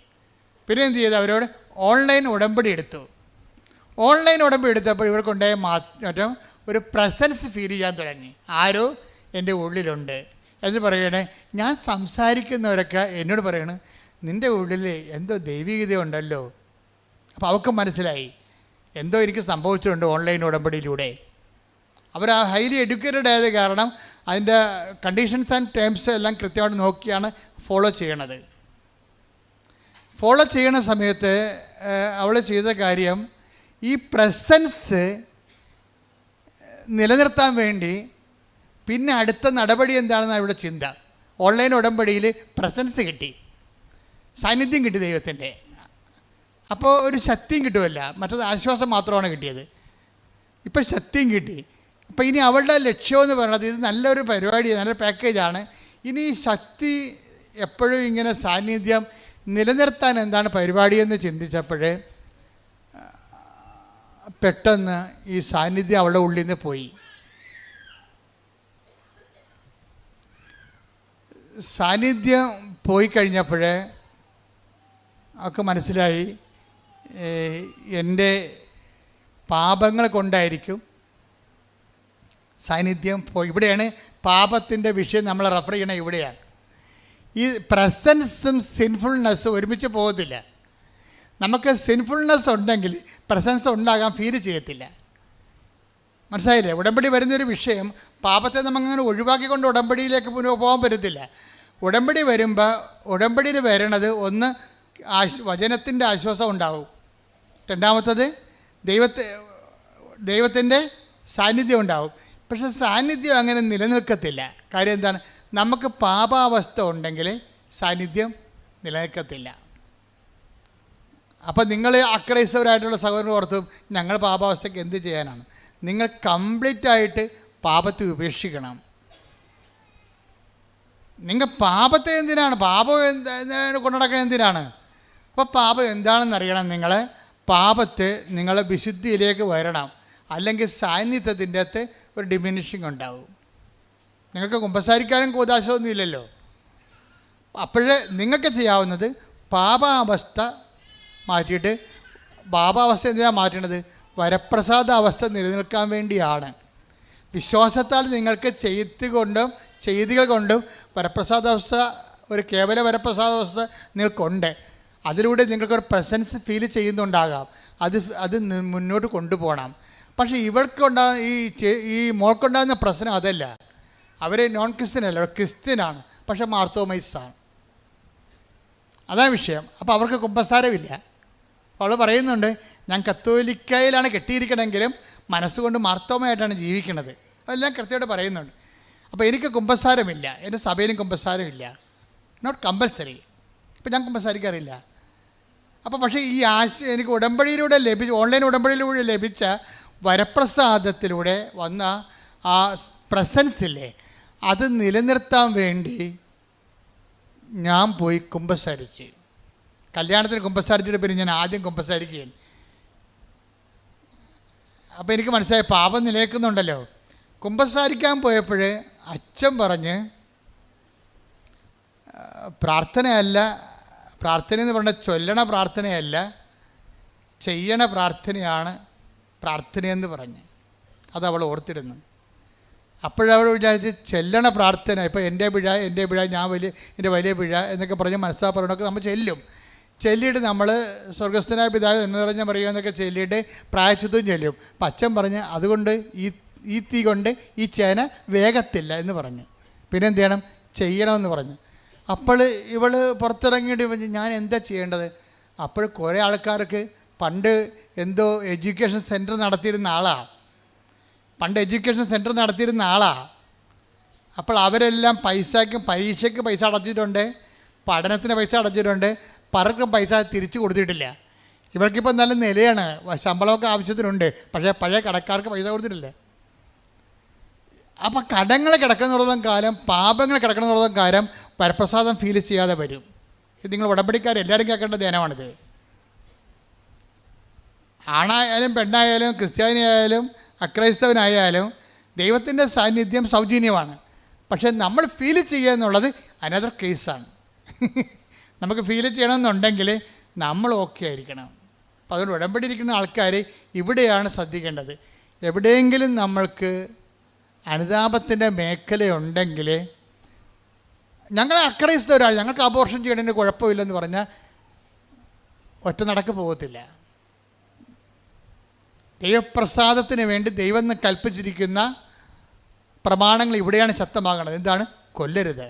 പിന്നെ എന്ത് ചെയ്തു, അവരോട് ഓൺലൈൻ ഉടമ്പടി എടുത്തു. ഓൺലൈൻ ഉടമ്പടി എടുത്തപ്പോൾ ഇവർക്കുണ്ടായ മാറ്റം, ഒരു പ്രസൻസ് ഫീൽ ചെയ്യാൻ തുടങ്ങി. ആരോ എൻ്റെ ഉള്ളിലുണ്ട് എന്ന് പറയണേ. ഞാൻ സംസാരിക്കുന്നവരൊക്കെ എന്നോട് പറയണേ, നിൻ്റെ ഉള്ളിൽ എന്തോ ദൈവികത ഉണ്ടല്ലോ. അപ്പോൾ അവർക്ക് മനസ്സിലായി എന്തോ എനിക്ക് സംഭവിച്ചിട്ടുണ്ട് ഓൺലൈൻ ഉടമ്പടിയിലൂടെ. അവർ ആ ഹൈലി എഡ്യൂക്കേറ്റഡ് ആയത് കാരണം അതിൻ്റെ കണ്ടീഷൻസ് ആൻഡ് ടേംസ് എല്ലാം കൃത്യമായിട്ട് നോക്കിയാണ് ഫോളോ ചെയ്യണത്. ഫോളോ ചെയ്യണ സമയത്ത് അവൾ ചെയ്ത കാര്യം, ഈ പ്രസൻസ് നിലനിർത്താൻ വേണ്ടി പിന്നെ അടുത്ത നടപടി എന്താണെന്നാണ് ഇവിടെ ചിന്ത. ഓൺലൈൻ ഉടമ്പടിയിൽ പ്രസൻസ് കിട്ടി, സാന്നിധ്യം കിട്ടി ദൈവത്തിൻ്റെ. അപ്പോൾ ഒരു ശക്തിയും കിട്ടുമല്ല, മറ്റത് ആശ്വാസം മാത്രമാണ് കിട്ടിയത്. ഇപ്പം ശക്തിയും കിട്ടി. അപ്പോൾ ഇനി അവളുടെ ലക്ഷ്യമെന്ന് പറയുന്നത്, ഇത് നല്ലൊരു പരിപാടി, നല്ലൊരു പാക്കേജാണ്. ഇനി ഈ ശക്തി എപ്പോഴും ഇങ്ങനെ സാന്നിധ്യം നിലനിർത്താൻ എന്താണ് പരിപാടിയെന്ന് ചിന്തിച്ചപ്പോഴേ പെട്ടെന്ന് ഈ സാന്നിധ്യം അവളുടെ ഉള്ളിൽ നിന്ന് പോയി. സാന്നിധ്യം പോയി കഴിഞ്ഞപ്പോഴേ അവൾക്ക് മനസ്സിലായി എൻ്റെ പാപങ്ങൾ കൊണ്ടായിരിക്കും സാന്നിധ്യം പോയി. ഇവിടെയാണ് പാപത്തിൻ്റെ വിഷയം നമ്മൾ റെഫർ ചെയ്യണത്. ഇവിടെയാണ് ഈ പ്രസൻസും സിൻഫുൾനെസ്സും ഒരുമിച്ച് പോകത്തില്ല. നമുക്ക് സിൻഫുൾനെസ് ഉണ്ടെങ്കിൽ പ്രസൻസ് ഉണ്ടാകാൻ ഫീൽ ചെയ്യത്തില്ല. മനസ്സിലായില്ലേ? ഉടമ്പടി വരുന്നൊരു വിഷയം, പാപത്തെ നമുക്കങ്ങനെ ഒഴിവാക്കിക്കൊണ്ട് ഉടമ്പടിയിലേക്ക് പോകാൻ പറ്റത്തില്ല. ഉടമ്പടി വരുമ്പോൾ ഉടമ്പടിയിൽ വരണത് ഒന്ന് വചനത്തിൻ്റെ ആശ്വാസം ഉണ്ടാവും, രണ്ടാമത്തത് ദൈവത്തിൻ്റെ സാന്നിധ്യം ഉണ്ടാവും. പക്ഷെ സാന്നിധ്യം അങ്ങനെ നിലനിൽക്കത്തില്ല. കാര്യം എന്താണ്? നമുക്ക് പാപാവസ്ഥ ഉണ്ടെങ്കിൽ സാന്നിധ്യം നിലനിൽക്കത്തില്ല. അപ്പം നിങ്ങൾ അക്രൈസ്തവരായിട്ടുള്ള സഹോദരൻ ഓർത്തും ഞങ്ങൾ പാപാവസ്ഥയ്ക്ക് എന്ത് ചെയ്യാനാണ്? നിങ്ങൾ കംപ്ലീറ്റായിട്ട് പാപത്തെ ഉപേക്ഷിക്കണം. നിങ്ങൾ പാപത്തെ എന്തിനാണ്, പാപം കൊണ്ടു നടക്കാൻ എന്തിനാണ്? അപ്പോൾ പാപം എന്താണെന്ന് അറിയണം. നിങ്ങൾ പാപത്തെ നിങ്ങൾ വിശുദ്ധിയിലേക്ക് വരണം, അല്ലെങ്കിൽ സാന്നിധ്യത്തിൻ്റെ അകത്ത് ഒരു ഡിമിനിഷിങ് ഉണ്ടാവും. നിങ്ങൾക്ക് കുമ്പസാരിക്കാനും കൂദാശമൊന്നും ഇല്ലല്ലോ. അപ്പോഴേ നിങ്ങൾക്ക് ചെയ്യാവുന്നത് പാപാവസ്ഥ മാറ്റിയിട്ട്, പാപാവസ്ഥ എന്തിനാണ് മാറ്റേണ്ടത്? വരപ്രസാദ അവസ്ഥ നിലനിൽക്കാൻ വേണ്ടിയാണ്. വിശ്വാസത്താൽ നിങ്ങൾക്ക് ചെയ്തികൾ കൊണ്ടും വരപ്രസാദാവസ്ഥ, ഒരു കേവല വരപ്രസാദാവസ്ഥ നിങ്ങൾക്കുണ്ട്. അതിലൂടെ നിങ്ങൾക്കൊരു പ്രസൻസ് ഫീൽ ചെയ്യുന്നുണ്ടാകാം. അത് മുന്നോട്ട് കൊണ്ടുപോകണം. പക്ഷേ ഇവൾക്കുണ്ടാകുന്ന ഈ മോൾക്കുണ്ടാകുന്ന പ്രശ്നം അതല്ല. അവർ നോൺ ക്രിസ്ത്യനല്ല, അവർ ക്രിസ്ത്യനാണ്, പക്ഷേ മാർത്തോമൈസാണ്. അതാണ് വിഷയം. അപ്പോൾ അവർക്ക് കുമ്പസാരമില്ല. അവൾ പറയുന്നുണ്ട്, ഞാൻ കത്തോലിക്കയിലാണ് കെട്ടിയിരിക്കണമെങ്കിലും മനസ്സുകൊണ്ട് മാർത്തോമയായിട്ടാണ് ജീവിക്കുന്നത്. അതെല്ലാം കൃത്യമായിട്ട് പറയുന്നുണ്ട്. അപ്പോൾ എനിക്ക് കുമ്പസാരമില്ല, എൻ്റെ സഭയിലും കുമ്പസാരമില്ല, നോട്ട് കമ്പൽസറി. ഇപ്പം ഞാൻ കുമ്പസാരിക്കാറില്ല. അപ്പോൾ പക്ഷേ ഈ എനിക്ക് ഉടമ്പടിയിലൂടെ ഓൺലൈൻ ഉടമ്പടിയിലൂടെ ലഭിച്ച വരപ്രസാദത്തിലൂടെ വന്ന ആ പ്രസൻസില്ലേ, അത് നിലനിർത്താൻ വേണ്ടി ഞാൻ പോയി കുമ്പസാരിച്ച്. കല്യാണത്തിന് കുമ്പസാരിച്ചിട്ട് പിന്നെ ഞാൻ ആദ്യം കുമ്പസാരിക്കുകയാണ്. അപ്പോൾ എനിക്ക് മനസ്സിലായി പാപം നിലനിൽക്കുന്നുണ്ടല്ലോ. കുമ്പസാരിക്കാൻ പോയപ്പോൾ അച്ഛൻ പറഞ്ഞ്, പ്രാർത്ഥനയല്ല, പ്രാർത്ഥന എന്ന് പറഞ്ഞാൽ ചൊല്ലണ പ്രാർത്ഥനയല്ല, ചെയ്യണ പ്രാർത്ഥനയാണ് പ്രാർത്ഥനയെന്ന് പറഞ്ഞ്. അതവൾ ഓർത്തിരുന്നു. അപ്പോഴവൾ വിചാരിച്ച് ചെല്ലണ പ്രാർത്ഥന, ഇപ്പോൾ എൻ്റെ പിഴ ഞാൻ എൻ്റെ വലിയ പിഴ എന്നൊക്കെ പറഞ്ഞ് മനസ്സാപ്പറയണമൊക്കെ നമ്മൾ ചെല്ലിയിട്ട് നമ്മൾ സ്വർഗസ്ഥനായ പിതാവ് എന്ന് പറഞ്ഞാൽ പറയുക എന്നൊക്കെ ചെല്ലിയിട്ട് പ്രായച്ചിത്വം ചെല്ലും. അപ്പം അച്ഛൻ പറഞ്ഞ് അതുകൊണ്ട് ഈ തീ കൊണ്ട് ഈ ചേന വേഗത്തില്ല എന്ന് പറഞ്ഞു. പിന്നെ എന്ത് ചെയ്യണമെന്ന് പറഞ്ഞു. അപ്പോൾ ഇവൾ പുറത്തിറങ്ങിയിട്ട് പറഞ്ഞു, ഞാൻ എന്താ ചെയ്യേണ്ടത്? അപ്പോൾ കുറേ ആൾക്കാർക്ക് പണ്ട് എന്തോ എഡ്യൂക്കേഷൻ സെൻറ്റർ നടത്തിയിരുന്ന ആളാണ്. അപ്പോൾ അവരെല്ലാം പരീക്ഷയ്ക്ക് പൈസ അടച്ചിട്ടുണ്ട്, പഠനത്തിന് പൈസ അടച്ചിട്ടുണ്ട്, പലർക്കും പൈസ തിരിച്ചു കൊടുത്തിട്ടില്ല. ഇവർക്കിപ്പോൾ നല്ല നിലയാണ്, ശമ്പളമൊക്കെ ആവശ്യത്തിനുണ്ട്, പക്ഷേ പഴയ കടക്കാർക്ക് പൈസ കൊടുത്തിട്ടില്ല. അപ്പോൾ കടങ്ങൾ കിടക്കുന്നിടത്തോളം കാലം, പാപങ്ങൾ കിടക്കുന്നിടത്തോളം കാലം വരപ്രസാദം ഫീൽ ചെയ്യാതെ വരും. ഇത് നിങ്ങൾ ഉടമ്പടിക്കാരെല്ലാവരും കേൾക്കേണ്ട ധ്യാനമാണിത്. ആണായാലും പെണ്ണായാലും ക്രിസ്ത്യാനിയായാലും അക്രൈസ്തവനായാലും ദൈവത്തിൻ്റെ സാന്നിധ്യം സൗജന്യമാണ്. പക്ഷേ നമ്മൾ ഫീൽ ചെയ്യുക എന്നുള്ളത് അനദർ കേസാണ്. നമുക്ക് ഫീൽ ചെയ്യണമെന്നുണ്ടെങ്കിൽ നമ്മൾ ഓക്കെ ആയിരിക്കണം. അപ്പോൾ അതുകൊണ്ട് ഉടമ്പടി ഇരിക്കുന്ന ആൾക്കാർ ഇവിടെയാണ് ശ്രദ്ധിക്കേണ്ടത്. എവിടെയെങ്കിലും നമ്മൾക്ക് അനുതാപത്തിൻ്റെ മേഖലയുണ്ടെങ്കിൽ, ഞങ്ങൾ അക്രൈസ്തവരാണ്, ഞങ്ങൾക്ക് അബോർഷൻ ചെയ്യണതിന് കുഴപ്പമില്ലെന്ന് പറഞ്ഞാൽ ഒറ്റ നടക്ക് പോകത്തില്ല. ദൈവപ്രസാദത്തിന് വേണ്ടി ദൈവം എന്ന് കൽപ്പിച്ചിരിക്കുന്ന പ്രമാണങ്ങൾ ഇവിടെയാണ് ശക്തമാകണത്. എന്താണ്? കൊല്ലരുത്.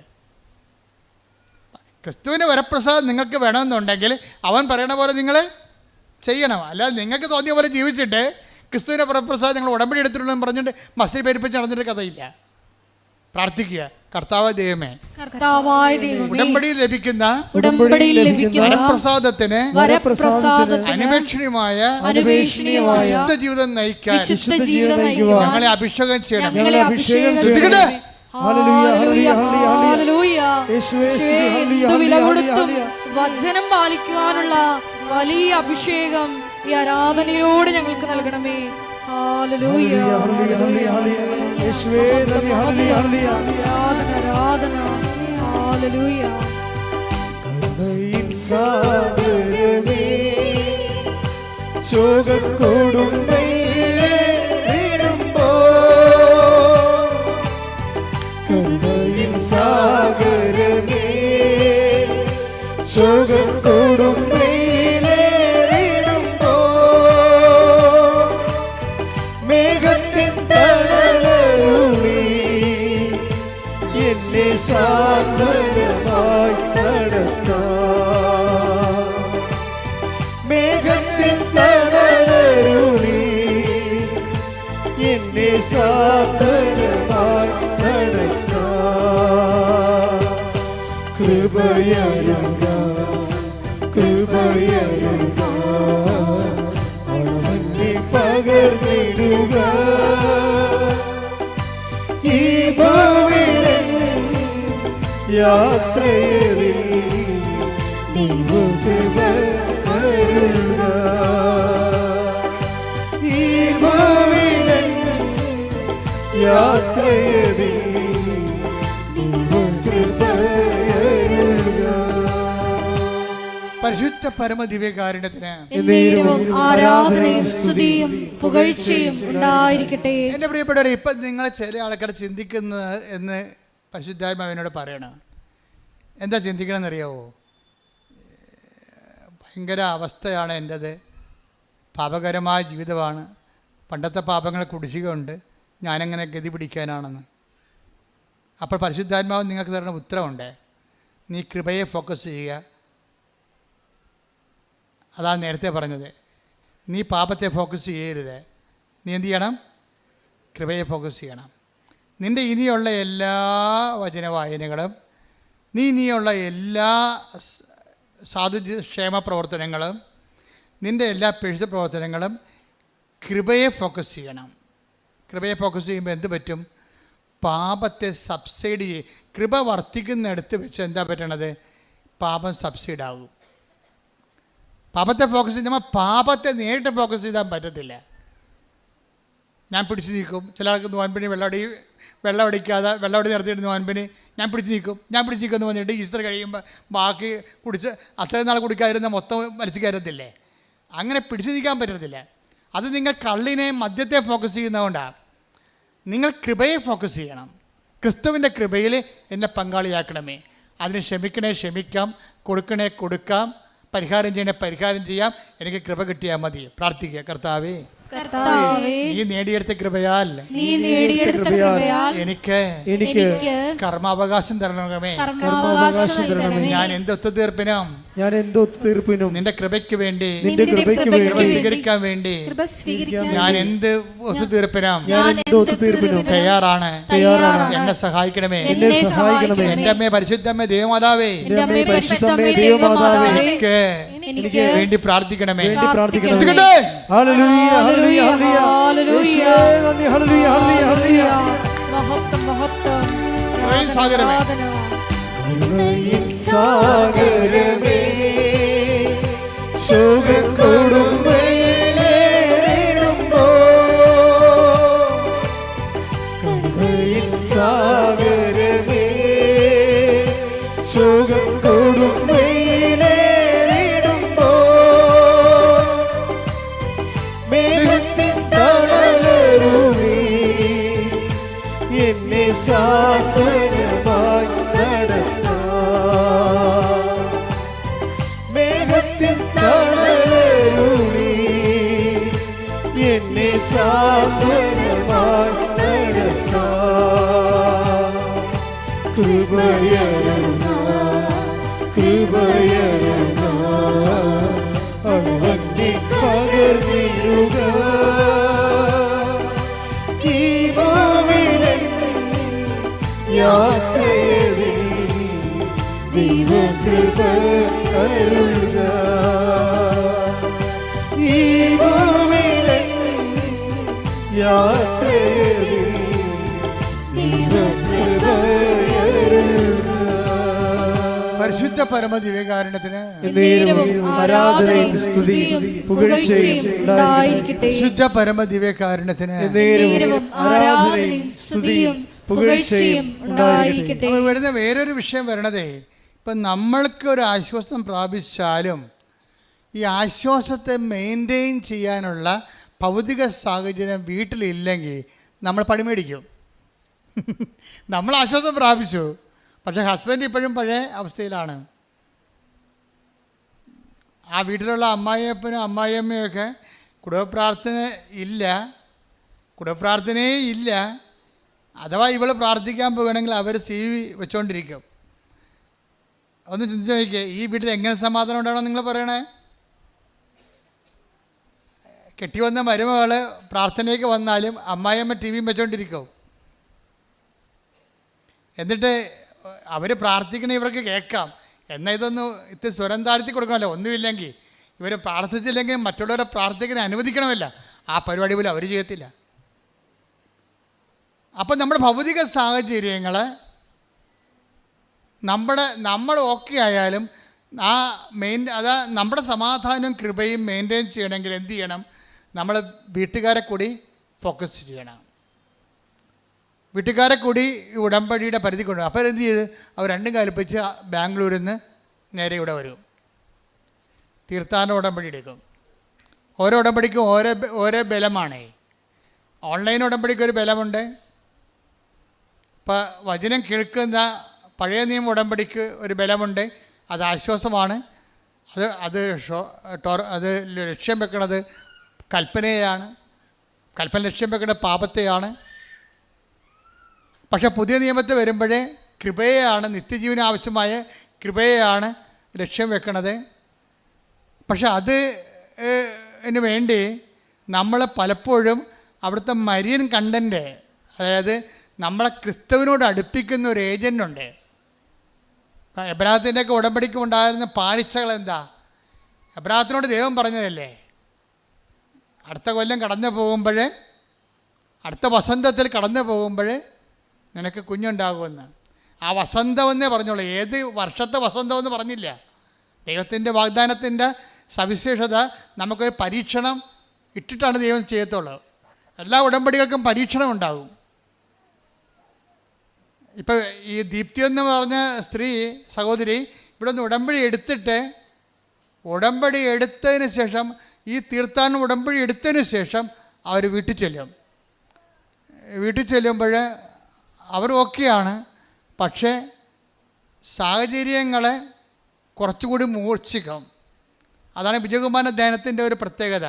ക്രിസ്തുവിൻ്റെ വരപ്രസാദം നിങ്ങൾക്ക് വേണമെന്നുണ്ടെങ്കിൽ അവൻ പറയണ പോലെ നിങ്ങൾ ചെയ്യണം. അല്ലാതെ നിങ്ങൾക്ക് തോന്നിയ പോലെ ജീവിച്ചിട്ട് ക്രിസ്തുവിൻ്റെ വരപ്രസാദം നിങ്ങൾ ഉടമ്പടി എടുത്തിട്ടുണ്ടെന്ന് പറഞ്ഞിട്ട് മസിൽ പെരുപ്പിച്ച് നടന്നിട്ട് കഥയില്ല. പ്രാർത്ഥിക്കുക, കർത്താവായ ദൈവമേ, ഉടമ്പടിയിൽ ലഭിക്കുന്ന വരപ്രസാദത്തിന് അന്വേഷണീയമായ വിശുദ്ധ ജീവിതം നയിക്കാൻ ഞങ്ങളെ അഭിഷേകം ചെയ്യണം. വചനം പാലിക്കുവാനുള്ള വലിയ അഭിഷേകം ഈ ആരാധനയിലൂടെ ഞങ്ങൾക്ക് നൽകണമേ. ഹല്ലേലൂയ, ആരാധന, ഹല്ലേലൂയ. ശോകക്കൊടുമ്പോ കരുണയിൻ സാഗരമേ ശോകക്കൊടുമ്പോ മേഘത്തിൻ തണലരുളി എന്നെ സാന്ത്വനമായി നടത്താം. മേഘത്തിൻ തണലരുളി എന്നെ സാന്ത്വനമായി നടത്താം. കൃപയരുക കൃപയരുക അളവന്നെ പകർന്നിടുക ഈ ഭൂവിലൻ യാത്രയിൽ ദൈവകൃപ കരുണ. ഈ ഭൂവിലൻ യാത്രയിൽ ദൈവകൃപ കരുണ. പരിശുദ്ധ പരമദിവ്യകാരുണ്യത്തിന് എന്നേരവും ആരാധനയും സ്തുതിയും പുകഴ്ചയും ഉണ്ടായിരിക്കട്ടെ. എൻ്റെ പ്രിയപ്പെട്ടവരെ, ഇപ്പം നിങ്ങൾ ചില ആൾക്കാർ ചിന്തിക്കുന്നത് എന്ന് പരിശുദ്ധാത്മാവിനോട് പറയണം. എന്താ ചിന്തിക്കണമെന്നറിയാവോ? ഭയങ്കര അവസ്ഥയാണ് എൻ്റേത്, പാപകരമായ ജീവിതമാണ്, പണ്ടത്തെ പാപങ്ങളെ കുടിശ്ശികയുണ്ട്, ഞാനെങ്ങനെ ഗതി പിടിക്കാനാണെന്ന്. അപ്പോൾ പരിശുദ്ധാത്മാവ് നിങ്ങൾക്ക് തരുന്ന ഉത്തരവുണ്ട്, നീ കൃപയെ ഫോക്കസ് ചെയ്യുക. അതാണ് നേരത്തെ പറഞ്ഞത്. നീ പാപത്തെ ഫോക്കസ് ചെയ്യരുത്, നീ എന്ത് ചെയ്യണം? കൃപയെ ഫോക്കസ് ചെയ്യണം. നിൻ്റെ ഇനിയുള്ള എല്ലാ വചന വായനകളും, നീ ഇനിയുള്ള എല്ലാ സാധുക്ഷേമ പ്രവർത്തനങ്ങളും, നിൻ്റെ എല്ലാ പിഴുത്ത പ്രവർത്തനങ്ങളും കൃപയെ ഫോക്കസ് ചെയ്യണം. കൃപയെ ഫോക്കസ് ചെയ്യുമ്പോൾ എന്ത് പറ്റും? പാപത്തെ സബ്സൈഡ് ചെയ്യും. കൃപ വർദ്ധിക്കുന്നിടത്ത് വെച്ച് എന്താ പറ്റണത്? പാപം സബ്സൈഡാകും. പാപത്തെ ഫോക്കസ് ചെയ്യുമ്പോൾ പാപത്തെ നേരിട്ട് ഫോക്കസ് ചെയ്താൽ പറ്റത്തില്ല. ഞാൻ പിടിച്ചു നീക്കും. ചില ആൾക്ക് നോൻപിന് വെള്ളമടിക്കാതെ വെള്ളമടി നിർത്തിയിട്ട് നോൻപിന് ഞാൻ പിടിച്ചു നീക്കും എന്ന് പറഞ്ഞിട്ട് ഈസ്റ്റർ കഴിയുമ്പോൾ ബാക്കി കുടിച്ച് അത്രയും നാൾ കുടിക്കാതിരുന്ന മൊത്തം വലിച്ചു കയറത്തില്ലേ? അങ്ങനെ പിടിച്ചു നീക്കാൻ പറ്റത്തില്ല. അത് നിങ്ങൾ കള്ളിനെ മദ്യത്തെ ഫോക്കസ് ചെയ്യുന്നതുകൊണ്ടാണ്. നിങ്ങൾ കൃപയെ ഫോക്കസ് ചെയ്യണം. ക്രിസ്തുവിൻ്റെ കൃപയിൽ എന്നെ പങ്കാളിയാക്കണമേ. അതിന് ക്ഷമിക്കാം, കൊടുക്കാം, പരിഹാരം ചെയ്യണേ പരിഹാരം ചെയ്യാം. എനിക്ക് കൃപ കിട്ടിയാൽ മതി. പ്രാർത്ഥിക്കുക. കർത്താവേ, നീ നേടിയെടുത്ത കൃപയാൽ എനിക്ക് കർമാവകാശം തരണമേ. ഞാൻ എന്തൊത്തുതീർപ്പിനും നിന്റെ കൃപയ്ക്ക് വേണ്ടി സ്വീകരിക്കാൻ വേണ്ടി ഞാൻ എന്ത് ഒത്തുതീർപ്പിനും തയ്യാറാണ്. എന്നെ സഹായിക്കണമേ. എന്റെ അമ്മേ, പരിശുദ്ധമ്മേ, ദേവമാതാവേ, എനിക്ക് വേണ്ടി പ്രാർത്ഥിക്കണമേ. സാഗരമേ ശോകക്കൊടുമ്പോ കരുണയിൻ സാഗരമേ ശോകക്കൊടുമ്പോ മേഘത്തിൻ തണലരുളി എന്നെ സാന്ത്വനമായി നടത്താം. മേഘത്തിൻ തണലരുളി എന്നെ സാന്ത്വനമായി നടത്താം. കൃപയരുണ അളവന്നെ പകർന്നിടുക ഈ ഭൂവിലൻ യാത്രയിൽ ദൈവകൃപ അരുളുക. ഈ ഭൂവിലൻ യാത്രയിൽ ദൈവകൃപ അരുളുക. പരിശുദ്ധ പരമദിവ്യകാരുണ്യത്തിന് ആരാധനയും സ്തുതിയും പുകഴ്ചയും ഉണ്ടായിരിക്കട്ടെ. ശുദ്ധ പരമദിവ്യകാരുണ്യത്തിന് ആരാധനയും സ്തുതിയും പുകഴ്ചയും ഉണ്ടായിരിക്കട്ടെ. വരുന്ന വേറൊരു വിഷയം വരണതേ, ഇപ്പം നമ്മൾക്ക് ഒരു ആശ്വാസം പ്രാപിച്ചാലും ഈ ആശ്വാസത്തെ മെയിൻറ്റെയിൻ ചെയ്യാനുള്ള ഭൗതിക സാഹചര്യം വീട്ടിലില്ലെങ്കിൽ നമ്മൾ പണിമേടിക്കും. നമ്മൾ ആശ്വാസം പ്രാപിച്ചു, പക്ഷേ ഹസ്ബൻഡ് ഇപ്പോഴും പഴയ അവസ്ഥയിലാണ്. ആ വീട്ടിലുള്ള അമ്മായിയപ്പനും അമ്മായിയമ്മയൊക്കെ കുടുംബപ്രാർത്ഥനയേ ഇല്ല. അഥവാ ഇവൾ പ്രാർത്ഥിക്കാൻ പോകുകയാണെങ്കിൽ അവർ CV വെച്ചുകൊണ്ടിരിക്കും. ഒന്ന് ചിന്തിച്ച് നോക്കിയേ, ഈ വീട്ടിൽ എങ്ങനെ സമാധാനം ഉണ്ടാകണം നിങ്ങൾ പറയണേ? കെട്ടി വന്ന മരുമകൾ പ്രാർത്ഥനയ്ക്ക് വന്നാലും അമ്മായിയമ്മ TV വെച്ചുകൊണ്ടിരിക്കും. എന്നിട്ട് അവർ പ്രാർത്ഥിക്കണ ഇവർക്ക് കേൾക്കാം. എന്നാൽ ഇത്തിരി സ്വരം താഴ്ത്തി കൊടുക്കണമല്ലോ. ഒന്നുമില്ലെങ്കിൽ ഇവർ പ്രാർത്ഥിച്ചില്ലെങ്കിൽ മറ്റുള്ളവരെ പ്രാർത്ഥിക്കാൻ അനുവദിക്കണമല്ല. ആ പരിപാടി പോലും അവർ ചെയ്യത്തില്ല. അപ്പം നമ്മുടെ ഭൗതിക സാഹചര്യങ്ങൾ നമ്മൾ ഓക്കെ ആയാലും അതാ നമ്മുടെ സമാധാനവും കൃപയും മെയിൻറ്റെയിൻ ചെയ്യണമെങ്കിൽ എന്ത് ചെയ്യണം? നമ്മൾ വീട്ടുകാരെ കൂടി ഫോക്കസ് ചെയ്യണം. വീട്ടുകാരെ കൂടി ഈ ഉടമ്പടിയുടെ പരിധി കൊണ്ടുവരും. അപ്പോൾ എന്ത് ചെയ്ത് അവർ രണ്ടും കൽപ്പിച്ച് ബാംഗ്ലൂരിൽ നിന്ന് നേരെ ഇവിടെ വരും. തീർത്ഥാടന ഉടമ്പടി എടുക്കും. ഓരോ ഉടമ്പടിക്കും ഓരോ ബലമാണ്. ഓൺലൈൻ ഉടമ്പടിക്ക് ഒരു ബലമുണ്ട്. ഇപ്പോൾ വചനം കേൾക്കുന്ന പഴയ നിയമ ഉടമ്പടിക്ക് ഒരു ബലമുണ്ട്. അത് ആശ്വാസമാണ്. അത് ലക്ഷ്യം വെക്കുന്നത് കൽപ്പനയാണ്. കൽപ്പന ലക്ഷ്യം വെക്കുന്നത് പാപത്തെയാണ്. പക്ഷേ പുതിയ നിയമത്തിൽ വരുമ്പോഴേ കൃപയെയാണ്, നിത്യജീവന് ആവശ്യമായ കൃപയെയാണ് ലക്ഷ്യം വെക്കുന്നത്. പക്ഷെ അതിന് വേണ്ടി നമ്മൾ പലപ്പോഴും അവിടുത്തെ മരിയൻ കണ്ടൻറ്റ്, അതായത് നമ്മളെ ക്രിസ്തുവിനോട് അടുപ്പിക്കുന്ന ഒരു ഏജൻ്റുണ്ട്. എബ്രാഹത്തിൻ്റെയൊക്കെ ഉടമ്പടിക്ക് ഉണ്ടായിരുന്ന പാളിച്ചകൾ എന്താ? എബ്രാഹത്തിനോട് ദൈവം പറഞ്ഞതല്ലേ, അടുത്ത കൊല്ലം അടുത്ത വസന്തത്തിൽ കടന്നു പോകുമ്പോൾ നിനക്ക് കുഞ്ഞുണ്ടാകുമെന്ന്. ആ വസന്തമെന്നേ പറഞ്ഞോളൂ, ഏത് വർഷത്തെ വസന്തമെന്ന് പറഞ്ഞില്ല. ദൈവത്തിൻ്റെ വാഗ്ദാനത്തിൻ്റെ സവിശേഷത നമുക്കൊരു പരീക്ഷണം ഇട്ടിട്ടാണ് ദൈവം ചെയ്യത്തുള്ളൂ. എല്ലാ ഉടമ്പടികൾക്കും പരീക്ഷണം ഉണ്ടാകും. ഇപ്പോൾ ഈ ദീപ്തി എന്ന് പറഞ്ഞ സഹോദരി ഇവിടെ നിന്ന് ഉടമ്പടി എടുത്തതിന് ശേഷം, ഈ തീർത്ഥാടന ഉടമ്പടി എടുത്തതിന് ശേഷം അവർ വീട്ടിൽ ചെല്ലുമ്പോൾ അവർ ഓക്കെയാണ്. പക്ഷേ സാഹചര്യങ്ങളെ കുറച്ചുകൂടി മൂർച്ഛിക്കും. അതാണ് വിജയകുമാറിൻ്റെ ധ്യാനത്തിൻ്റെ ഒരു പ്രത്യേകത.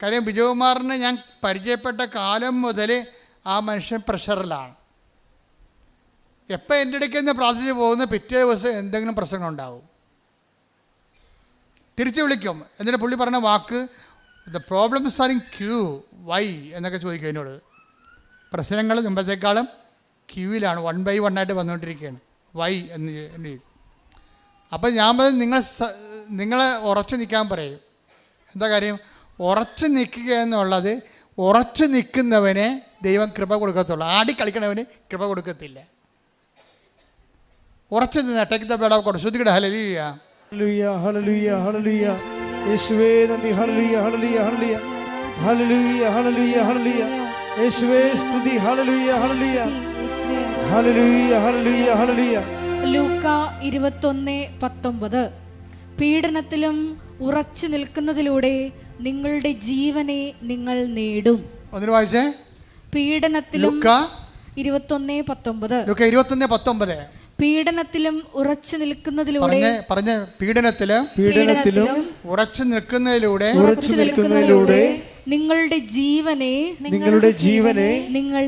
കാര്യം വിജയകുമാറിനെ ഞാൻ പരിചയപ്പെട്ട കാലം മുതൽ ആ മനുഷ്യൻ പ്രഷറിലാണ്. എപ്പോൾ എൻ്റെ ഇടയ്ക്ക് നിന്ന് പ്രാർത്ഥിച്ച് പോകുന്ന പിറ്റേ ദിവസം എന്തെങ്കിലും പ്രശ്നങ്ങളുണ്ടാവും. തിരിച്ചു വിളിക്കും. എന്നിട്ട് പുള്ളി പറഞ്ഞ വാക്ക്, the problems are in queue, why എന്നൊക്കെ ചോദിക്കും എന്നോട്. പ്രശ്നങ്ങൾ മുമ്പത്തേക്കാളും ക്യൂവിലാണ്, 1 by 1 ആയിട്ട് വന്നുകൊണ്ടിരിക്കുകയാണ്. വൈ എന്ന്. അപ്പം ഞാൻ നിങ്ങൾ ഉറച്ചു നിൽക്കാൻ പറയും. എന്താ കാര്യം? ഉറച്ചു നിൽക്കുക എന്നുള്ളത്, ഉറച്ചു നിൽക്കുന്നവനെ ദൈവം കൃപ കൊടുക്കത്തുള്ളൂ. ആടിക്കളിക്കണവന് കൃപ കൊടുക്കത്തില്ല. ഉറച്ചു നിന്ന് take the word of God. ശ്രുതികട ഹല്ലേലൂയ ഹല്ലേലൂയ ഹല്ലേലൂയ ഹല്ലേലൂയ. യേശുവേ നന്ദി. ഹല്ലേലൂയ ഹല്ലേലൂയ ഹല്ലേലൂയ ഹല്ലേലൂയ ഹല്ലേലൂയ ഹല്ലേലൂയ. യേശുവേ സ്തുതി. ഹല്ലേലൂയ ഹല്ലേലൂയ ഹല്ലേലൂയ ഹല്ലേലൂയ ഹല്ലേലൂയ. ലൂക്ക 21:19. പീഡനത്തിലും ഉറച്ചു നിൽക്കുന്നതിലൂടെ നിങ്ങളുടെ ജീവനെ നിങ്ങൾ നേടും. ഒന്നിനു വായിച്ചേ. പീഡനത്തിലും 21:19. പീഡനത്തിലും ഉറച്ചു നിൽക്കുന്നതിലൂടെ പീഡനത്തിലും ഉറച്ചു നിൽക്കുന്നതിലൂടെ നിങ്ങളുടെ ജീവനെ നിങ്ങൾ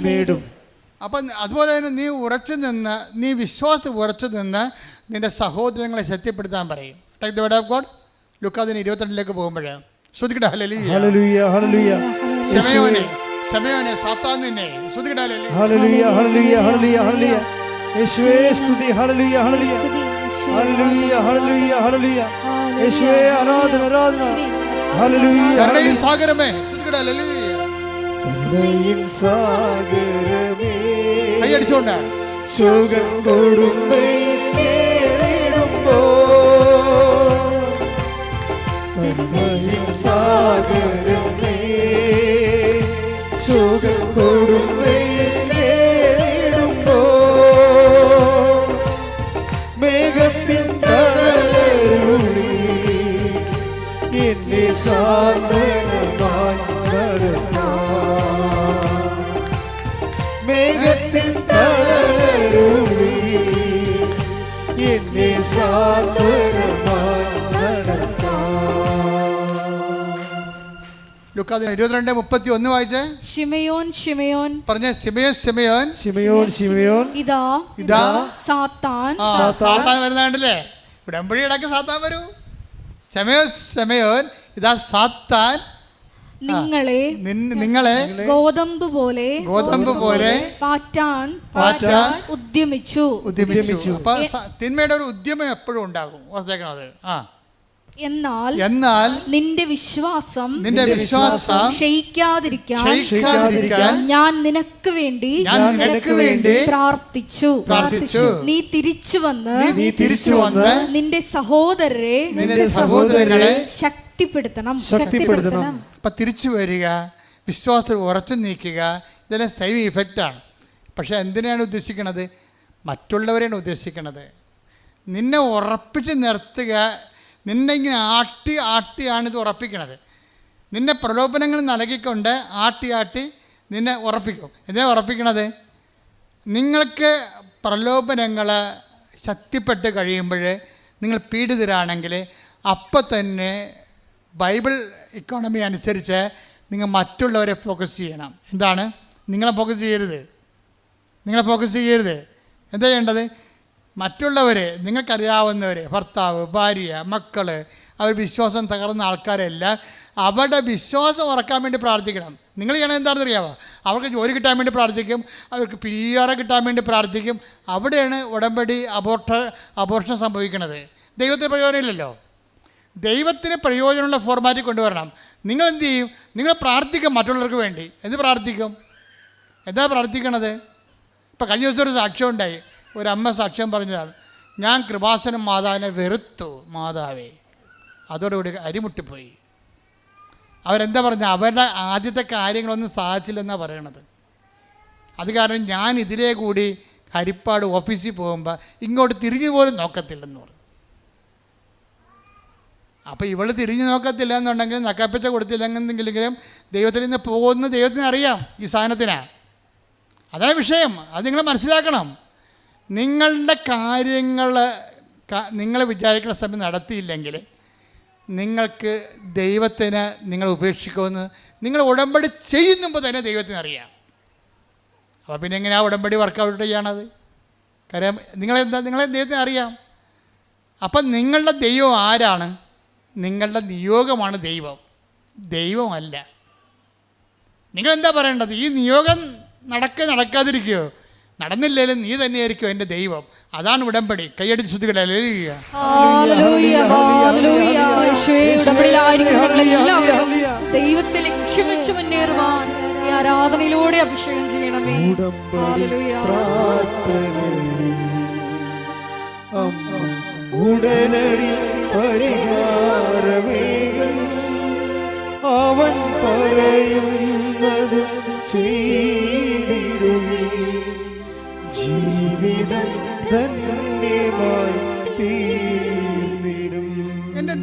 നേടും. അപ്പം അതുപോലെ തന്നെ നീ വിശ്വാസത്തിൽ ഉറച്ചു നിന്ന് നിന്റെ സഹോദരങ്ങളെ ശക്തിപ്പെടുത്താൻ പറയും. Take the word of God. ലൂക്കാ 22 പോകുമ്പോഴേ ശ്രുതികട ഹല്ലേലൂയ ഹല്ലേലൂയ ഹല്ലേലൂയ. ശമയോനെ സാത്താനിനെ ശ്രുതികട ഹല്ലേലൂയ ഹല്ലേലൂയ ഹല്ലേലൂയ ഹല്ലേലൂയ. യേശുവേ സ്തുതി. ഹല്ലേലൂയ ഹല്ലേലൂയ ഹല്ലേലൂയ ഹല്ലേലൂയ ഹല്ലേലൂയ. യേശുവേ ആരാധന ആരാധന. Hallelujah കരുണയിൻ സാഗരമേ ശ്രുതികട hallelujah. കരുണയിൻ സാഗരമേ കൈയടിച്ചോണ്ട് സുഖം കൊടുമ്പോ കരുണയിൻ സാഗരമേ സുഖം കൊടുമ്പോ മേഘത്തിൽ തണലരുളി ലൂക്കാ 22:31 വായിച്ചേ. ശിമയോൻ ശിമയോൻ പറഞ്ഞ ശിമയോൻ ശിമയോൻ ശിമയോൻ ശിമയോൻ ഇതാ ഇതാ സാത്താൻ സാത്താൻ വരുന്നുണ്ടല്ലേ. ഉടമ്പടി ഇടയ്ക്ക് സാത്താൻ വരൂ. ശിമയോൻ ശിമയോൻ ഇതാ സാത്താൻ നിങ്ങളെ ഗോതമ്പ് പോലെ പാറ്റാൻ ഉദ്യമിച്ചു. അപ്പൊ തിന്മയുടെ ഒരു ഉദ്യമം എപ്പോഴും ഉണ്ടാകും. ഓർത്തേക്കണത്. എന്നാൽ നിന്റെ വിശ്വാസം ക്ഷയിക്കാതിരിക്കാൻ ഞാൻ നിനക്ക് വേണ്ടി പ്രാർത്ഥിച്ചു. നീ തിരിച്ചു വന്ന് നിന്റെ സഹോദരരെ ശക്തിപ്പെടുത്തണം. അപ്പം തിരിച്ചു വരിക, വിശ്വാസത്തിൽ ഉറച്ചു നീക്കുക, ഇതെല്ലാം സെയിം ഇഫക്റ്റാണ്. പക്ഷെ എന്തിനാണ് ഉദ്ദേശിക്കുന്നത്? മറ്റുള്ളവരെയാണ് ഉദ്ദേശിക്കുന്നത്. നിന്നെ ഉറപ്പിച്ച് നിർത്തുക, നിന്നെ ഇങ്ങനെ ആട്ടിയാണിത് ഉറപ്പിക്കണത്. നിന്നെ പ്രലോഭനങ്ങൾ നൽകിക്കൊണ്ട് ആട്ടി നിന്നെ ഉറപ്പിക്കും. എന്തിനാ ഉറപ്പിക്കണത്? നിങ്ങൾക്ക് പ്രലോഭനങ്ങൾ ശക്തിപ്പെട്ട് കഴിയുമ്പോൾ നിങ്ങൾ പീഡിതരാണെങ്കിൽ അപ്പം തന്നെ ബൈബിൾ ഇക്കോണമി അനുസരിച്ച് നിങ്ങൾ മറ്റുള്ളവരെ ഫോക്കസ് ചെയ്യണം. എന്താണ്? നിങ്ങളെ ഫോക്കസ് ചെയ്യരുത്. എന്താ ചെയ്യേണ്ടത്? മറ്റുള്ളവരെ, നിങ്ങൾക്കറിയാവുന്നവർ, ഭർത്താവ്, ഭാര്യ, മക്കൾ, അവർ വിശ്വാസം തകർന്ന ആൾക്കാരെല്ലാം അവരുടെ വിശ്വാസം ഉറക്കാൻ വേണ്ടി പ്രാർത്ഥിക്കണം. നിങ്ങൾ ചെയ്യണത് എന്താണെന്ന് അറിയാമോ? അവർക്ക് ജോലി കിട്ടാൻ വേണ്ടി പ്രാർത്ഥിക്കും, അവർക്ക് PR കിട്ടാൻ വേണ്ടി പ്രാർത്ഥിക്കും. അവിടെയാണ് ഉടമ്പടി അബോർഷൻ സംഭവിക്കുന്നത്. ദൈവത്തിന് പ്രയോജനമില്ലല്ലോ. ദൈവത്തിന് പ്രയോജനമുള്ള ഫോർമാറ്റിൽ കൊണ്ടുവരണം. നിങ്ങൾ എന്ത് ചെയ്യും? നിങ്ങൾ പ്രാർത്ഥിക്കും മറ്റുള്ളവർക്ക് വേണ്ടി. എന്ത് പ്രാർത്ഥിക്കും? എന്താ പ്രാർത്ഥിക്കണത്? ഇപ്പം കഴിഞ്ഞ ദിവസം ഒരു സാക്ഷ്യം ഉണ്ടായി. ഒരമ്മ സാക്ഷ്യം പറഞ്ഞതാണ്, ഞാൻ കൃപാസനം മാതാവിനെ വെറുത്തു. മാതാവേ, അതോടുകൂടി അരിമുട്ടിപ്പോയി. അവരെന്താ പറഞ്ഞത്? അവരുടെ ആദ്യത്തെ കാര്യങ്ങളൊന്നും സാധിച്ചില്ലെന്നാണ് പറയണത്. അത് കാരണം ഞാൻ ഇതിലേ കൂടി ഹരിപ്പാട് ഓഫീസിൽ പോകുമ്പോൾ ഇങ്ങോട്ട് തിരിഞ്ഞു പോലും നോക്കത്തില്ലെന്ന് പറഞ്ഞു. അപ്പോൾ ഇവൾ തിരിഞ്ഞു നോക്കത്തില്ല എന്നുണ്ടെങ്കിൽ നക്കാപ്പിച്ച കൊടുത്തില്ലെന്നെങ്കിലും ദൈവത്തിൽ നിന്ന് പോകുന്ന ദൈവത്തിന് അറിയാം ഈ സാധനത്തിനാണ്. അതാണ് വിഷയം. അത് നിങ്ങൾ മനസ്സിലാക്കണം. നിങ്ങളുടെ കാര്യങ്ങൾ നിങ്ങൾ വിചാരിക്കുന്ന സമയം നടത്തിയില്ലെങ്കിൽ നിങ്ങൾക്ക് ദൈവത്തിന് നിങ്ങൾ ഉപേക്ഷിക്കുമെന്ന് നിങ്ങൾ ഉടമ്പടി ചെയ്യുമ്പോൾ തന്നെ ദൈവത്തിന് അറിയാം. അപ്പോൾ പിന്നെ എങ്ങനെയാണ് ഉടമ്പടി വർക്കൗട്ട് ചെയ്യണത്? കാര്യം നിങ്ങളെ ദൈവത്തിന് അറിയാം. അപ്പം നിങ്ങളുടെ ദൈവം ആരാണ്? നിങ്ങളുടെ നിയോഗമാണ് ദൈവമല്ല. നിങ്ങളെന്താ പറയേണ്ടത്? ഈ നിയോഗം നടക്കാതിരിക്കുകയോ? നടന്നില്ലേലും നീ തന്നെയായിരിക്കും എൻ്റെ ദൈവം. അതാണ് ഉടമ്പടി. കൈയടിച്ച് ശ്രുതികളെ ദൈവത്തെ ലക്ഷ്യം വെച്ച് മുന്നേറുവാൻ ഈ ആരാധനയിലൂടെ അഭിഷേകം ചെയ്യണമേ. ഉടനടി പരിഹാരമേകൻ അവൻ പറയുന്നത് ചെയ്തിടുകയും ജീവിതം ധന്യമായി തീർന്നിടും. എൻ്റെ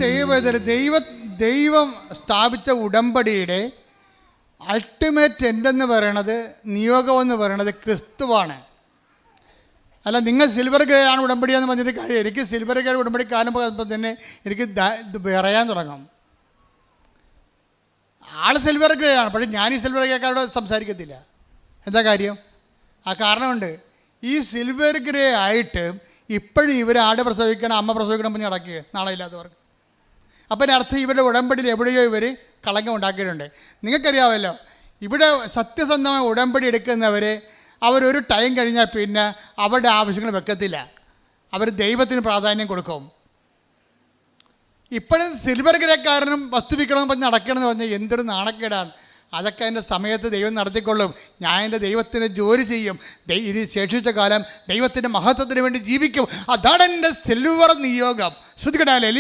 ദൈവം സ്ഥാപിച്ച ഉടമ്പടിയുടെ അൾട്ടിമേറ്റ് എൻഡെന്ന് പറയണത്, നിയോഗമെന്ന് പറയണത് ക്രിസ്തുവാണ്. അല്ല, നിങ്ങൾ സിൽവർ ഗ്രേ ആണ് ഉടമ്പടിയാന്ന് പറഞ്ഞിട്ട് കാര്യം. എനിക്ക് സിൽവർ ഗ്രേ ഉടമ്പടി കാലം പോകുമ്പോൾ തന്നെ എനിക്ക് പറയാൻ തുടങ്ങും. ആൾ സിൽവർ ഗ്രേ ആണ്, പക്ഷേ ഞാൻ ഈ സിൽവർ ഗ്രേക്കാരോട് സംസാരിക്കത്തില്ല. എന്താ കാര്യം? ആ കാരണമുണ്ട്. ഈ സിൽവർ ഗ്രേ ആയിട്ട് ഇപ്പോഴും ഇവർ ആട് പ്രസവിക്കണം, അമ്മ പ്രസവിക്കണം പറഞ്ഞ് നടക്കുക നാളെ ഇല്ലാത്തവർക്ക്. അപ്പം അർത്ഥം ഇവരുടെ ഉടമ്പടിയിൽ എവിടെയോ ഇവർ കളങ്കം ഉണ്ടാക്കിയിട്ടുണ്ട്. നിങ്ങൾക്കറിയാമല്ലോ, ഇവിടെ സത്യസന്ധമായ ഉടമ്പടി എടുക്കുന്നവർ അവരൊരു ടൈം കഴിഞ്ഞാൽ പിന്നെ അവരുടെ ആവശ്യങ്ങൾ വെക്കത്തില്ല. അവർ ദൈവത്തിന് പ്രാധാന്യം കൊടുക്കും. ഇപ്പോഴും സിൽവർ ഗ്രേക്കാരനും വസ്തുവിക്കണമെന്ന് പറഞ്ഞ് നടക്കണമെന്ന് പറഞ്ഞാൽ എന്തൊരു നാണക്കേടാണ്. അതൊക്കെ എൻ്റെ സമയത്ത് ദൈവം നടത്തിക്കൊള്ളും. ഞാൻ എൻ്റെ ദൈവത്തിന് ജോലി ചെയ്യും. ഇത് ശേഷിച്ച കാലം ദൈവത്തിൻ്റെ മഹത്വത്തിന് വേണ്ടി ജീവിക്കും. അതാണ് എൻ്റെ സിൽവർ നിയോഗം. ശ്രുതികടാലേ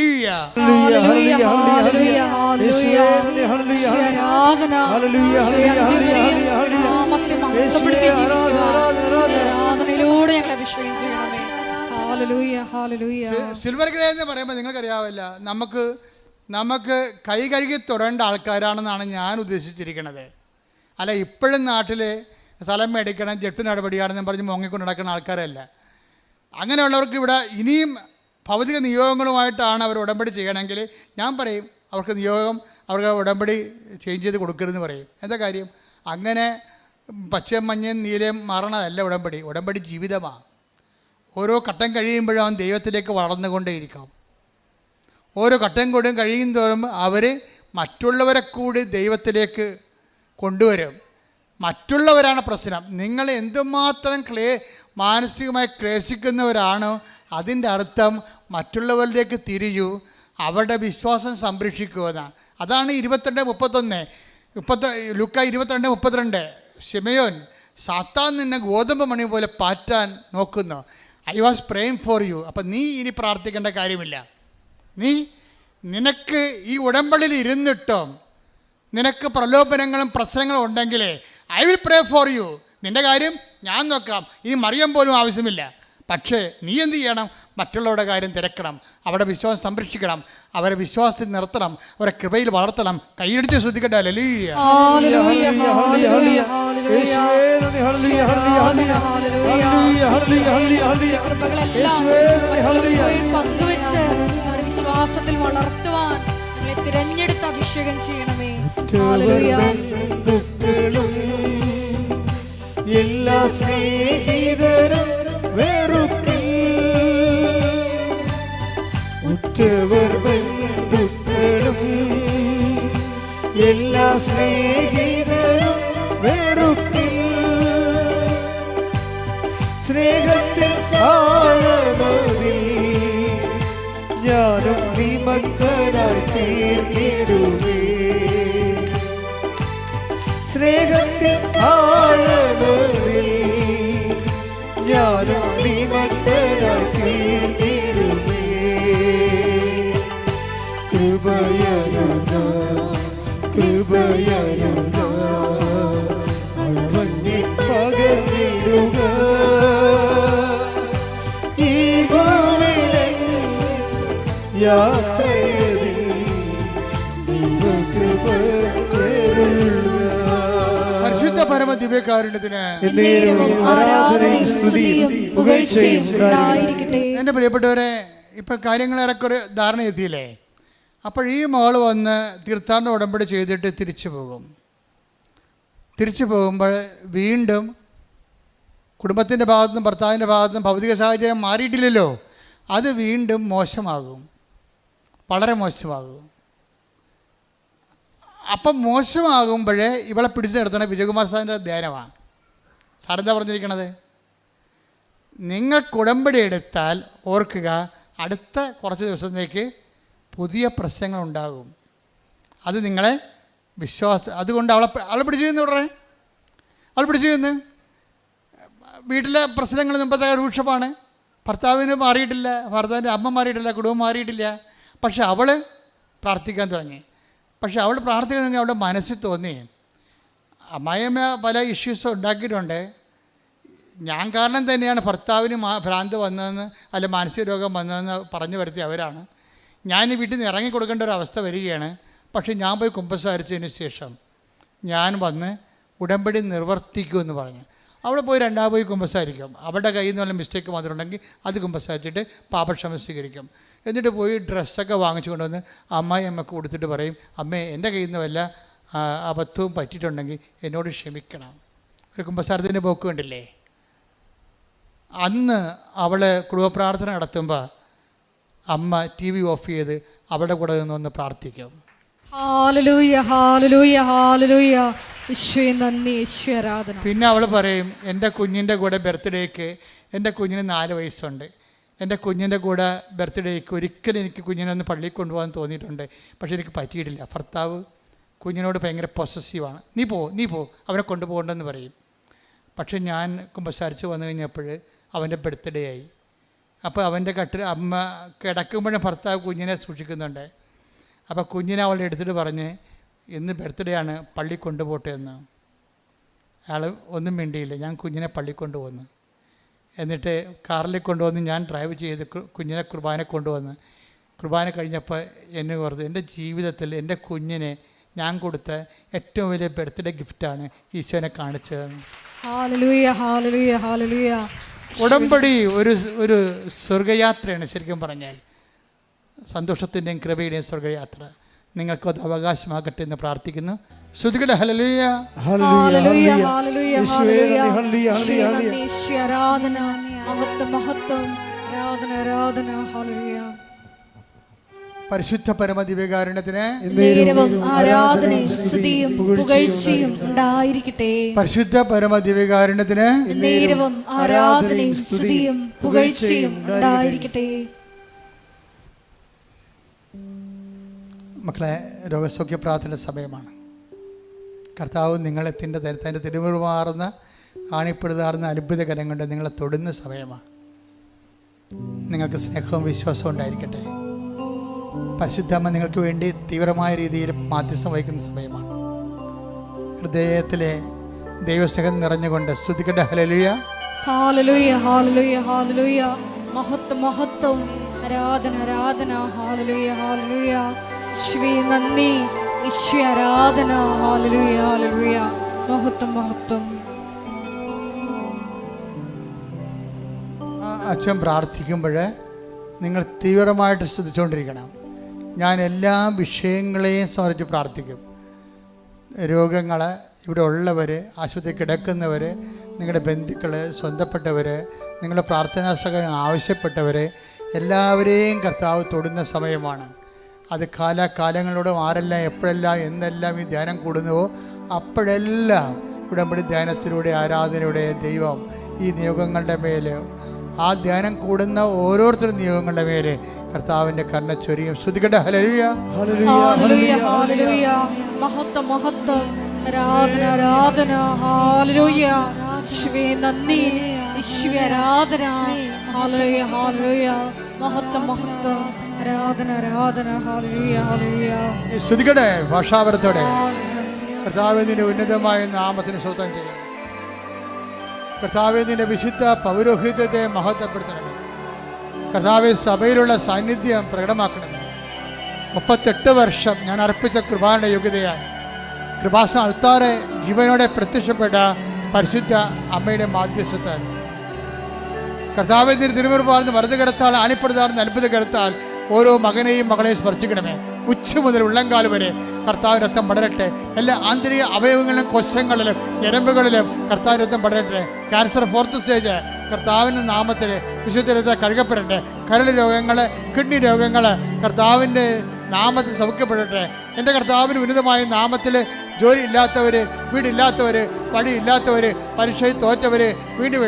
സിൽവർ ഗ്രേ എന്ന് പറയുമ്പോൾ നിങ്ങൾക്കറിയാവില്ല, നമുക്ക് കൈ കഴുകി തൊടേണ്ട ആൾക്കാരാണെന്നാണ് ഞാൻ ഉദ്ദേശിച്ചിരിക്കുന്നത്. അല്ല, ഇപ്പോഴും നാട്ടിൽ സ്ഥലം മേടിക്കണം, ജെട്ട് നടപടിയാണെന്ന് പറഞ്ഞ് മുങ്ങിക്കൊണ്ട് നടക്കുന്ന ആൾക്കാരല്ല. അങ്ങനെയുള്ളവർക്ക് ഇവിടെ ഇനിയും ഭൗതിക നിയോഗങ്ങളുമായിട്ടാണ് അവർ ഉടമ്പടി ചെയ്യണമെങ്കിൽ ഞാൻ പറയും അവർക്ക് നിയോഗം അവർക്ക് ഉടമ്പടി ചേഞ്ച് ചെയ്ത് കൊടുക്കരുതെന്ന് പറയും. എന്താ കാര്യം? അങ്ങനെ പച്ചയും മഞ്ഞയും നീലയും മാറണതല്ല ഉടമ്പടി. ഉടമ്പടി ജീവിതമാണ്. ഓരോ ഘട്ടം കഴിയുമ്പോഴും അവൻ ദൈവത്തിലേക്ക് വളർന്നുകൊണ്ടേയിരിക്കും. ഓരോ ഘട്ടം കൂടും കഴിയും തോറും അവർ മറ്റുള്ളവരെ കൂടി ദൈവത്തിലേക്ക് കൊണ്ടുവരും. മറ്റുള്ളവരാണ് പ്രശ്നം. നിങ്ങൾ എന്തുമാത്രം മാനസികമായി ക്ലേശിക്കുന്നവരാണോ അതിൻ്റെ അർത്ഥം മറ്റുള്ളവരിലേക്ക് തിരിയൂ, അവരുടെ വിശ്വാസം സംരക്ഷിക്കുമെന്നാണ്. അതാണ് 22:31 ലൂക്ക 22:32. ശിമയോൻ, സാത്താൻ നിന്നെ ഗോതമ്പ് മണി പോലെ പാറ്റാൻ നോക്കുന്നു. I was praying for you. അപ്പം നീ ഇനി പ്രാർത്ഥിക്കേണ്ട കാര്യമില്ല. നിനക്ക് ഈ ഉടമ്പടിയിൽ ഇരുന്നിട്ടും നിനക്ക് പ്രലോഭനങ്ങളും പ്രശ്നങ്ങളും ഉണ്ടെങ്കിൽ I will pray for you. നിൻ്റെ കാര്യം ഞാൻ നോക്കാം. ഈ മറിയം പോലും ആവശ്യമില്ല. പക്ഷേ നീ എന്ത് ചെയ്യണം? മറ്റുള്ളവരുടെ കാര്യം തിരക്കണം, അവരുടെ വിശ്വാസം സംരക്ഷിക്കണം, അവരെ വിശ്വാസത്തിൽ നിർത്തണം, അവരെ കൃപയിൽ വളർത്തണം. കൈയടിച്ച് ശ്രദ്ധിക്കട്ടെ. ഹല്ലേലൂയ. പങ്കുവെച്ച് അവരുടെ വിശ്വാസത്തിൽ വളർത്തുവാൻ നിങ്ങളെ തിരഞ്ഞെടുത്ത് അഭിഷേകം ചെയ്യണമേ. എല്ലാ സ്നേഹിതരും വെറുക്കിൽ, ഉറ്റവർ ബന്ധുക്കളും എല്ലാ സ്നേഹിതരും വെറുക്കിൽ, സ്നേഹത്തിൽ ആഴമതിൽ ഞാനും വിമഗ്നനായി തീർന്നിടുമേ. സ്നേഹത്തിൽ ആഴമതിൽ ഞാനും വിമഗ്നനായി തീർന്നിടുമേ. കൃപയരുക കൃപയരുക അളവഞ്ഞി പകർന്നിടുക. ഈ ഭൂമിയിലെൻ യാത്രയിൽ ദൈവകൃപ പരിശുദ്ധ പരമ ദിവ്യകാരുണ്യത്തിന് എൻ്റെ പ്രിയപ്പെട്ടവരെ, ഇപ്പം കാര്യങ്ങൾ ഏറെക്കുറെ ധാരണ എത്തിയില്ലേ? അപ്പോൾ ഈ മോൾ വന്ന് തീർത്ഥാടന ഉടമ്പടി ചെയ്തിട്ട് തിരിച്ചു പോകും. തിരിച്ചു പോകുമ്പോൾ വീണ്ടും കുടുംബത്തിൻ്റെ ഭാഗത്തുനിന്നും ഭർത്താവിൻ്റെ ഭാഗത്തുനിന്നും ഭൗതിക സാഹചര്യം മാറിയിട്ടില്ലല്ലോ, അത് വീണ്ടും മോശമാകും, വളരെ മോശമാകും. അപ്പം മോശമാകുമ്പോഴേ ഇവളെ പിടിച്ചു നിർത്തണ വിജയകുമാർ സാറിൻ്റെ ധ്യാനമാണ്. സാറെന്താ പറഞ്ഞിരിക്കണത്? നിങ്ങൾ ഉടമ്പടി എടുത്താൽ ഓർക്കുക, അടുത്ത കുറച്ച് ദിവസത്തേക്ക് പുതിയ പ്രശ്നങ്ങളുണ്ടാകും. അത് നിങ്ങളെ അതുകൊണ്ട് അവളെ പിടിച്ചു ചെയ്യുന്നു. ഉടനെ അവൾ പിടിച്ചു ചെയ്യുന്നു. വീട്ടിലെ പ്രശ്നങ്ങൾ മുമ്പത്തെ രൂക്ഷമാണ്. ഭർത്താവിന് മാറിയിട്ടില്ല, ഭർത്താവിൻ്റെ അമ്മ മാറിയിട്ടില്ല, കുടുംബം മാറിയിട്ടില്ല. പക്ഷെ അവൾ പ്രാർത്ഥിക്കാൻ തുടങ്ങി. പക്ഷെ അവൾ പ്രാർത്ഥിക്കുന്ന അവളുടെ മനസ്സിൽ തോന്നി, അമ്മായിയമ്മ പല ഇഷ്യൂസും ഉണ്ടാക്കിയിട്ടുണ്ട്, ഞാൻ കാരണം തന്നെയാണ് ഭർത്താവിന് ഭ്രാന്ത് വന്നതെന്ന് അല്ല മാനസിക രോഗം വന്നതെന്ന് പറഞ്ഞു വരുത്തി അവരാണ്. ഞാൻ വീട്ടിൽ നിന്ന് ഇറങ്ങി കൊടുക്കേണ്ട ഒരു അവസ്ഥ വരികയാണ്. പക്ഷെ ഞാൻ പോയി കുമ്പസാരിച്ചതിന് ശേഷം ഞാൻ വന്ന് ഉടമ്പടി നിർവർത്തിക്കുമെന്ന് പറഞ്ഞു. അവിടെ പോയി പോയി കുമ്പസാരിക്കും. അവരുടെ കയ്യിൽ നിന്ന് വല്ല മിസ്റ്റേക്ക് വന്നിട്ടുണ്ടെങ്കിൽ അത് കുമ്പസാരിച്ചിട്ട് പാപക്ഷമ സ്വീകരിക്കും. എന്നിട്ട് പോയി ഡ്രസ്സൊക്കെ വാങ്ങിച്ചു കൊണ്ടുവന്ന് അമ്മയ്ക്ക് കൊടുത്തിട്ട് പറയും, അമ്മേ എൻ്റെ കയ്യിൽ നിന്ന് വല്ല അബദ്ധവും പറ്റിയിട്ടുണ്ടെങ്കിൽ എന്നോട് ക്ഷമിക്കണം. ഒരു കുമ്പസാരത്തിൻ്റെ പോക്ക് കണ്ടില്ലേ? അന്ന് അവൾ കുടുംബപ്രാർത്ഥന നടത്തുമ്പോൾ അമ്മ TV ഓഫ് ചെയ്ത് അവളുടെ കൂടെ നിന്നൊന്ന് പ്രാർത്ഥിക്കും. ഹല്ലേലൂയ ഹല്ലേലൂയ ഹല്ലേലൂയ. യേശുവേ നന്ദി, യേശുവേ ആരാധന. പിന്നെ അവൾ പറയും, എൻ്റെ കുഞ്ഞിൻ്റെ കൂടെ ബർത്ത്ഡേക്ക്, എൻ്റെ കുഞ്ഞിന് 4 വയസ്സുണ്ട്, എൻ്റെ കുഞ്ഞിൻ്റെ കൂടെ ബർത്ത്ഡേക്ക് ഒരിക്കലും എനിക്ക് കുഞ്ഞിനെ ഒന്ന് പള്ളിയിൽ കൊണ്ടുപോകാൻ തോന്നിയിട്ടുണ്ട്, പക്ഷേ എനിക്ക് പറ്റിയിട്ടില്ല. ഭർത്താവ് കുഞ്ഞിനോട് ഭയങ്കര പൊസസീവാണ്. നീ പോ അവനെ കൊണ്ടുപോകണ്ടെന്ന് പറയും. പക്ഷെ ഞാൻ കുമ്പസാരിച്ച് വന്നു കഴിഞ്ഞപ്പോൾ അവൻ്റെ ബർത്ത്ഡേ ആയി. അപ്പോൾ അവൻ്റെ അമ്മ കിടക്കുമ്പോഴും ഭർത്താവ് കുഞ്ഞിനെ സൂക്ഷിക്കുന്നുണ്ട്. അപ്പോൾ കുഞ്ഞിനെ അവളെ എടുത്തിട്ട് പറഞ്ഞ്, ഇന്ന് ബർത്ത്ഡേ ആണ്, പള്ളി കൊണ്ടുപോട്ടെ എന്ന്. അയാൾ ഒന്നും മിണ്ടിയില്ല. ഞാൻ കുഞ്ഞിനെ പള്ളി കൊണ്ടുപോകുന്നു. എന്നിട്ട് കാറിൽ കൊണ്ടുവന്ന് ഞാൻ ഡ്രൈവ് ചെയ്ത് കുഞ്ഞിനെ കുർബാന കൊണ്ടുവന്ന് കുർബാന കഴിഞ്ഞപ്പോൾ എന്നെ ഓർത്ത്, എൻ്റെ ജീവിതത്തിൽ എൻ്റെ കുഞ്ഞിനെ ഞാൻ കൊടുത്ത ഏറ്റവും വലിയ ബർത്ത്ഡേ ഗിഫ്റ്റാണ് ഈശോനെ കാണിച്ചതെന്ന്. ഹല്ലേലൂയ ഹല്ലേലൂയ ഹല്ലേലൂയ. ഉടമ്പടി ഒരു സ്വർഗയാത്രയാണ്. ശരിക്കും പറഞ്ഞാൽ സന്തോഷത്തിൻ്റെയും കൃപയുടെയും സ്വർഗയാത്ര. നിങ്ങൾക്കത് അവകാശമാകട്ടെ എന്ന് പ്രാർത്ഥിക്കുന്നു. ശ്രുതികട ഹല്ലേലൂയ. ഹല്ലേലൂയ, ഹല്ലേലൂയ, യേശുവേ നന്ദി, ഹല്ലേലൂയ. ഹല്ലേലൂയ, യേശുവേ ഹല്ലേലൂയ. നന്ദി, യേശുവേ ആരാധന, മഹത്വം, മഹത്വം, ആരാധന, ആരാധന. ഹല്ലേലൂയ. പരിശുദ്ധ പരമദിവ്യകാരുണ്യത്തിന് നേരവും ആരാധനയും സ്തുതിയും പുകഴ്ചയും ഉണ്ടായിരിക്കട്ടെ. പരിശുദ്ധ പരമദിവ്യകാരുണ്യത്തിന് നേരവും ആരാധനയും സ്തുതിയും പുകഴ്ചയും ഉണ്ടായിരിക്കട്ടെ. മക്കളെ, രോഗസൗഖ്യ പ്രാർത്ഥന സമയമാണ്. കർത്താവ് നിങ്ങളെ തൻ്റെ തിരുമുറുമാറുന്ന ആണിപ്പെടുതാറുന്ന അത്ഭുതകരം കൊണ്ട് നിങ്ങളെ തൊടുന്ന സമയമാണ്. നിങ്ങൾക്ക് സ്നേഹവും വിശ്വാസവും ഉണ്ടായിരിക്കട്ടെ. പരിശുദ്ധമ്മ നിങ്ങൾക്ക് വേണ്ടി തീവ്രമായ രീതിയിൽ മാധ്യസ്ഥം വഹിക്കുന്ന സമയമാണ്. ഹൃദയത്തിലെ ദൈവസ്നേഹം നിറഞ്ഞുകൊണ്ട് സ്തുതിക്കട്ടെ. ഹല്ലേലൂയ, ഹല്ലേലൂയ, ഹല്ലേലൂയ, ഹല്ലേലൂയ. മഹത്വം, മഹത്വം, ആരാധന, ആരാധന. ഹല്ലേലൂയ, ഹല്ലേലൂയ. യേശുവേ നന്ദി, യേശുവേ ആരാധന. ഹല്ലേലൂയ, ഹല്ലേലൂയ. മഹത്വം, മഹത്വം. അച്ഛൻ പ്രാർത്ഥിക്കുമ്പോൾ നിങ്ങൾ തീവ്രമായിട്ട് സ്തുതിച്ചുകൊണ്ടിരിക്കണം. ഞാൻ എല്ലാ വിഷയങ്ങളെയും സമർപ്പിച്ച് പ്രാർത്ഥിക്കും. രോഗങ്ങൾ, ഇവിടെ ഉള്ളവർ, ആശുപത്രി കിടക്കുന്നവർ, നിങ്ങളുടെ ബന്ധുക്കൾ, സ്വന്തപ്പെട്ടവർ, നിങ്ങളുടെ പ്രാർത്ഥനാ സഹായം ആവശ്യപ്പെട്ടവർ, എല്ലാവരെയും കർത്താവ് തൊടുന്ന സമയമാണ്. അത് കാലാകാലങ്ങളോട് ആരെല്ലാം എപ്പോഴെല്ലാം എന്നെല്ലാം ഈ ധ്യാനം കൂടുന്നുവോ അപ്പോഴെല്ലാം ഉടമ്പടി ധ്യാനത്തിലൂടെ ആരാധനയുടെ ദൈവം ഈ നിയോഗങ്ങളുടെ മേൽ, ആ ധ്യാനം കൂടുന്ന ഓരോരുത്തരും നിയോഗങ്ങളുടെ മേലെ കർത്താവിൻ്റെ കരുണ ചൊരിയും. ശ്രുതിക്കട്ടെ. ഹല്ലേലൂയ, ഹല്ലേലൂയ, ഹല്ലേലൂയ. മഹത്വം, മഹത്വം, ആരാധന, ആരാധന. ഹല്ലേലൂയ. യേശുവേ നന്ദി, യേശുവേ ആരാധന. ഹല്ലേലൂയ, ഹല്ലേലൂയ. മഹത്വം, മഹത്വം, ആരാധന, ആരാധന. ഹല്ലേലൂയ, ഹല്ലേലൂയ. ശ്രുതിക്കട്ടെ. ഭാഷാപരത്തോടെ കർത്താവിൻ്റെ ഉന്നതമായ നാമത്തിന് സ്വന്തം ചെയ്യും. കർത്താവിൻ്റെ വിശുദ്ധ പൗരോഹിത്യത്തെ മഹത്വപ്പെടുത്തണമേ. കർത്താവ് സഭയിലുള്ള സാന്നിധ്യം പ്രകടമാക്കണമേ. 38 വർഷം ഞാൻ അർപ്പിച്ച കൃപാന്റെ യോഗ്യതയാൽ കൃപാസ അൾത്താറെ ജീവനോടെ പ്രത്യക്ഷപ്പെട്ട പരിശുദ്ധ അമ്മയുടെ മാധ്യസ്ഥത്താൽ കർത്താവിൻ്റെ തിരുമുറുപാർന്ന് വലതുകരത്താൽ അണിപ്പെടുത്താറുന്ന അത്ഭുത കരത്താൽ ഓരോ മകനെയും മകളെയും സ്പർശിക്കണമേ. ഉച്ച മുതൽ ഉള്ളംകാല് വരെ കർത്താവിൻ്റെ രക്തം പടരട്ടെ. എല്ലാ ആന്തരിക അവയവങ്ങളിലും കോശങ്ങളിലും ഞരമ്പുകളിലും കർത്താവിൻ്റെ രക്തം പടരട്ടെ. ക്യാൻസർ 4th സ്റ്റേജ് കർത്താവിൻ്റെ നാമത്തിൽ വിശുദ്ധ രക്തം കഴുകപ്പെടട്ടെ. കരൾ രോഗങ്ങൾ, കിഡ്നി രോഗങ്ങൾ കർത്താവിൻ്റെ നാമത്തിൽ സൗഖ്യപ്പെടട്ടെ. എൻ്റെ കർത്താവിന് ഉന്നതമായ നാമത്തിൽ ജോലി ഇല്ലാത്തവർ, വീടില്ലാത്തവർ, പണിയില്ലാത്തവർ, പരീക്ഷയിൽ തോറ്റവർ, വീണ്ടും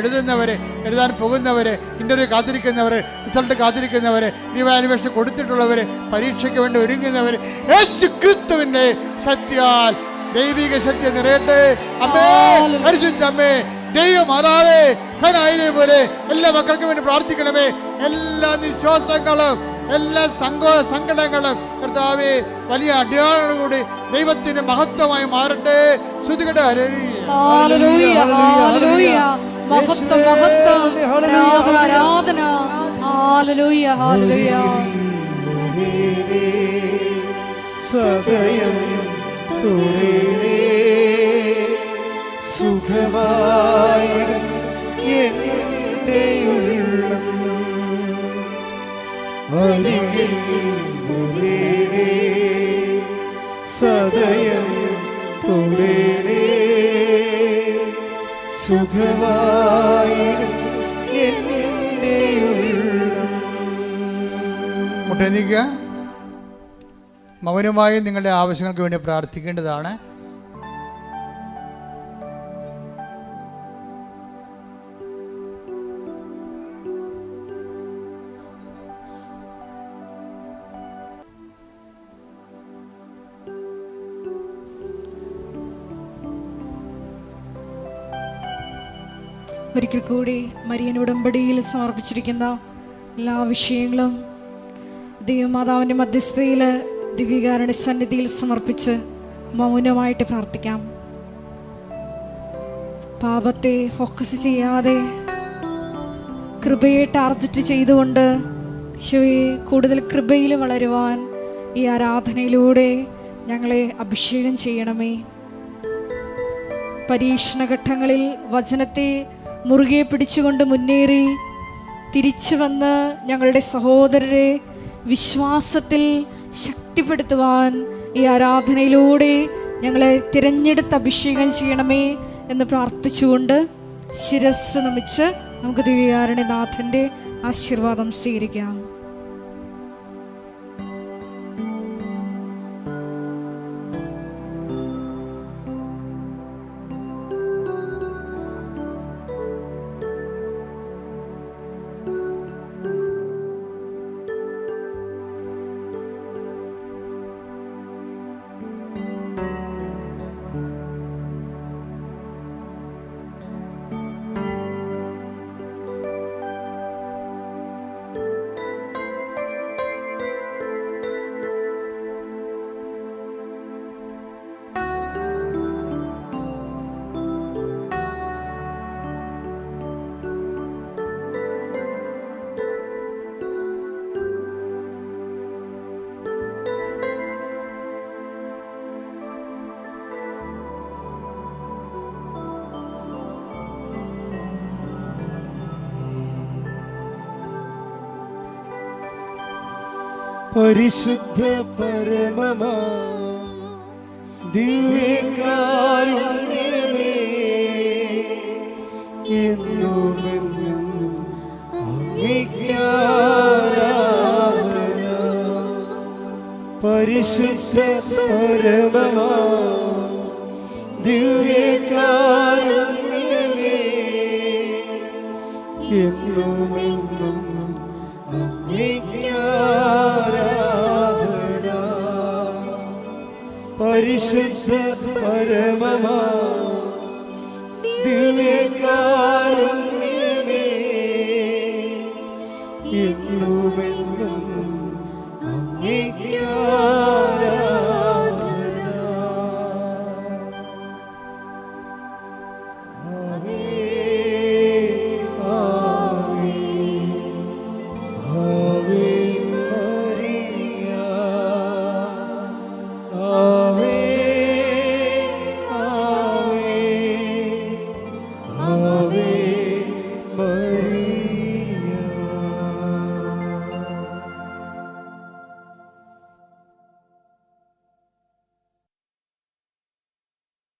എഴുതാൻ പോകുന്നവർ, ഇൻ്റർവ്യൂ കാത്തിരിക്കുന്നവർ, റിസൾട്ട് കാത്തിരിക്കുന്നവർ, റിവാലുവേഷൻ കൊടുത്തിട്ടുള്ളവർ, പരീക്ഷയ്ക്ക് വേണ്ടി ഒരുങ്ങുന്നവർ, യേശു ക്രിസ്തുവിൻ്റെ ശക്തിയാൽ ദൈവിക ശക്തി നിറയട്ടെ. അമ്മേ, പരിശുദ്ധ അമ്മേ, ദൈവമാതാവേ, ഖനായിനെ പോലെ എല്ലാ മക്കൾക്കും വേണ്ടി പ്രാർത്ഥിക്കണമേ. എല്ലാ നിശ്വാസങ്ങളും, എല്ലാ സങ്കടങ്ങളും കർത്താവേ വലിയ അടയാളങ്ങളോട് ദൈവത്തിന് മഹത്വമായി മാറട്ടെ. ശ്രുതികട്ടെ. ഹല്ലേലൂയ, ഹല്ലേലൂയ. മഹത്വം, മഹത്വം, ആരാധന, ആരാധന. ഹല്ലേലൂയ, ഹല്ലേലൂയ. സദയം തുറേ സുഖമായിടും എൻ്റെ ഉള്ളം അരികിൽ മുറിയേ സദയം തുറേ സുഖമായിടും എൻ്റെ ഉള്ളം. മുട്ടെണീക്കുക. മൗനമായി നിങ്ങളുടെ ആവശ്യങ്ങൾക്ക് വേണ്ടി പ്രാർത്ഥിക്കേണ്ടതാണ്. ഒരിക്കൽ കൂടി മരിയൻ ഉടമ്പടിയിൽ സമർപ്പിച്ചിരിക്കുന്ന എല്ലാ വിഷയങ്ങളും ദൈവമാതാവിൻ്റെ മധ്യസ്ഥതയിൽ ദിവ്യകാരുണ്യ സന്നിധിയിൽ സമർപ്പിച്ച് മൗനമായിട്ട് പ്രാർത്ഥിക്കാം. പാപത്തെ ഫോക്കസ് ചെയ്യാതെ കൃപയെ ടാർജറ്റ് ചെയ്തുകൊണ്ട് ഈശോയെ കൂടുതൽ കൃപയിൽ വളരുവാൻ ഈ ആരാധനയിലൂടെ ഞങ്ങളെ അഭിഷേകം ചെയ്യണമേ. പരീക്ഷണഘട്ടങ്ങളിൽ വചനത്തെ മുറുകെ പിടിച്ചുകൊണ്ട് മുന്നേറി തിരിച്ചു വന്ന് ഞങ്ങളുടെ സഹോദരരെ വിശ്വാസത്തിൽ ശക്തിപ്പെടുത്തുവാൻ ഈ ആരാധനയിലൂടെ ഞങ്ങളെ തിരഞ്ഞെടുത്ത് അഭിഷേകം ചെയ്യണമേ എന്ന് പ്രാർത്ഥിച്ചുകൊണ്ട് ശിരസ് നമിച്ച് നമുക്ക് ദിവ്യകാരുണ്യനാഥൻ്റെ ആശീർവാദം സ്വീകരിക്കാം. പരിശുദ്ധ പരമമാ ദിവ്യകാരുണ്യമേ, എന്നുമെന്നും അങ്ങേക്കാരാധന. പരിശുദ്ധ പരമമാ ദിവ്യകാരുണ്യമേ, എന്നുമെന്നും പരിശുദ്ധ പരമമാ